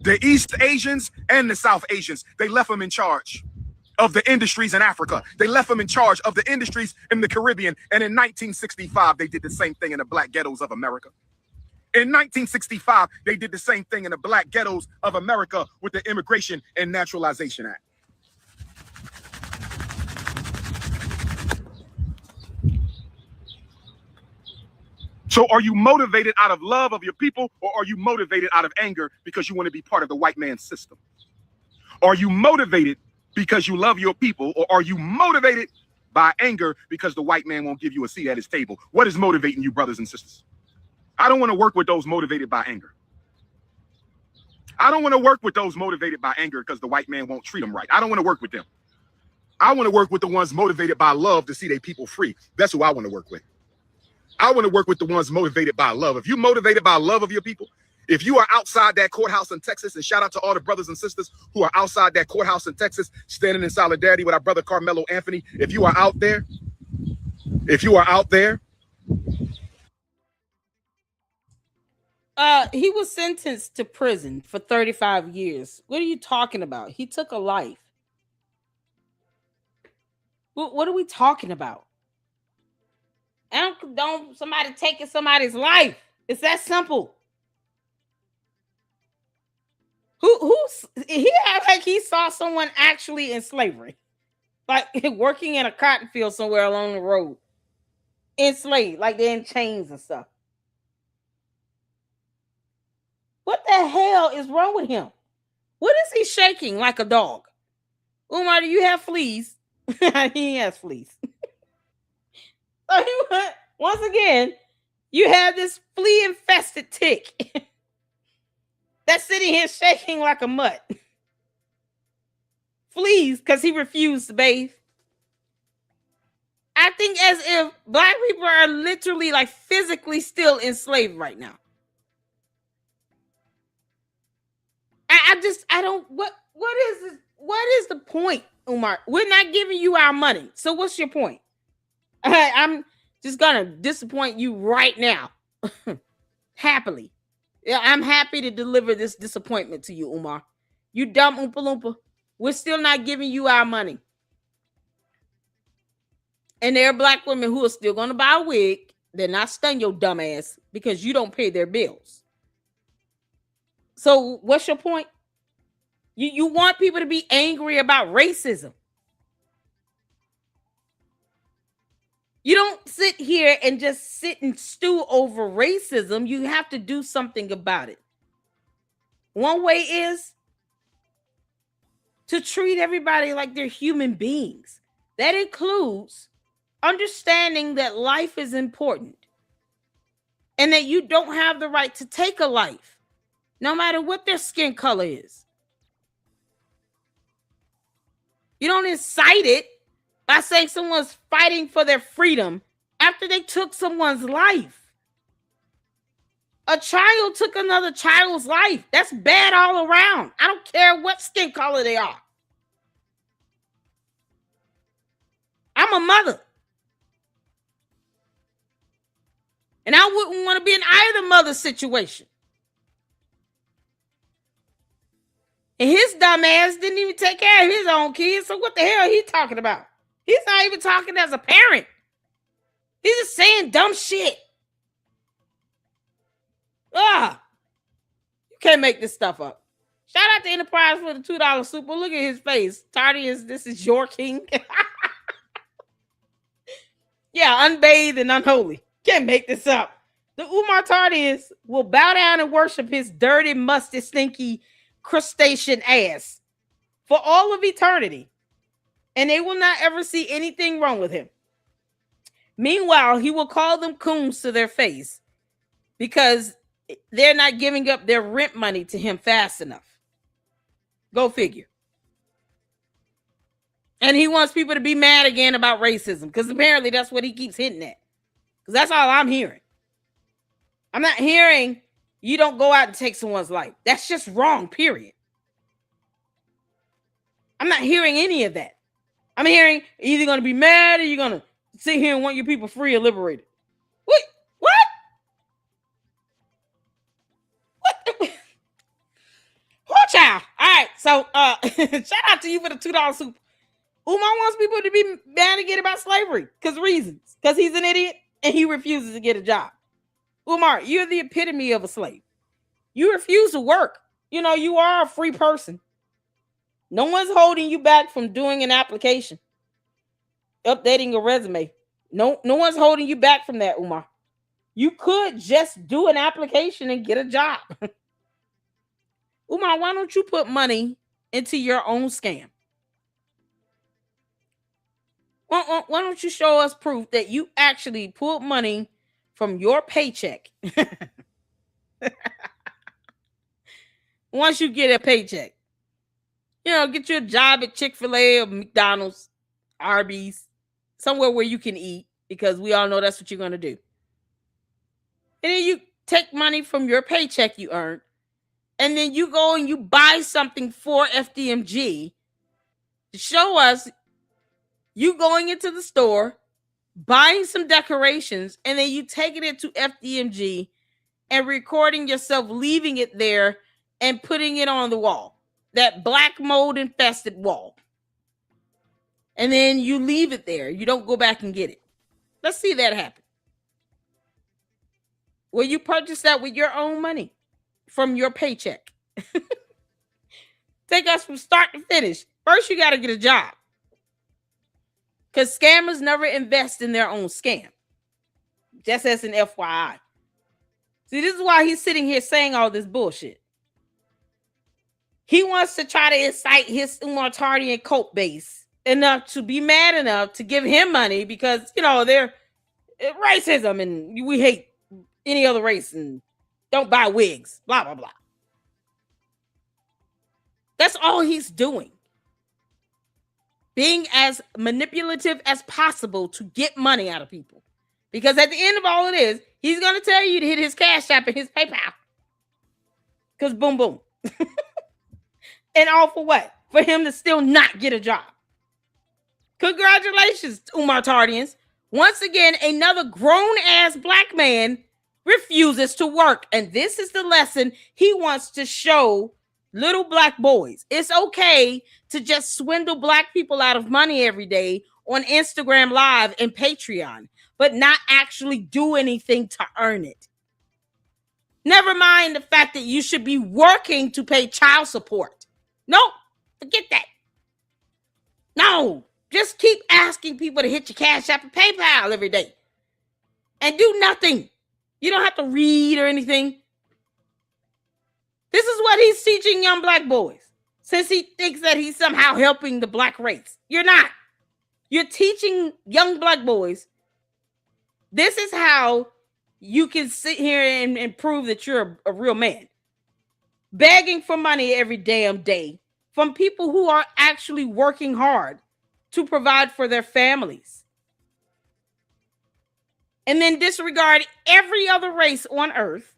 The East Asians and the South Asians. They left them in charge of the industries in Africa. They left them in charge of the industries in the Caribbean. And in 1965, they did the same thing in the black ghettos of America. In 1965, they did the same thing in the black ghettos of America with the Immigration and Naturalization Act. So are you motivated out of love of your people, or are you motivated out of anger because you want to be part of the white man's system? Are you motivated because you love your people, or are you motivated by anger because the white man won't give you a seat at his table? What is motivating you, brothers and sisters? I don't want to work with those motivated by anger. I don't want to work with those motivated by anger because the white man won't treat them right. I don't want to work with them. I want to work with the ones motivated by love to see their people free. That's who I want to work with. I want to work with the ones motivated by love. If you're motivated by love of your people If you are outside that courthouse in Texas, and shout out to all the brothers and sisters who are outside that courthouse in Texas, standing in solidarity with our brother Carmelo Anthony. If you are out there, he was sentenced to prison for 35 years. What are you talking about? He took a life. What are we talking about? I don't condone somebody taking somebody's life. It's that simple. He acts like he saw someone actually in slavery, like working in a cotton field somewhere along the road, enslaved, like they're in chains and stuff. What the hell is wrong with him? What is he shaking like a dog? Umar, do you have fleas? He has fleas. So once again, you have this flea-infested tick that's sitting here shaking like a mutt. Fleas because he refused to bathe. Acting as if black people are literally like physically still enslaved right now. What is the point, Umar? We're not giving you our money. So what's your point? I'm just gonna disappoint you right now. Happily. Yeah, I'm happy to deliver this disappointment to you, Umar. You dumb Oompa Loompa. We're still not giving you our money. And there are black women who are still gonna buy a wig. They're not stun your dumb ass because you don't pay their bills. So what's your point? You want people to be angry about racism. You don't sit here and just sit and stew over racism. You have to do something about it. One way is to treat everybody like they're human beings. That includes understanding that life is important and that you don't have the right to take a life, no matter what their skin color is. You don't incite it by saying someone's fighting for their freedom after they took someone's life. A child took another child's life. That's bad all around. I don't care what skin color they are. I'm a mother. And I wouldn't want to be in either mother's situation. And his dumb ass didn't even take care of his own kids. So what the hell are he talking about? He's not even talking as a parent. He's just saying dumb shit. You can't make this stuff up. Shout out to Enterprise for the $2 super. Look at his face. Tardius, this is your king. Yeah, unbathed and unholy. Can't make this up. The Umar Tardius will bow down and worship his dirty, musty, stinky, crustacean ass for all of eternity. And they will not ever see anything wrong with him. Meanwhile, he will call them coons to their face because they're not giving up their rent money to him fast enough. Go figure. And he wants people to be mad again about racism because apparently that's what he keeps hitting at. Because that's all I'm hearing. I'm not hearing you don't go out and take someone's life. That's just wrong, period. I'm not hearing any of that. I'm hearing you're either going to be mad or you're going to sit here and want your people free or liberated. Wait, what? What? Oh, child. All right. So, shout out to you for the $2 soup. Umar wants people to be mad again about slavery because reasons. Because he's an idiot and he refuses to get a job. Umar, you're the epitome of a slave. You refuse to work. You know, you are a free person. No one's holding you back from doing an application, updating a resume. No one's holding you back from that, Umar. You could just do an application and get a job. Umar, why don't you put money into your own scam? Why don't you show us proof that you actually pulled money from your paycheck? Once you get a paycheck, you know, get you a job at Chick-fil-A or McDonald's, Arby's, somewhere where you can eat, because we all know that's what you're going to do. And then you take money from your paycheck you earned, and then you go and you buy something for FDMG to show us you going into the store, buying some decorations, and then you taking it to FDMG and recording yourself leaving it there and putting it on the wall, that black mold infested wall. And then you leave it there. You don't go back and get it. Let's see that happen. Will you purchase that with your own money from your paycheck? Take us from start to finish. First, you got to get a job. Because scammers never invest in their own scam. Just as an FYI. See, this is why he's sitting here saying all this bullshit. He wants to try to incite his Umar cult base enough to be mad enough to give him money because, you know, they're racism and we hate any other race and don't buy wigs, blah, blah, blah. That's all he's doing. Being as manipulative as possible to get money out of people. Because at the end of all it is, he's going to tell you to hit his Cash App and his PayPal. Because boom, boom. And all for what? For him to still not get a job. Congratulations, Umar Tardians. Once again, another grown-ass black man refuses to work. And this is the lesson he wants to show little black boys. It's okay to just swindle black people out of money every day on Instagram Live and Patreon, but not actually do anything to earn it. Never mind the fact that you should be working to pay child support. Nope, forget that. No, just keep asking people to hit your Cash App and PayPal every day and do nothing. You don't have to read or anything. This is what he's teaching young black boys, since he thinks that he's somehow helping the black race. You're not. You're teaching young black boys, this is how you can sit here and prove that you're a real man. Begging for money every damn day from people who are actually working hard to provide for their families. And then disregard every other race on earth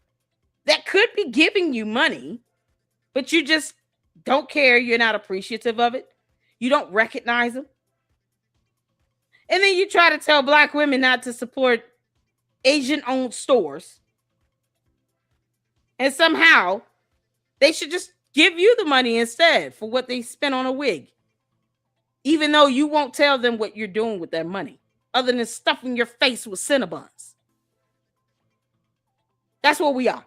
that could be giving you money, but you just don't care. You're not appreciative of it. You don't recognize them. And then you try to tell black women not to support Asian-owned stores. And somehow they should just give you the money instead for what they spent on a wig. Even though you won't tell them what you're doing with that money, other than stuffing your face with Cinnabons. That's what we are.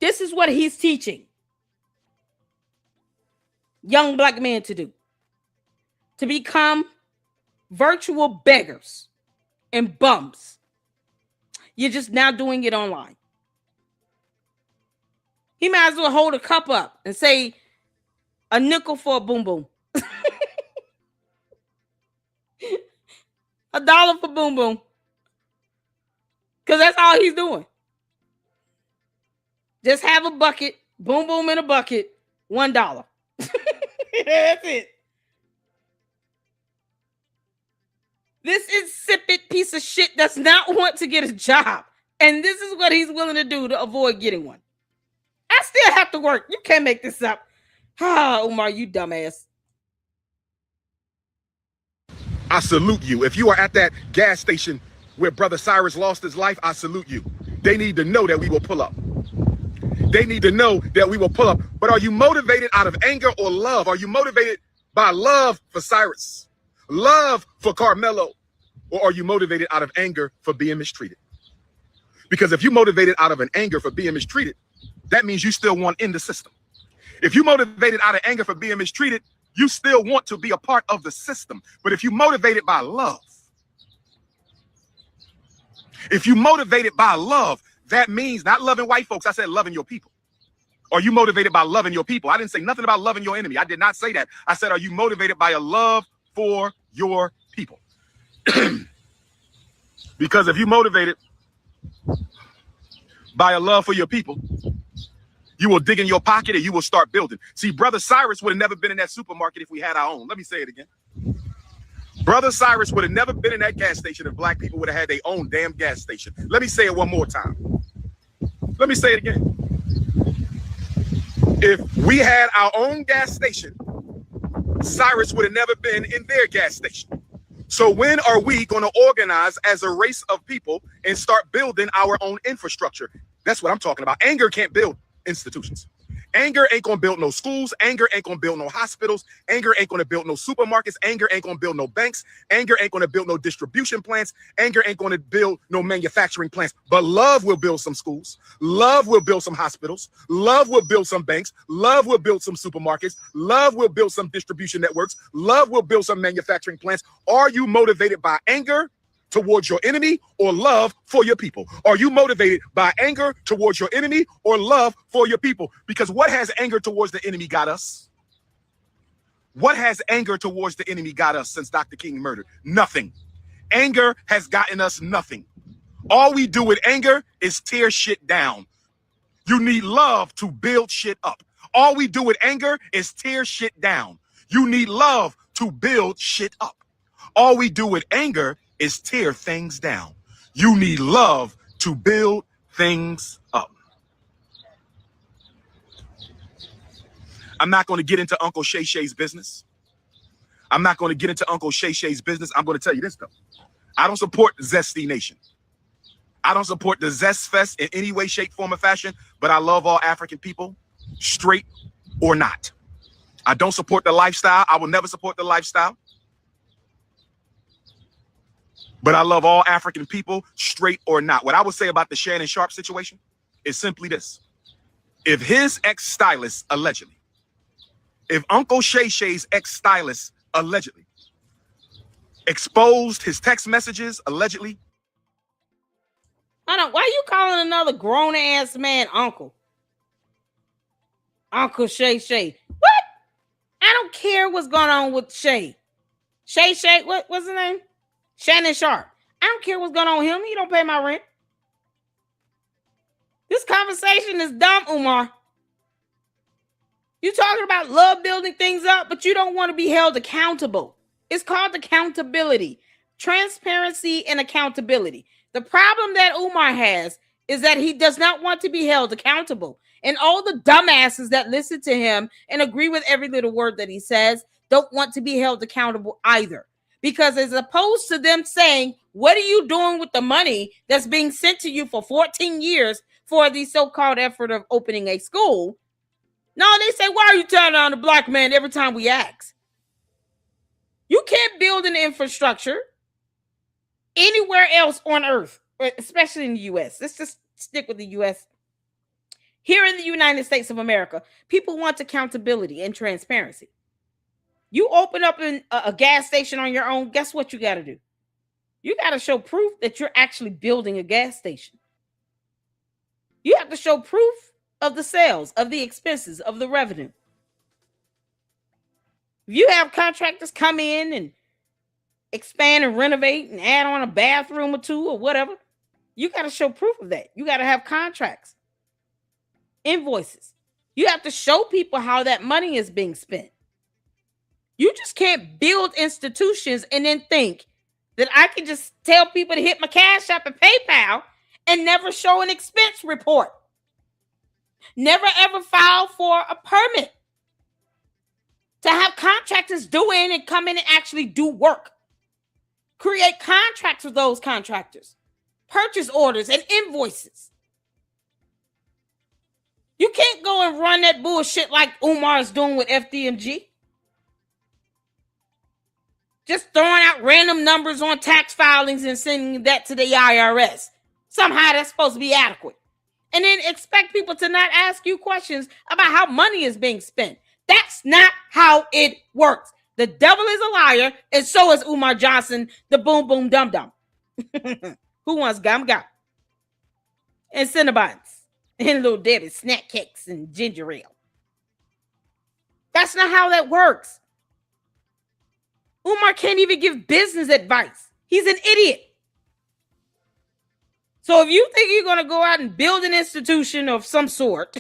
This is what he's teaching young black men to do. To become virtual beggars and bums. You're just now doing it online. He might as well hold a cup up and say a nickel for a boom boom. $1 for boom boom. Because that's all he's doing. Just have a bucket, boom boom in a bucket, $1. That's it. This insipid piece of shit does not want to get a job. And this is what he's willing to do to avoid getting one. I still have to work. You can't make this up. Ah, Umar, you dumbass. I salute you. If you are at that gas station where Brother Cyrus lost his life, I salute you. They need to know that we will pull up. They need to know that we will pull up. But are you motivated out of anger or love? Are you motivated by love for Cyrus? Love for Carmelo? Or are you motivated out of anger for being mistreated? Because if you're motivated out of an anger for being mistreated, that means you still want in the system. If you're motivated out of anger for being mistreated, you still want to be a part of the system. But if you're motivated by love, that means not loving white folks. I said loving your people. Are you motivated by loving your people? I didn't say nothing about loving your enemy. I did not say that. I said, are you motivated by a love for your people? Because if you're motivated by a love for your people, you will dig in your pocket and you will start building. See, Brother Cyrus would have never been in that supermarket if we had our own. Let me say it again. Brother Cyrus would have never been in that gas station if black people would have had their own damn gas station. Let me say it one more time. Let me say it again. If we had our own gas station, Cyrus would have never been in their gas station. So when are we going to organize as a race of people and start building our own infrastructure? That's what I'm talking about. Anger can't build institutions. Anger ain't gonna build no schools. Anger ain't gonna build no hospitals. Anger ain't gonna build no supermarkets. Anger ain't gonna build no banks. Anger ain't gonna build no distribution plants. Anger ain't gonna build no manufacturing plants. But love will build some schools. Love will build some hospitals. Love will build some banks. Love will build some supermarkets. Love will build some distribution networks. Love will build some manufacturing plants. Are you motivated by anger towards your enemy or love for your people? Are you motivated by anger towards your enemy or love for your people? Because what has anger towards the enemy got us? What has anger towards the enemy got us since Dr. King murdered? Nothing. Anger has gotten us nothing. All we do with anger is tear shit down. You need love to build shit up. All we do with anger is tear shit down. You need love to build shit up. All we do with anger is tear things down. You need love to build things up. I'm not going to get into Uncle Shay Shay's business. I'm not going to get into Uncle Shay Shay's business. I'm going to tell you this though. I don't support Zesty Nation. I don't support the Zest Fest in any way, shape, form, or fashion, but I love all African people, straight or not. I don't support the lifestyle. I will never support the lifestyle. But I love all African people, straight or not. What I would say about the Shannon Sharpe situation is simply this. If his ex-stylist, allegedly, if Uncle Shay Shay's ex-stylist, allegedly, exposed his text messages, allegedly. Hold on, why are you calling another grown-ass man uncle? Uncle Shay Shay. What? I don't care what's going on with Shay. Shay Shay, what's his name? Shannon Sharpe. I don't care what's going on with him. He don't pay my rent. This conversation is dumb, Umar. You talking about love building things up, but you don't want to be held accountable. It's called accountability, transparency, and accountability. The problem that Umar has is that he does not want to be held accountable. And all the dumbasses that listen to him and agree with every little word that he says don't want to be held accountable either. Because as opposed to them saying, what are you doing with the money that's being sent to you for 14 years for the so-called effort of opening a school? No, they say, why are you turning on the black man every time we ask? You can't build an infrastructure anywhere else on earth, especially in the U.S. Let's just stick with the U.S. Here in the United States of America, people want accountability and transparency. You open up a gas station on your own, guess what you got to do? You got to show proof that you're actually building a gas station. You have to show proof of the sales, of the expenses, of the revenue. If you have contractors come in and expand and renovate and add on a bathroom or two or whatever, you got to show proof of that. You got to have contracts, invoices. You have to show people how that money is being spent. You just can't build institutions and then think that I can just tell people to hit my Cash App and PayPal and never show an expense report. Never ever file for a permit. To have contractors do in and come in and actually do work. Create contracts with those contractors. Purchase orders and invoices. You can't go and run that bullshit like Umar is doing with FDMG. Just throwing out random numbers on tax filings and sending that to the IRS. Somehow that's supposed to be adequate. And then expect people to not ask you questions about how money is being spent. That's not how it works. The devil is a liar, and so is Umar Johnson, the boom boom dum dum. Who wants gum gum? And Cinnabons. And Little Debbie snack cakes and ginger ale. That's not how that works. Umar can't even give business advice. He's an idiot. So if you think you're going to go out and build an institution of some sort,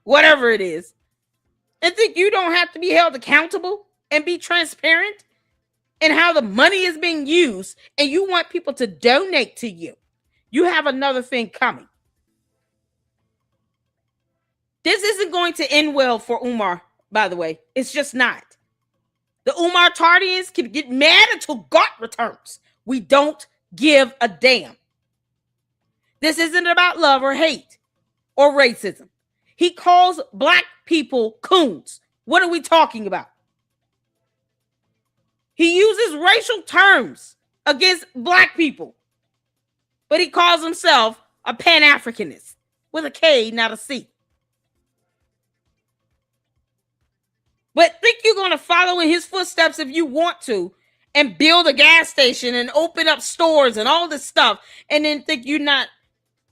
whatever it is, and think you don't have to be held accountable and be transparent in how the money is being used, and you want people to donate to you, you have another thing coming. This isn't going to end well for Umar, by the way. It's just not. The Umar Tardians can get mad until God returns. We don't give a damn. This isn't about love or hate or racism. He calls black people coons. What are we talking about? He uses racial terms against black people, but he calls himself a Pan-Africanist with a K, not a C. But think you're going to follow in his footsteps if you want to and build a gas station and open up stores and all this stuff, and then think you're not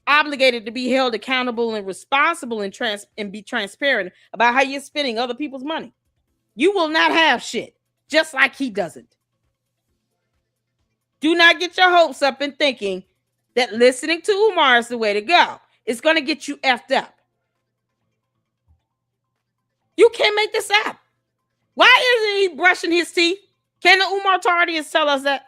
obligated to be held accountable and responsible and be transparent about how you're spending other people's money. You will not have shit, just like he doesn't. Do not get your hopes up in thinking that listening to Umar is the way to go. It's going to get you effed up. You can't make this up. Why isn't he brushing his teeth? Can the Umar Tardians tell us that?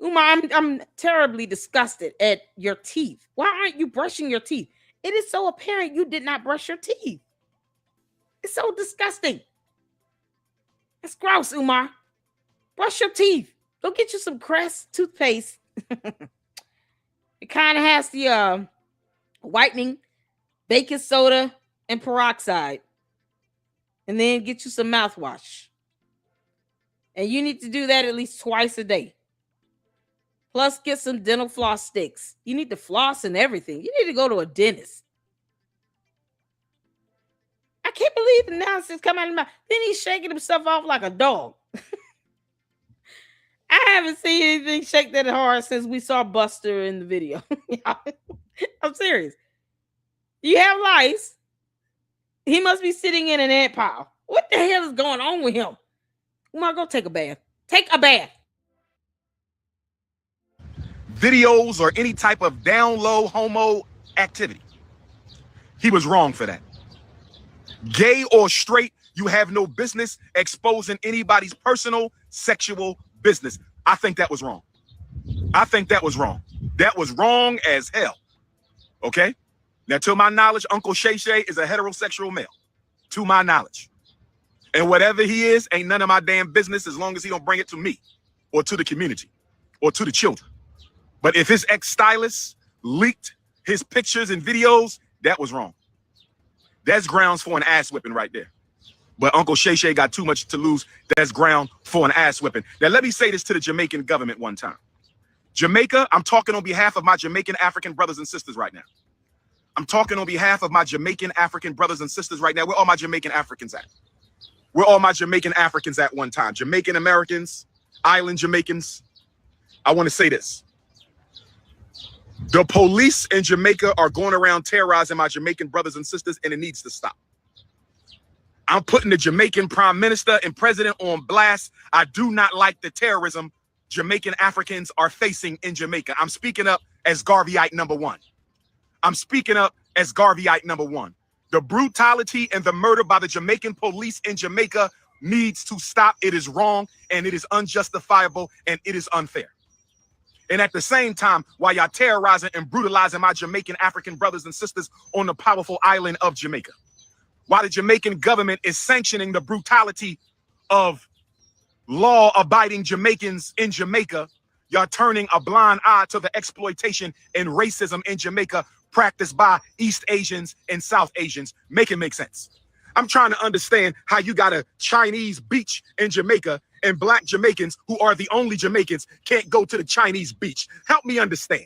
Umar, I'm terribly disgusted at your teeth. Why aren't you brushing your teeth? It is so apparent you did not brush your teeth. It's so disgusting. It's gross, Umar. Brush your teeth. Go get you some Crest toothpaste. It kind of has the whitening, baking soda, and peroxide. And then get you some mouthwash. And you need to do that at least twice a day. Plus, get some dental floss sticks. You need to floss and everything. You need to go to a dentist. I can't believe the nonsense come out of his mouth. Then he's shaking himself off like a dog. I haven't seen anything shake that hard since we saw Buster in the video. I'm serious. You have lice. He must be sitting in an ant pile. What the hell is going on with him? Umar, go take a bath. Take a bath. Videos or any type of down low homo activity. He was wrong for that. Gay or straight, you have no business exposing anybody's personal sexual business. I think that was wrong. I think that was wrong. That was wrong as hell. Okay? Now, to my knowledge, Uncle Shay Shay is a heterosexual male. To my knowledge. And whatever he is, ain't none of my damn business as long as he don't bring it to me or to the community or to the children. But if his ex-stylist leaked his pictures and videos, that was wrong. That's grounds for an ass whipping right there. But Uncle Shay Shay got too much to lose. That's ground for an ass whipping. Now, let me say this to the Jamaican government one time. Jamaica, I'm talking on behalf of my Jamaican African brothers and sisters right now. I'm talking on behalf of my Jamaican African brothers and sisters right now. Where all my Jamaican Africans at? Where all my Jamaican Africans at one time? Jamaican Americans, island Jamaicans. I want to say this. The police in Jamaica are going around terrorizing my Jamaican brothers and sisters, and it needs to stop. I'm putting the Jamaican prime minister and president on blast. I do not like the terrorism Jamaican Africans are facing in Jamaica. I'm speaking up as Garveyite number one. I'm speaking up as Garveyite number one. The brutality and the murder by the Jamaican police in Jamaica needs to stop. It is wrong, and it is unjustifiable, and it is unfair. And at the same time, while y'all terrorizing and brutalizing my Jamaican African brothers and sisters on the powerful island of Jamaica, while the Jamaican government is sanctioning the brutality of law-abiding Jamaicans in Jamaica, y'all turning a blind eye to the exploitation and racism in Jamaica practiced by East Asians and South Asians. Make it make sense. I'm trying to understand how you got a Chinese beach in Jamaica and black Jamaicans, who are the only Jamaicans, can't go to the Chinese beach. Help me understand.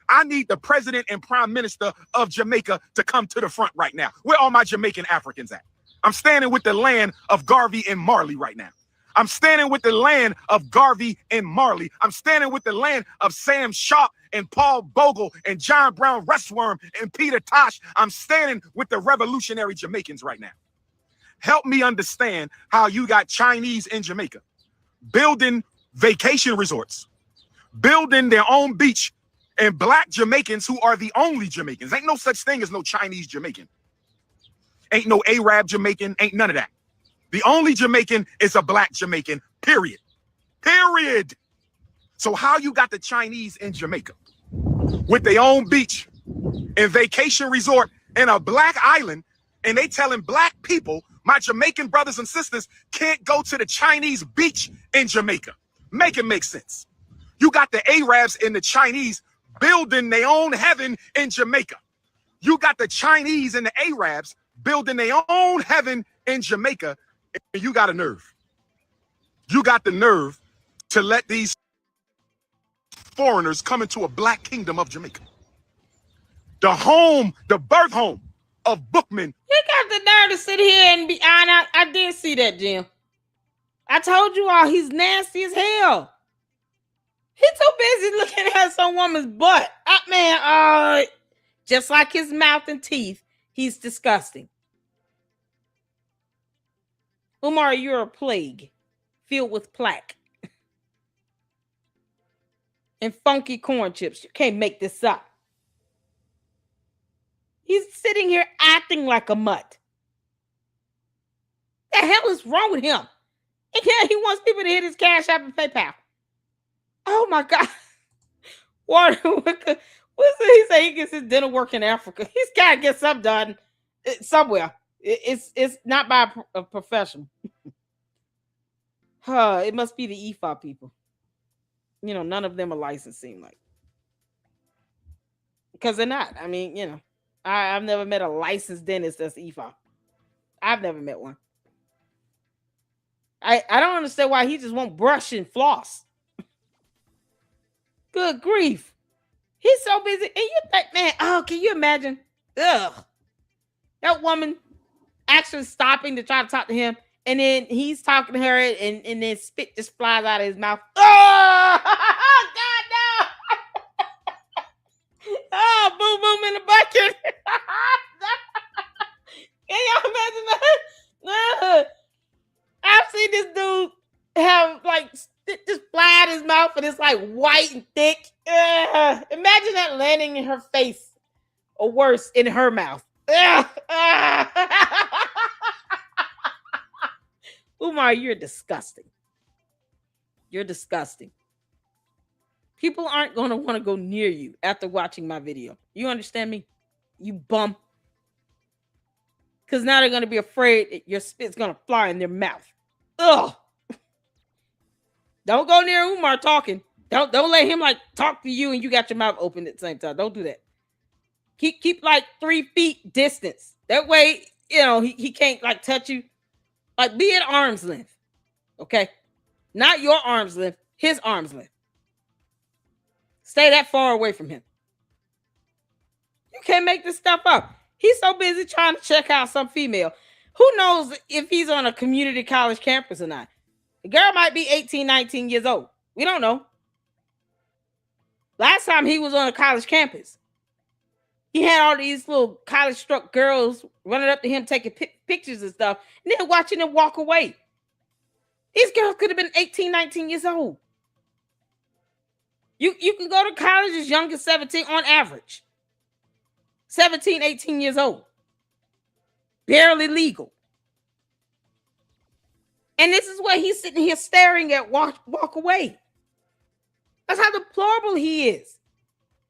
I need the president and prime minister of Jamaica to come to the front right now. Where are my Jamaican Africans at? I'm standing with the land of Garvey and Marley right now. I'm standing with the land of Garvey and Marley. I'm standing with the land of Sam Sharp and Paul Bogle and John Brown Rustworm and Peter Tosh. I'm standing with the revolutionary Jamaicans right now. Help me understand how you got Chinese in Jamaica building vacation resorts, building their own beach, and black Jamaicans who are the only Jamaicans. Ain't no such thing as no Chinese Jamaican. Ain't no Arab Jamaican, ain't none of that. The only Jamaican is a black Jamaican, period. Period. So how you got the Chinese in Jamaica with their own beach and vacation resort in a black island, and they telling black people, my Jamaican brothers and sisters, can't go to the Chinese beach in Jamaica. Make it make sense. You got the Arabs and the Chinese building their own heaven in Jamaica. You got the Chinese and the Arabs building their own heaven in Jamaica, and you got a nerve. You got the nerve to let these foreigners come into a black kingdom of Jamaica. The home, the birth home of Bookman. You got the nerve to sit here and be honest. I did see that, Jim. I told you all he's nasty as hell. He's so busy looking at some woman's butt. Just like his mouth and teeth, he's disgusting. Umar, you're a plague filled with plaque and funky corn chips. You can't make this up. He's sitting here acting like a mutt. The hell is wrong with him? And yeah, he wants people to hit his Cash App and PayPal. Oh my God. What he say? He gets his dental work in Africa. He's got to get something done somewhere. It's not by a professional. It must be the EFA people. You know, none of them are licensed, seem like. Because they're not. I mean, you know, I've never met a licensed dentist that's EFA. I've never met one. I don't understand why he just won't brush and floss. Good grief. He's so busy. And you think, man, can you imagine? Ugh. That woman actually stopping to try to talk to him, and then he's talking to her, and then spit just flies out of his mouth. Oh, God, no. Oh, boom, boom in the bucket. Can y'all imagine that? I've seen this dude have, like, just fly out his mouth, and it's, like, white and thick. Imagine that landing in her face, or worse, in her mouth. Umar, you're disgusting. You're disgusting. People aren't going to want to go near you after watching my video. You understand me? You bum. Because now they're going to be afraid that your spit's going to fly in their mouth. Ugh. Don't go near Umar talking. Don't let him like talk to you and you got your mouth open at the same time. Don't do that. Keep like 3 feet distance. That way, you know, he can't like touch you. Like be at arm's length. Okay? Not your arm's length, his arm's length. Stay that far away from him. You can't make this stuff up. He's so busy trying to check out some female. Who knows if he's on a community college campus or not? The girl might be 18, 19 years old. We don't know. Last time he was on a college campus, he had all these little college-struck girls running up to him, taking pictures and stuff, and then watching them walk away. These girls could have been 18, 19 years old. You can go to college as young as 17 on average. 17, 18 years old. Barely legal. And this is what he's sitting here staring at, walk away. That's how deplorable he is.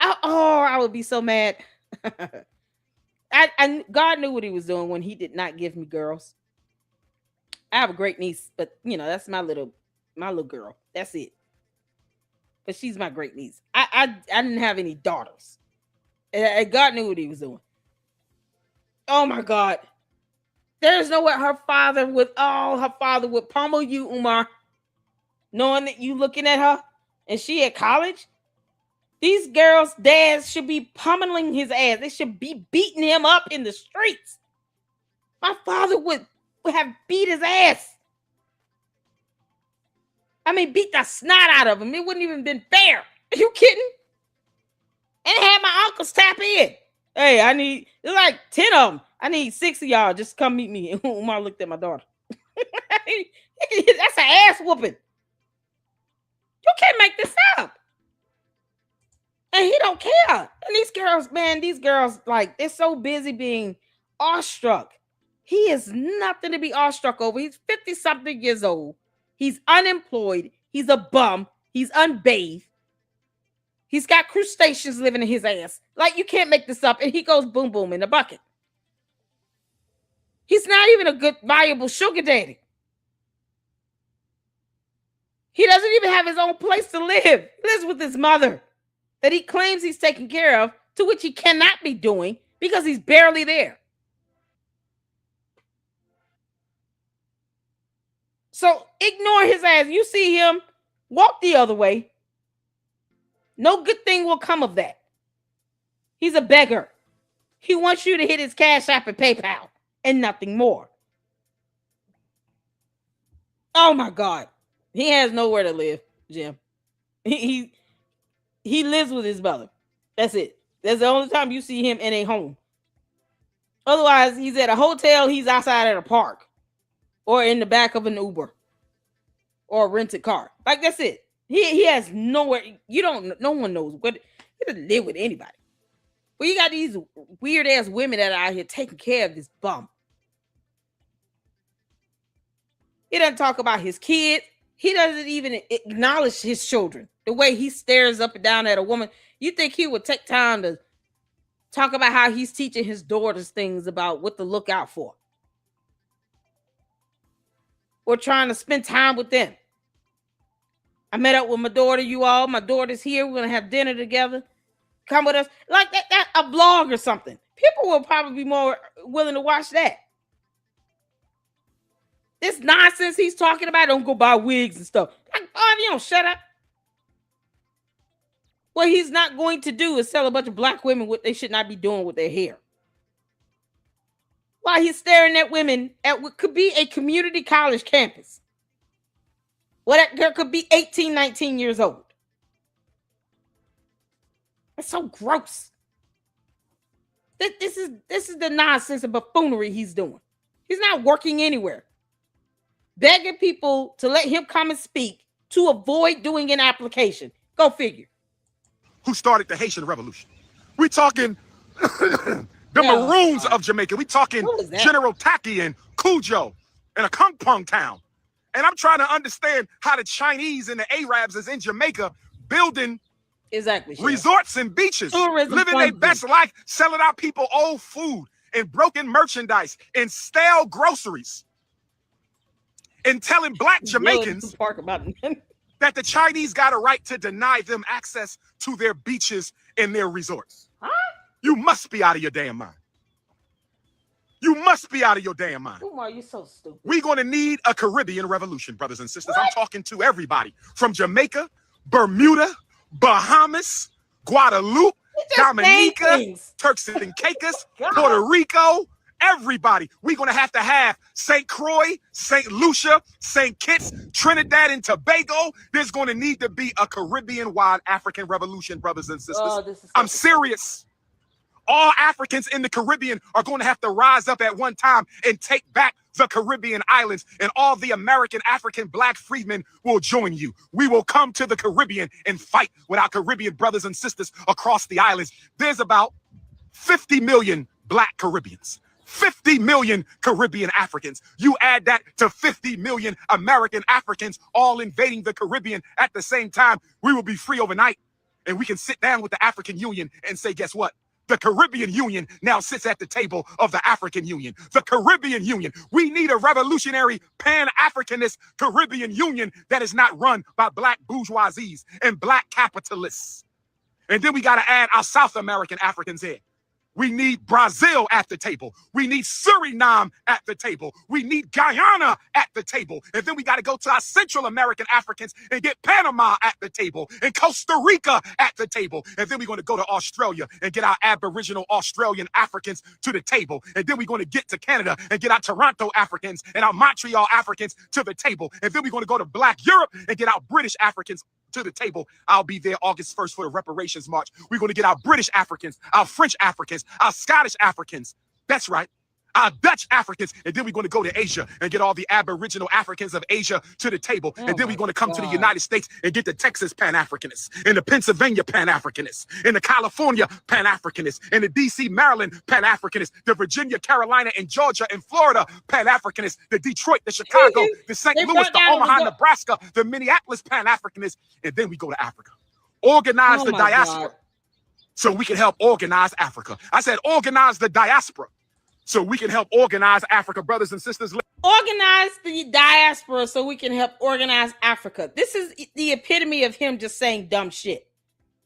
I would be so mad. God knew what he was doing when he did not give me girls. I have a great niece, but you know, that's my little girl. That's it. But she's my great niece. I didn't have any daughters. And God knew what he was doing. Oh my God. There's no way her father would pummel you, Umar, knowing that you looking at her and she at college. These girls' dads should be pummeling his ass. They should be beating him up in the streets. My father would have beat his ass. I mean, beat the snot out of him. It wouldn't even been fair. Are you kidding? And had my uncles tap in. Hey, there's like 10 of them. I need 6 of y'all. Just come meet me. And Umar looked at my daughter. That's an ass whooping. You can't make this up. And he don't care. And these girls, like, they're so busy being awestruck. He is nothing to be awestruck over. He's 50-something years old. He's unemployed. He's a bum. He's unbathed. He's got crustaceans living in his ass. Like, you can't make this up. And he goes boom, boom in the bucket. He's not even a good, viable sugar daddy. He doesn't even have his own place to live. He lives with his mother that he claims he's taking care of, to which he cannot be doing because he's barely there. So ignore his ass. You see him, walk the other way. No good thing will come of that. He's a beggar. He wants you to hit his Cash App and PayPal and nothing more. Oh my God. He has nowhere to live, Jim. He lives with his mother. That's it. That's the only time you see him in a home. Otherwise, he's at a hotel, he's outside at a park, or in the back of an Uber, or a rented car. Like, that's it. He has nowhere. No one knows what. He doesn't live with anybody. Well, you got these weird ass women that are out here taking care of this bum. He doesn't talk about his kids. He doesn't even acknowledge his children. The way he stares up and down at a woman, you think he would take time to talk about how he's teaching his daughters things about what to look out for, or trying to spend time with them. I met up with my daughter, you all. My daughter's here. We're going to have dinner together. Come with us. Like that, a vlog or something. People will probably be more willing to watch that. This nonsense he's talking about, don't go buy wigs and stuff. Like, oh, you don't shut up. What he's not going to do is tell a bunch of black women what they should not be doing with their hair. While he's staring at women at what could be a community college campus. Well, that girl could be 18, 19 years old. That's so gross. This is the nonsense and buffoonery he's doing. He's not working anywhere. Begging people to let him come and speak to avoid doing an application. Go figure. Who started the Haitian Revolution? We're talking the Maroons of Jamaica. We're talking General Taki and Cujo and a Kung Pong town. And I'm trying to understand how the Chinese and the Arabs is in Jamaica building resorts and beaches, living their best life, selling out people old food and broken merchandise and stale groceries, and telling black Jamaicans that the Chinese got a right to deny them access to their beaches and their resorts. Huh? You must be out of your damn mind. You must be out of your damn mind. Umar, you're so stupid. We're going to need a Caribbean revolution, brothers and sisters. What? I'm talking to everybody from Jamaica, Bermuda, Bahamas, Guadeloupe, Dominica, Turks and Caicos, Puerto Rico, everybody. We're going to have St. Croix, St. Lucia, St. Kitts, Trinidad and Tobago. There's going to need to be a Caribbean-wide African revolution, brothers and sisters. Oh, I'm serious. All Africans in the Caribbean are going to have to rise up at one time and take back the Caribbean islands, and all the American African black freedmen will join you. We will come to the Caribbean and fight with our Caribbean brothers and sisters across the islands. There's about 50 million black Caribbeans, 50 million Caribbean Africans. You add that to 50 million American Africans all invading the Caribbean at the same time, we will be free overnight, and we can sit down with the African Union and say, guess what? The Caribbean Union now sits at the table of the African Union. The Caribbean Union. We need a revolutionary Pan-Africanist Caribbean Union that is not run by black bourgeoisies and black capitalists. And then we got to add our South American Africans in. We need Brazil at the table. We need Suriname at the table. We need Guyana at the table. And then we got to go to our Central American Africans and get Panama at the table and Costa Rica at the table. And then we're going to go to Australia and get our Aboriginal Australian Africans to the table. And then we're going to get to Canada and get our Toronto Africans and our Montreal Africans to the table. And then we're going to go to Black Europe and get our British Africans to the table. I'll be there August 1st for the reparations march. We're going to get our British Africans, our French Africans, our Scottish Africans. That's right. Our Dutch Africans. And then we're going to go to Asia and get all the Aboriginal Africans of Asia to the table. And then we're going to come to the United States and get the Texas Pan-Africanists and the Pennsylvania Pan-Africanists and the California Pan-Africanists and the DC, Maryland Pan-Africanists, the Virginia, Carolina, and Georgia and Florida Pan-Africanists, the Detroit, the Chicago, the St. Louis, the Omaha, Nebraska, the Minneapolis Pan-Africanists. And then we go to Africa. Organize the diaspora so we can help organize Africa. I said organize the diaspora so we can help organize Africa, brothers and sisters. Organize the diaspora so we can help organize Africa. This is the epitome of him just saying dumb shit.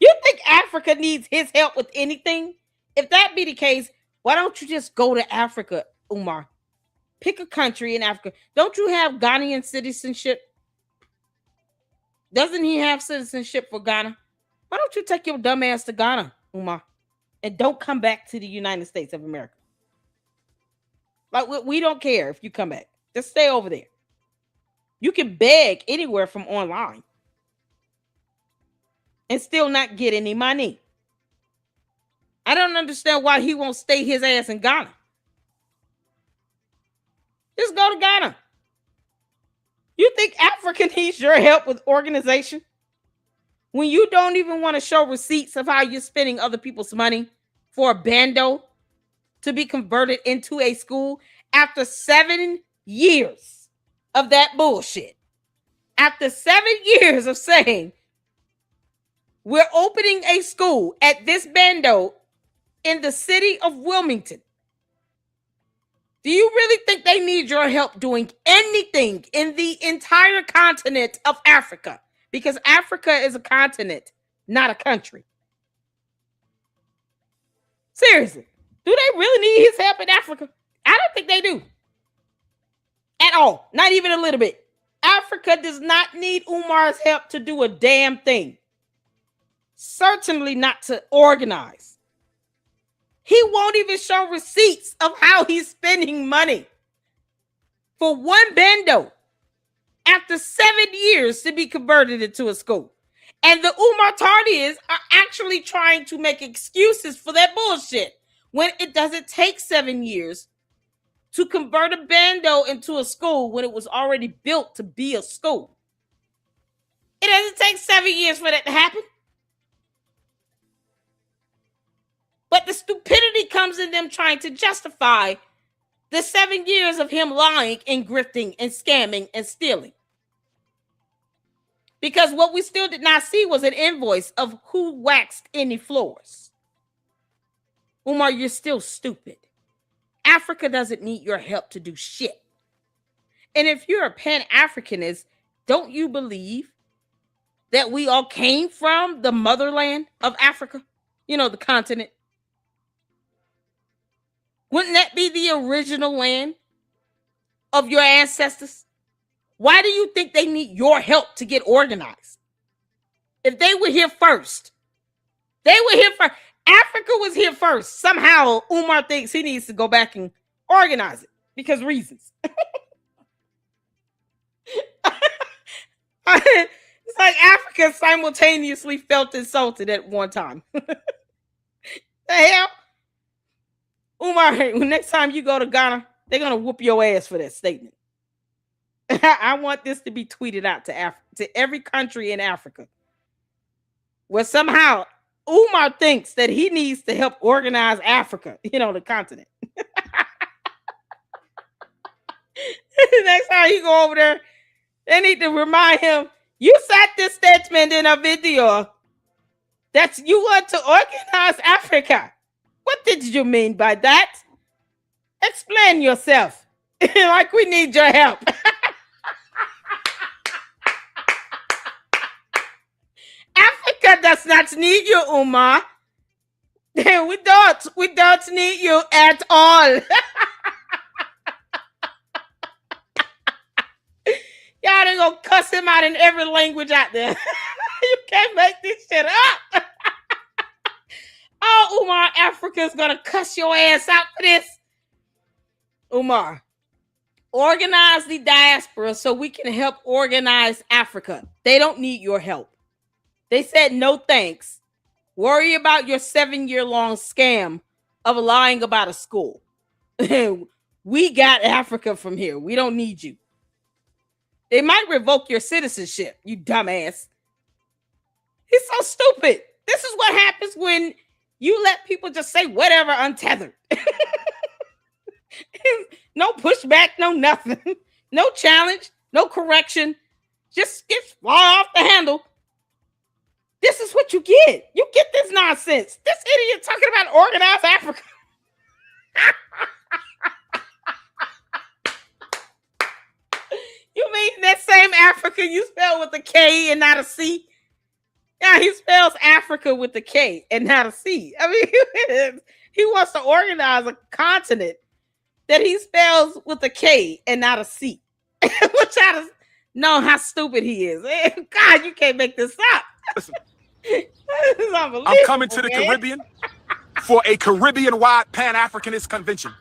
You think Africa needs his help with anything? If that be the case, why don't you just go to Africa, Umar? Pick a country in Africa. Don't you have Ghanaian citizenship? Doesn't he have citizenship for Ghana? Why don't you take your dumb ass to Ghana, Umar? And don't come back to the United States of America. Like, we don't care if you come back. Just stay over there. You can beg anywhere from online and still not get any money. I don't understand why he won't stay his ass in Ghana. Just go to Ghana. You think Africa needs your help with organization? When you don't even want to show receipts of how you're spending other people's money for a bando to be converted into a school after 7 years of that bullshit. After 7 years of saying, we're opening a school at this bando in the city of Wilmington. Do you really think they need your help doing anything in the entire continent of Africa? Because Africa is a continent, not a country. Seriously, do they really need his help in Africa? I don't think they do. At all. Not even a little bit. Africa does not need Umar's help to do a damn thing. Certainly not to organize. He won't even show receipts of how he's spending money for one bando after 7 years to be converted into a school. And the Umar Tardis are actually trying to make excuses for that bullshit when it doesn't take 7 years to convert a bando into a school when it was already built to be a school. It doesn't take 7 years for that to happen. But the stupidity comes in them trying to justify the 7 years of him lying and grifting and scamming and stealing. Because what we still did not see was an invoice of who waxed any floors. Umar, you're still stupid. Africa doesn't need your help to do shit. And if you're a Pan-Africanist, don't you believe that we all came from the motherland of Africa? You know, the continent. Wouldn't that be the original land of your ancestors? Why do you think they need your help to get organized? If they were here first, Africa was here first. Somehow Umar thinks he needs to go back and organize it because reasons. It's like Africa simultaneously felt insulted at one time. The hell? Umar, next time you go to Ghana, they're going to whoop your ass for that statement. I want this to be tweeted out to every country in Africa where somehow Umar thinks that he needs to help organize Africa, you know, the continent. Next time you go over there, they need to remind him, you said this statement in a video that you want to organize Africa. What did you mean by that? Explain yourself. Like we need your help. Africa does not need you, Umar. We don't need you at all. Y'all done gonna cuss him out in every language out there. You can't make this shit up. Oh, Umar, Africa's gonna cuss your ass out for this. Umar, organize the diaspora so we can help organize Africa. They don't need your help. They said no thanks. Worry about your 7-year-long scam of lying about a school. We got Africa from here. We don't need you. They might revoke your citizenship, you dumbass. He's so stupid. This is what happens when you let people just say whatever untethered. No pushback, no nothing. No challenge, no correction. Just fly off the handle. This is what you get. You get this nonsense. This idiot talking about organized Africa. You mean that same Africa you spell with a K and not a C? Yeah, he spells Africa with a K and not a C. I mean, he wants to organize a continent that he spells with a K and not a C. Which I just know how stupid he is. God, you can't make this up. Listen, This is unbelievable. I'm coming to the man. Caribbean for a Caribbean-wide Pan-Africanist convention.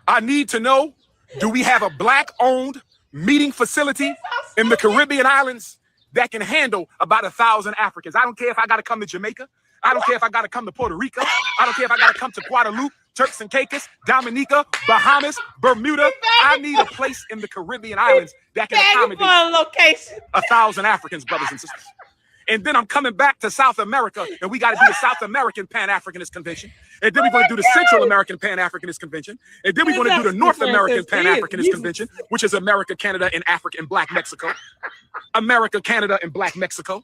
I need to know, do we have a Black-owned meeting facility in the Caribbean islands that can handle about 1,000 Africans? I don't care if I got to come to Jamaica. I don't care if I got to come to Puerto Rico. I don't care if I got to come to Guadeloupe, Turks and Caicos, Dominica, Bahamas, Bermuda. I need a place in the Caribbean islands that can accommodate 1,000 Africans, brothers and sisters. And then I'm coming back to South America, and we got to do the South American Pan-Africanist Convention. And then we're going to do the Central American Pan-Africanist Convention. And then we're going to do the North American Pan-Africanist Convention, which is America, Canada, and Africa, and Black Mexico. America, Canada, and Black Mexico.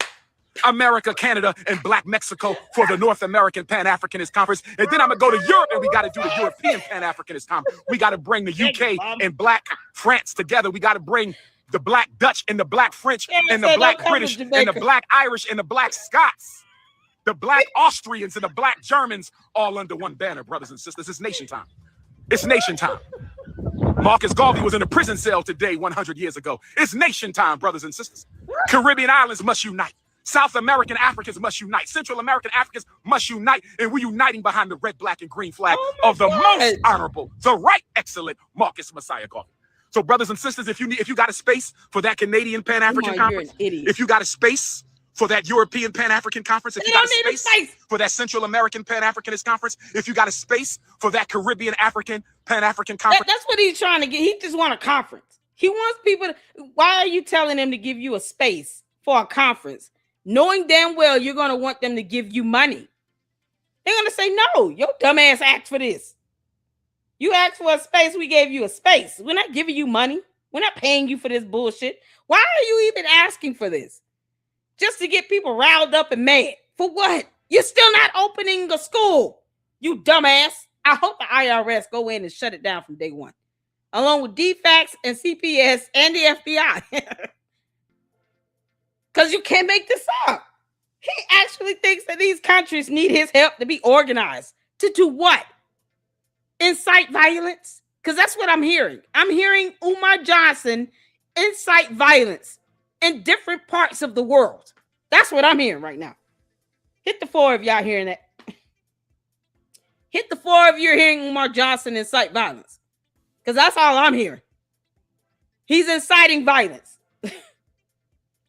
America, Canada, and Black Mexico for the North American Pan-Africanist Conference. And then I'm going to go to Europe, and we got to do the European Pan-Africanist Conference. We got to bring the UK and Black France together. We got to bring the Black Dutch and the Black French and the Black British and the Black Irish and the Black Scots, the Black Austrians and the Black Germans all under one banner, brothers and sisters. It's nation time. It's nation time. Marcus Garvey was in a prison cell today 100 years ago. It's nation time, brothers and sisters. Caribbean islands must unite. South American Africans must unite. Central American Africans must unite. And we're uniting behind the red, black, and green flag of the most honorable, the right excellent Marcus Messiah Garvey. So, brothers and sisters, if you got a space for that Canadian Pan-African Conference, if you got a space for that European Pan-African Conference, if you got a space for that Central American Pan-Africanist Conference, if you got a space for that Caribbean African Pan-African Conference. That's what he's trying to get. He just wants a conference. He wants people to, why are you telling him to give you a space for a conference, knowing damn well you're going to want them to give you money? They're going to say, no, your dumb ass asked for this. You asked for a space, we gave you a space. We're not giving you money. We're not paying you for this bullshit. Why are you even asking for this? Just to get people riled up and mad. For what? You're still not opening a school, you dumbass. I hope the IRS go in and shut it down from day one, along with DFACS and CPS and the FBI. Because you can't make this up. He actually thinks that these countries need his help to be organized. To do what? Incite violence? Because that's what I'm hearing. I'm hearing Umar Johnson incite violence in different parts of the world. That's what I'm hearing right now. Hit the floor if y'all hearing that. Hit the floor if you're hearing Umar Johnson incite violence. Because that's all I'm hearing. He's inciting violence.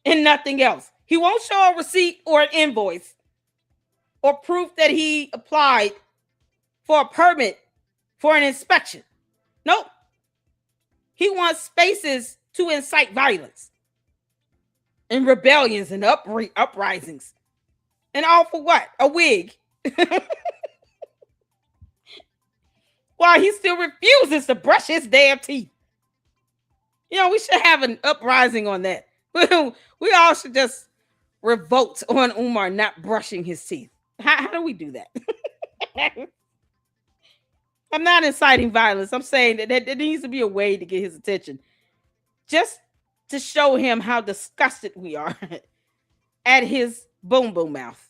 And nothing else. He won't show a receipt or an invoice or proof that he applied for a permit for an inspection. Nope. He wants spaces to incite violence and rebellions and uprisings. And all for what? A wig. While he still refuses to brush his damn teeth. You know, we should have an uprising on that. We all should just revolt on Umar not brushing his teeth. How do we do that? I'm not inciting violence. I'm saying that there needs to be a way to get his attention. Just to show him how disgusted we are at his boom boom mouth.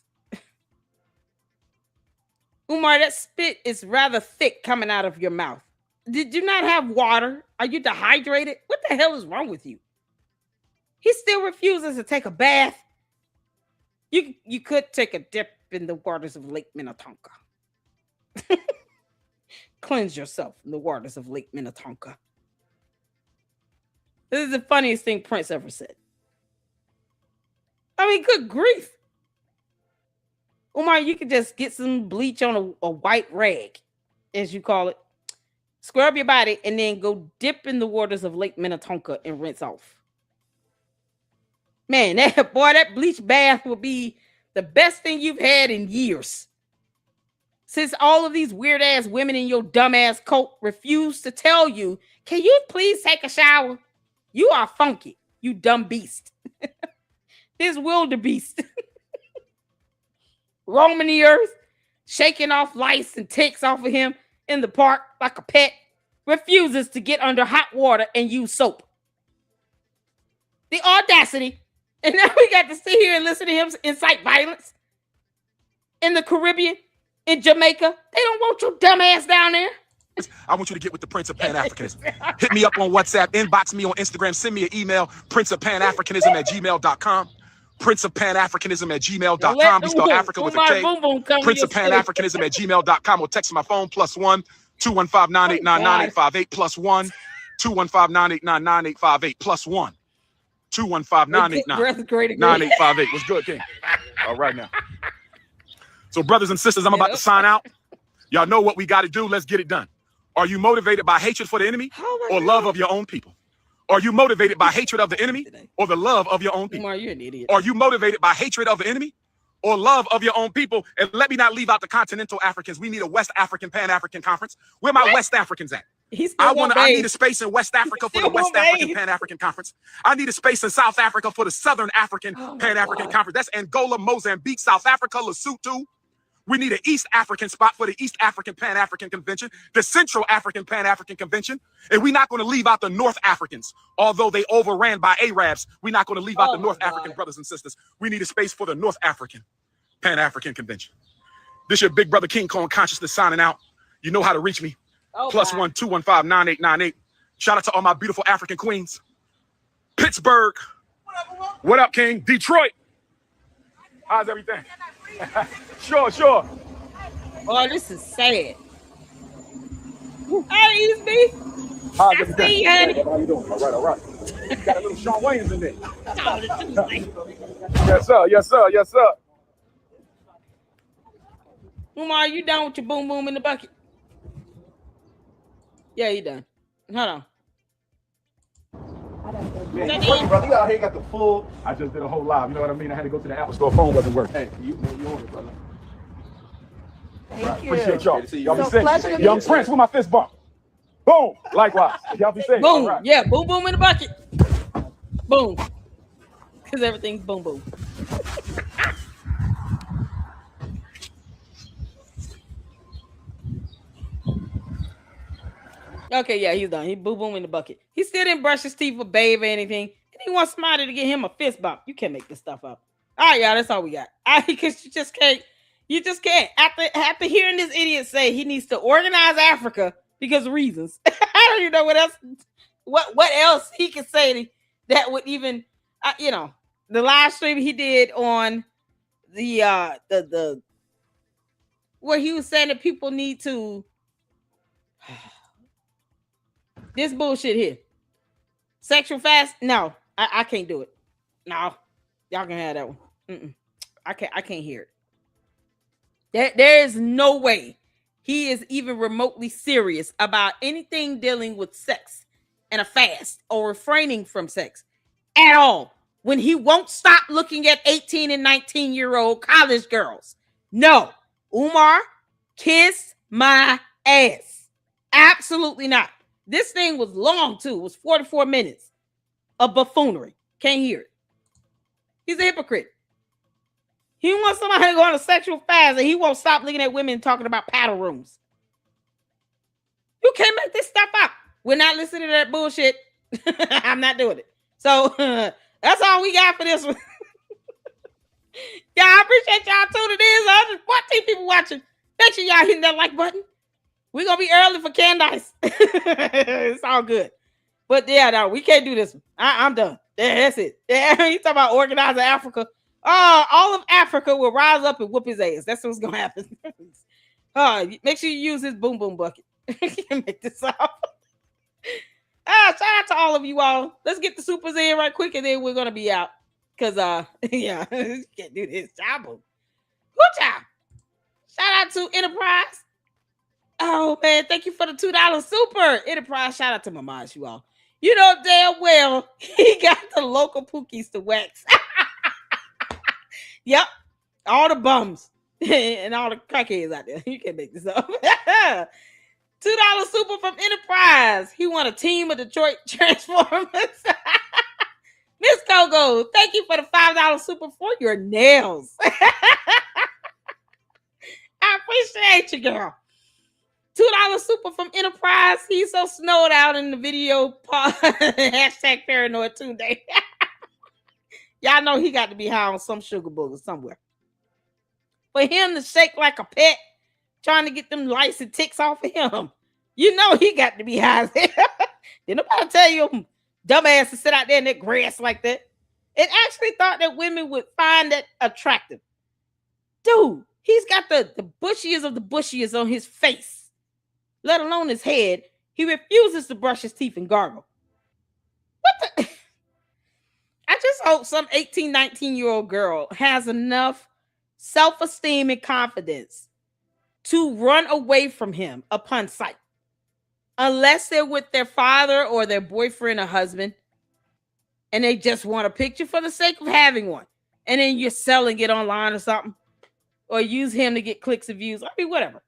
Umar, that spit is rather thick coming out of your mouth. Did you not have water? Are you dehydrated? What the hell is wrong with you? He still refuses to take a bath. You could take a dip in the waters of Lake Minnetonka. Cleanse yourself in the waters of Lake Minnetonka. This is the funniest thing Prince ever said. I mean, good grief. Umar, you could just get some bleach on a white rag, as you call it. Scrub your body and then go dip in the waters of Lake Minnetonka and rinse off. Man, that bleach bath will be the best thing you've had in years. Since all of these weird ass women in your dumb ass coat refuse to tell you, can you please take a shower? You are funky, you dumb beast. This wildebeest. Roaming the earth, shaking off lice and ticks off of him in the park like a pet, refuses to get under hot water and use soap. The audacity. And now we got to sit here and listen to him incite violence in the Caribbean, in Jamaica. They don't want your dumb ass down there. I want you to get with the Prince of Pan-Africanism. Hit me up on WhatsApp, inbox me on Instagram, send me an email, princeofpanafricanism@gmail.com. princeofpanafricanism@gmail.com. We spell Africa with a K. princeofpanafricanism@gmail.com, or text my phone +1 215-989-9858 +1 215-989-9858 +1 215-989-9858. What's good, King? All right now. So, brothers and sisters, I'm about to sign out. Y'all know what we got to do. Let's get it done. Are you motivated by hatred for the enemy or love of your own people? Are you motivated by hatred of the enemy or the love of your own people? Umar, you're an idiot. Are you motivated by hatred of the enemy or love of your own people? And let me not leave out the continental Africans. We need a West African Pan-African conference. Where my West Africans at? I need a space in West Africa for the West African Pan-African Conference. I need a space in South Africa for the Southern African Pan-African Conference. That's Angola, Mozambique, South Africa, Lesotho. We need an East African spot for the East African Pan-African Convention, the Central African Pan-African Convention. And we're not going to leave out the North Africans, although they overran by Arabs. We're not going to leave out the North African brothers and sisters. We need a space for the North African Pan-African Convention. This your big brother King Kong Consciousness signing out. You know how to reach me. +1 215-9898. Shout out to all my beautiful African queens. Pittsburgh. What up, King? Detroit. How's everything? Sure. Oh, this is sad. Hey, East B. How's everything? See you, honey. How you doing? All right. You got a little Sean Williams in there. Yes, sir. Umar, you done with your boom boom in the bucket? Yeah, you done. Hold on. Man, brother, you out here got the full. I just did a whole live. You know what I mean? I had to go to the Apple Store. Phone wasn't working. Hey, you on it, brother. Thank you. Appreciate y'all. Y'all be safe. Young Prince with my fist bump. Boom. Likewise. Y'all be safe. Boom. Right. Yeah, boom boom in the bucket. Boom. Because everything's boom boom. Okay, yeah, he's done. He boom boom in the bucket. He still didn't brush his teeth or bathe or anything. And he wants somebody to get him a fist bump. You can't make this stuff up. All right, y'all, that's all we got. Because you just can't. You just can't. After hearing this idiot say he needs to organize Africa because of reasons. I don't even know what else. What else he could say that would even, the live stream he did on the where he was saying that people need to. This bullshit here. Sexual fast? No, I can't do it. No, y'all can have that one. I can't hear it. There is no way he is even remotely serious about anything dealing with sex and a fast or refraining from sex at all. When he won't stop looking at 18 and 19-year-old college girls. No, Umar, kiss my ass. Absolutely not. This thing was long, too. It was 44 minutes of buffoonery. Can't hear it. He's a hypocrite. He wants somebody to go on a sexual fast and he won't stop looking at women talking about paddle rooms. You can't make this stuff up. We're not listening to that bullshit. I'm not doing it. So that's all we got for this one. I appreciate y'all tuning in. There's 14 people watching. Make sure y'all hitting that like button. We're going to be early for Candice. It's all good. But yeah, no, we can't do this one. I'm done. That's it. You talking about organizing Africa. All of Africa will rise up and whoop his ass. That's what's going to happen. Make sure you use his boom boom bucket. You can make this up. Shout out to all of you all. Let's get the supers in right quick and then we're going to be out. Because, you can't do this. Good job. Shout out to Enterprise. Oh, man, thank you for the $2 super. Enterprise, shout out to my moms, you all. You know damn well he got the local pookies to wax. Yep, all the bums and all the crackheads out there. You can't make this up. $2 super from Enterprise. He won a team of Detroit Transformers. Miss Coco, thank you for the $5 super for your nails. I appreciate you, girl. $2 super from Enterprise. He's so snowed out in the video. Hashtag paranoid Tuesday. Y'all know he got to be high on some sugar booger somewhere. For him to shake like a pet, trying to get them lice and ticks off of him, you know he got to be high as hell. Did nobody tell you dumbass to sit out there in that grass like that? It actually thought that women would find that attractive. Dude, he's got the bushiest of the bushiest on his face, let alone his head. He refuses to brush his teeth and gargle. What the? I just hope some 18, 19-year-old girl has enough self-esteem and confidence to run away from him upon sight. Unless they're with their father or their boyfriend or husband, and they just want a picture for the sake of having one. And then you're selling it online or something. Or use him to get clicks and views. I mean, whatever.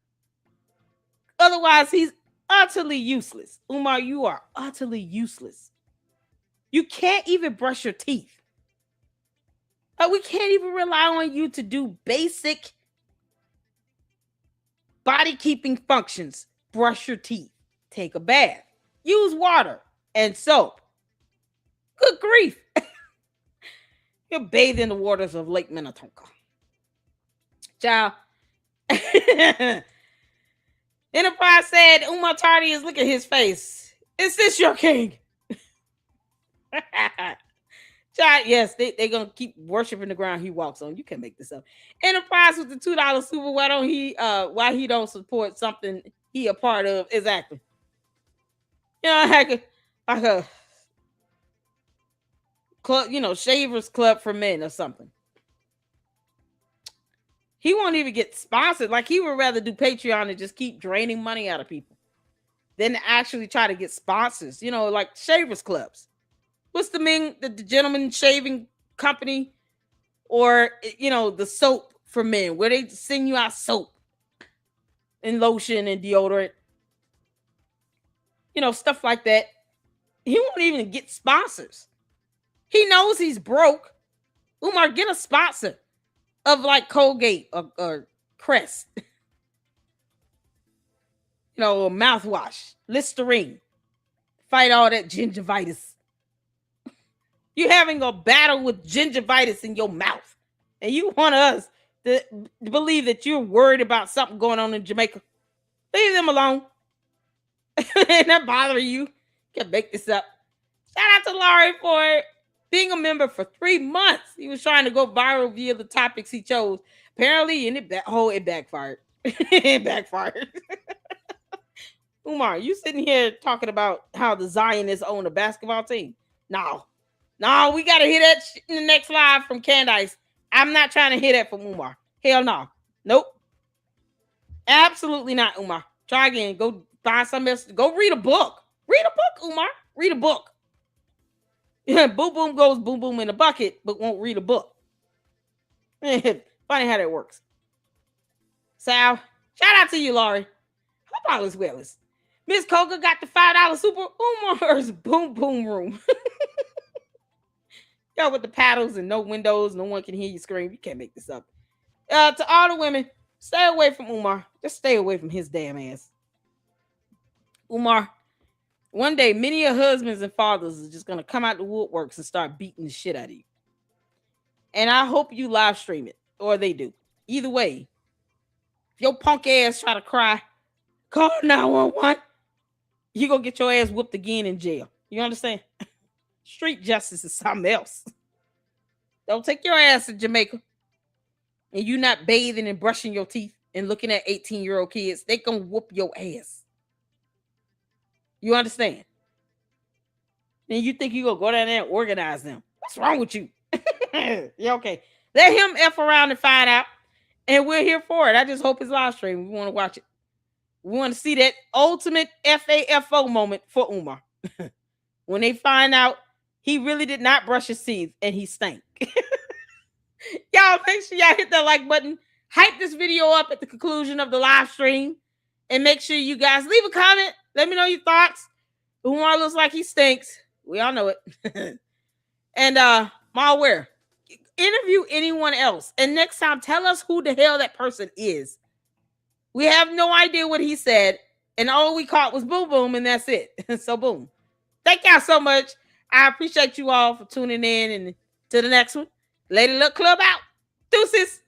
Otherwise, he's utterly useless. Umar, you are utterly useless. You can't even brush your teeth. We can't even rely on you to do basic body keeping functions. Brush your teeth. Take a bath. Use water and soap. Good grief. You're bathed in the waters of Lake Minnetonka. Child. Enterprise said, Umar Tardy is, look at his face. Is this your king? Child, yes, they're going to keep worshiping the ground he walks on. You can't make this up. Enterprise with the $2 super. Why he don't support something he a part of? Exactly. You know, like a club, you know, Shavers Club for Men or something. He won't even get sponsored. Like, he would rather do Patreon and just keep draining money out of people than to actually try to get sponsors. You know, like Shavers Clubs. What's the gentleman shaving company? Or, you know, the soap for men, where they send you out soap and lotion and deodorant. You know, stuff like that. He won't even get sponsors. He knows he's broke. Umar, get a sponsor of like Colgate or Crest. You know, a mouthwash, Listerine. Fight all that gingivitis. You're having a battle with gingivitis in your mouth. And you want us to believe that you're worried about something going on in Jamaica. Leave them alone. Ain't that bothering you? Can't make this up. Shout out to Laurie for being a member for 3 months. He was trying to go viral via the topics he chose. Apparently, and it backfired. It backfired. Umar, you sitting here talking about how the Zionists own a basketball team? No, we got to hear that in the next live from Candice. I'm not trying to hear that from Umar. Hell no. Nope. Absolutely not, Umar. Try again. Go find something else. Go read a book. Read a book, Umar. Read a book. Boom boom goes boom boom in a bucket, but won't read a book. Funny how that works. Sal, shout out to you, Laurie. Hope all is well. Miss Coca got the $5 super. Umar's boom boom room. Yo, with the paddles and no windows, no one can hear you scream. You can't make this up. To all the women, stay away from Umar. Just stay away from his damn ass. Umar, one day, many of husbands and fathers are just going to come out the woodworks and start beating the shit out of you. And I hope you live stream it, or they do. Either way, if your punk ass try to cry, call 911, you going to get your ass whooped again in jail. You understand? Street justice is something else. Don't take your ass to Jamaica and you not bathing and brushing your teeth and looking at 18-year-old kids. They going to whoop your ass. You understand? And you think you going to go down there and organize them. What's wrong with you? Yeah, okay. Let him F around and find out. And we're here for it. I just hope it's live stream. We want to watch it. We want to see that ultimate FAFO moment for Umar. When they find out he really did not brush his teeth and he stank. Y'all make sure y'all hit that like button. Hype this video up at the conclusion of the live stream. And make sure you guys leave a comment. Let me know your thoughts. Umar looks like he stinks. We all know it. And MALWare, interview anyone else. And next time, tell us who the hell that person is. We have no idea what he said. And all we caught was boom, boom, and that's it. So boom. Thank y'all so much. I appreciate you all for tuning in and To the next one. Lady Luck Club out. Deuces.